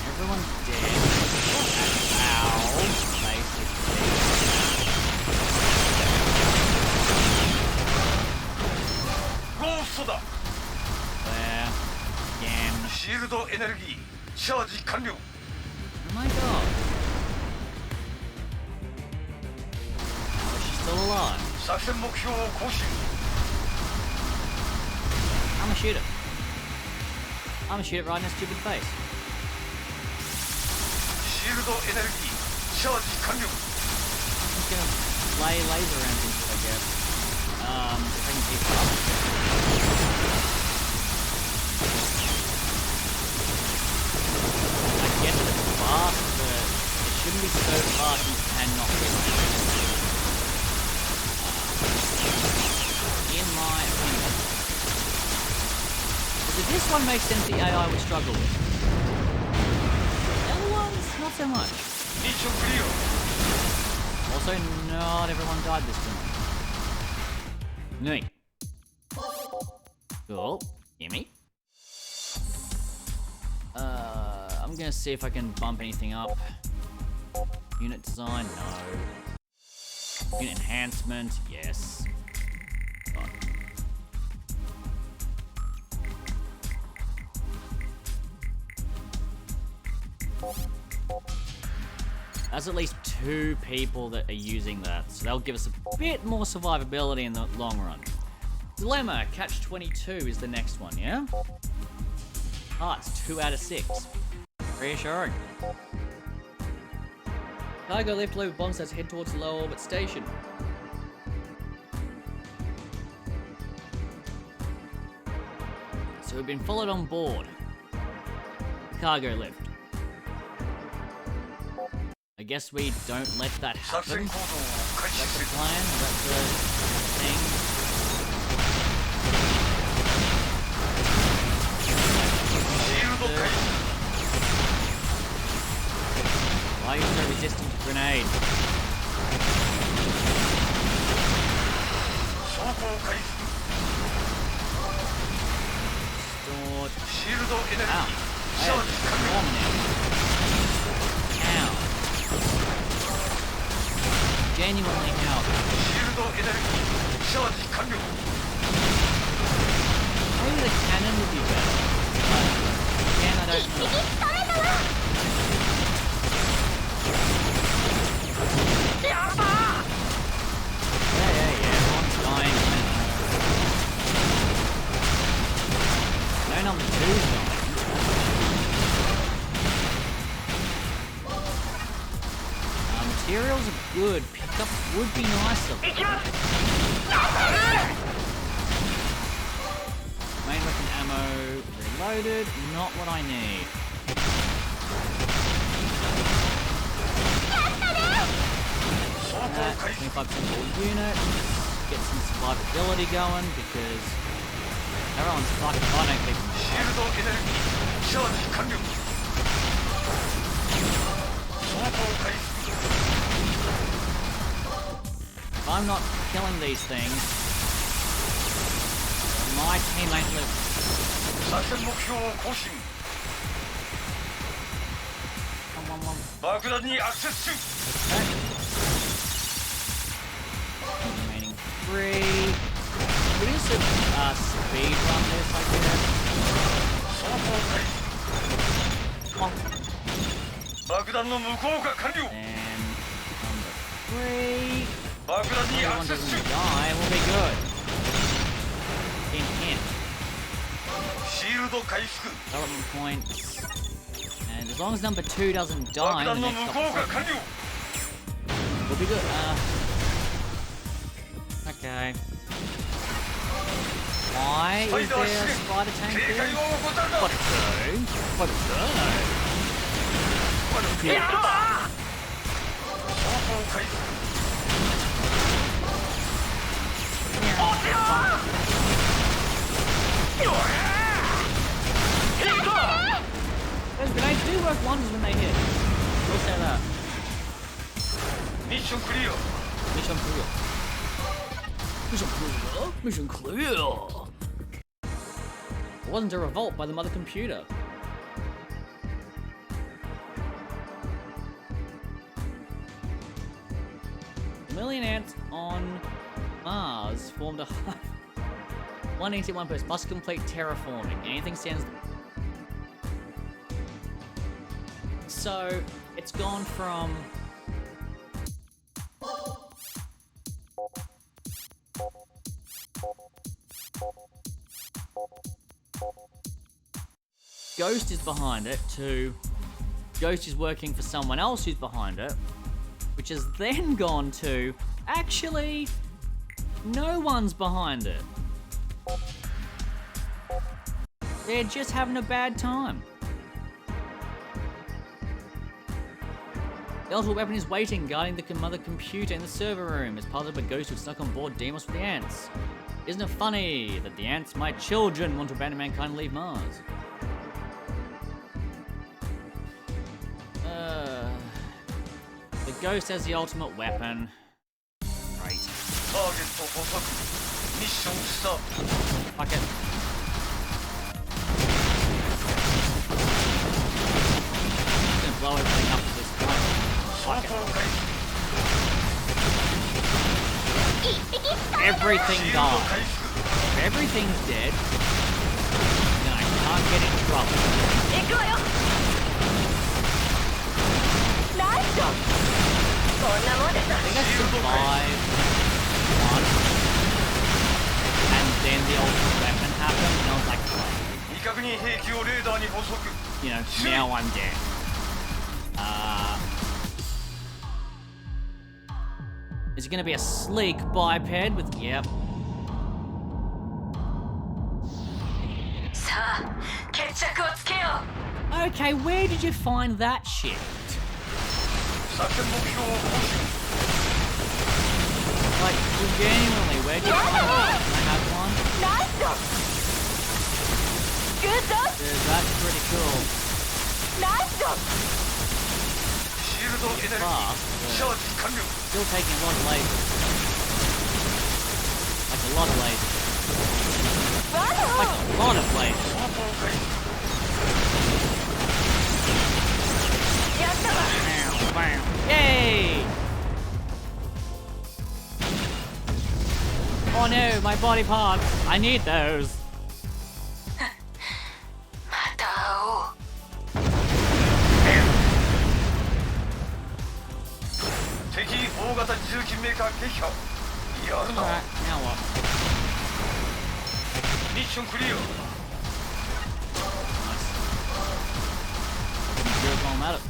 Everyone's dead. Ow, basically. There. There. Again. シールドエネルギーチャージ完了 Oh my god. How is she still alive? 作戦目標を更新 I'm gonna shoot it. I'm gonna shoot it right in its stupid face. シールドエネルギーチャージ完了 I'm just gonna lay laser rounds into it, I guess. If I can keep it up. I guess it's fast, but it shouldn't be so fast you cannot get it. In my opinion. Because if this one makes sense, the AI would struggle with. The other ones, not so much. ミッションクリア Also, not everyone died this time. Neat. Cool. Gimme. I'm gonna see if I can bump anything up. Unit design, no. Unit enhancement, yes. Fine. That's at least 2 people that are using that, so they'll give us a bit more survivability in the long run. Dilemma, catch 22 is the next one, yeah? Ah, it's 2 out of 6. Reassuring. Cargo lift load bomb sets head towards the low orbit station. So we've been followed on board. Cargo lift. I guess we don't let that 作戦 happen. 行動を開 Is 始 that す the る plan? Is that the thing? Why are you so resistant to grenade? 走行開始 Stored. シールドエネルギ Ow. ー I チャー have ジ完了 warm now. Ow. Genuinely how? シールドエネルギーチャージ完了 Maybe the cannon would be better. But again, I don't know. Yeah, everyone's dying. No number 2's dying. Materials are good. Pickups would be nicer. Main weapon ammo reloaded. Not what I need. That 25% more unit. Get some survivability going because everyone's fucking fine. Don't keep them シールドエネルギーチャージ完了走行開始 If I'm not killing these things, my team ain't living. 作戦目標を更新 Come on. 爆弾にアクセス中 Remaining 3. We need to speed run this, I guess. 走行開始 Come on. 爆弾の無効化完了 And number 3. 爆弾にア Everyone クセ doesn't ス中 die, we'll be good. Hint. シールド回復 Development points. And as long as number 2 doesn't 爆 die in 弾 the の next 無 couple 効 of 化 seconds, 完了 we'll be good. Okay. Why スパイ is ダー there 試 a 練 spider tank 警 here? 戒を怠るな What a thing! What a thing! What a thing! 走行開始 Those grenades do work wonders when they hit. We'll say that. ミッションクリア Mission clear. Mission clear. Mission clear. It wasn't a revolt by the mother computer. A million ants on Mars formed a hive. 181 post must complete terraforming. Anything stands. So it's gone from Ghost is behind it, to Ghost is working for someone else who's behind it, which has then gone to, actually, no one's behind it. They're just having a bad time. The ultimate weapon is waiting, guarding the mother computer in the server room. As part of a Ghost who snuck on board Deimos with the ants. Isn't it funny that the ants, my children, want to abandon mankind and leave Mars? The Ghost has the ultimate weapon. Right. Fuck it. I'm gonna blow everything up at this point. Fuck it. Everything died. If everything's dead, then I can't get in trouble. I think I survived one, and then the ultimate weapon happened, and I was like, you know, now I'm dead. Is it gonna be a sleek biped with, yep. Okay, where did you find that shit? Like, genuinely, where did you find that? Can I have one? Dude, that's pretty cool. Fast, still taking a lot of lasers. Like a lot of lasers. Like a lot of lasers. Bam. Yay! Oh no, my body parts. I need those. Alright, now what? Mission clear. Nice.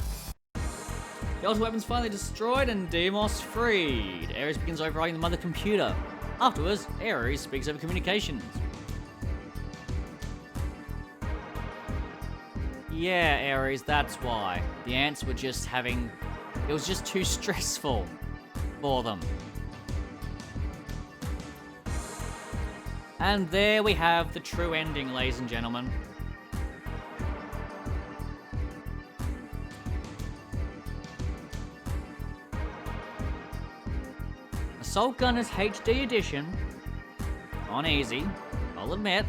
The ultimate weapon's finally destroyed and Deimos freed. Ares begins overriding the mother computer. Afterwards, Ares speaks over communications. Yeah, Ares, that's why. The ants were just having... It was just too stressful for them. And there we have the true ending, ladies and gentlemen. Assault Gunners HD Edition, on easy, I'll admit,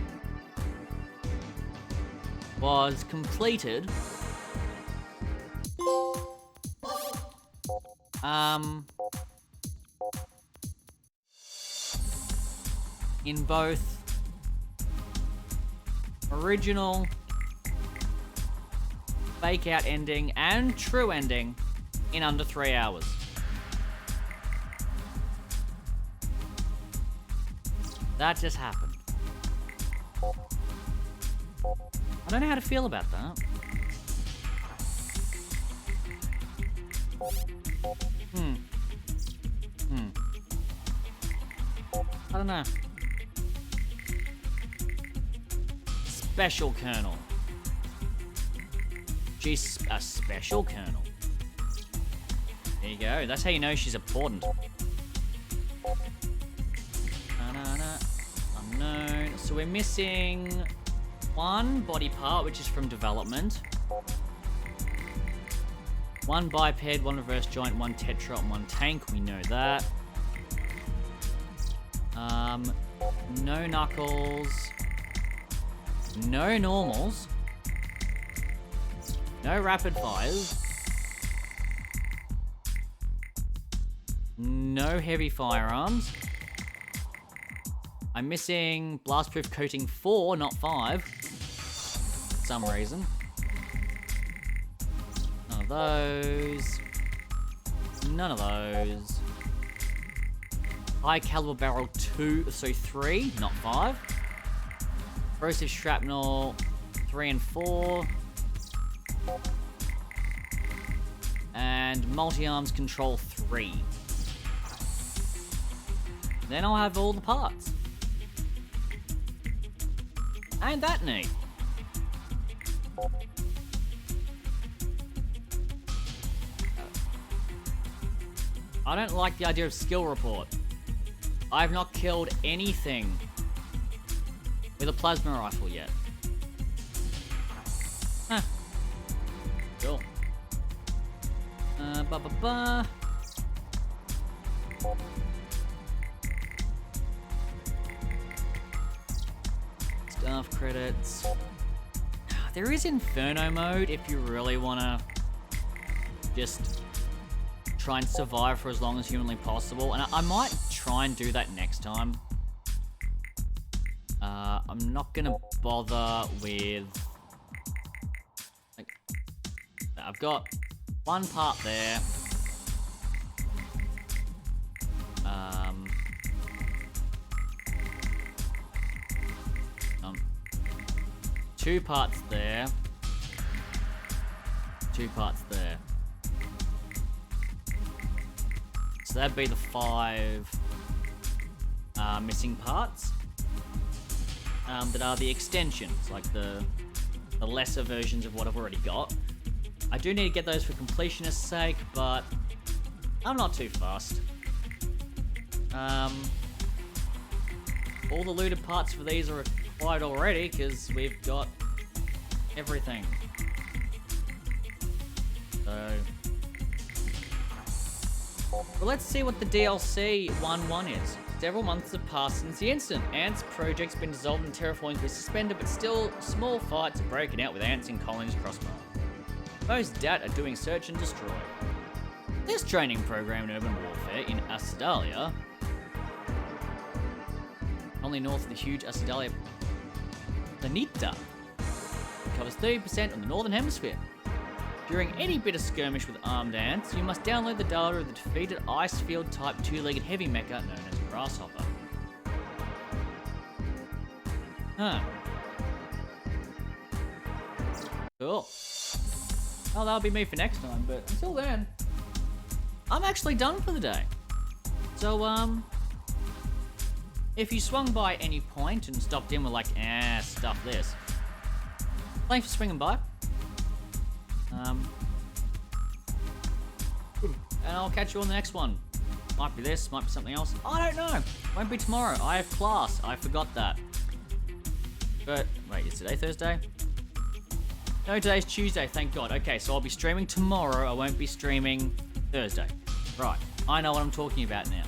was completed in both original fake out ending and true ending in under 3 hours. That just happened. I don't know how to feel about that. I don't know. Special Colonel. She's a special Colonel. There you go. That's how you know she's important. Unknown. So we're missing one body part, which is from development. One biped, one reverse joint, one tetra, and one tank. We know that. No knuckles. No normals. No rapid fires. No heavy firearms. I'm missing blastproof coating 4, not 5. For some reason. None of those. None of those. High caliber barrel 2, so 3, not 5. Corrosive shrapnel 3 and 4. And multi-arms control 3. Then I'll have all the parts. Ain't that neat? I don't like the idea of skill report. I've not killed anything with a plasma rifle yet. Huh. Cool. Staff credits. There is Inferno mode if you really want to just try and survive for as long as humanly possible. And I might try and do that next time. I'm not going to bother with... I've got one part there. Two parts there. Two parts there. So that'd be the 5 missing parts that are the extensions, like the lesser versions of what I've already got. I do need to get those for completionist's sake, but I'm not too fast. All the looted parts for these are required already because we've got everything. So, well, let's see what the DLC 1.1 is. Several months have passed since the incident. Ants project's been dissolved and terraforming's been suspended, but still small fights are breaking out with ants in colonies across Mars. Most DAT are doing search and destroy. This training program in urban warfare in Acidalia, only north of the huge Acidalia Planeta, covers 30% of the northern hemisphere. During any bit of skirmish with armed ants, you must download the data of the defeated ice field type 2-legged heavy mecha known as Grasshopper. Huh. Cool. Well, that'll be me for next time, but until then, I'm actually done for the day. So, if you swung by any point and stopped in with like, stuff this. Thanks for swinging by. And I'll catch you on the next one. Might be this, might be something else. I don't know. Won't be tomorrow. I have class. I forgot that. But, wait, is today Thursday? No, today's Tuesday, thank God. Okay, so I'll be streaming tomorrow. I won't be streaming Thursday. Right, I know what I'm talking about now.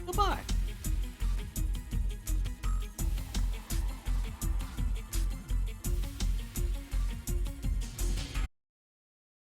Goodbye.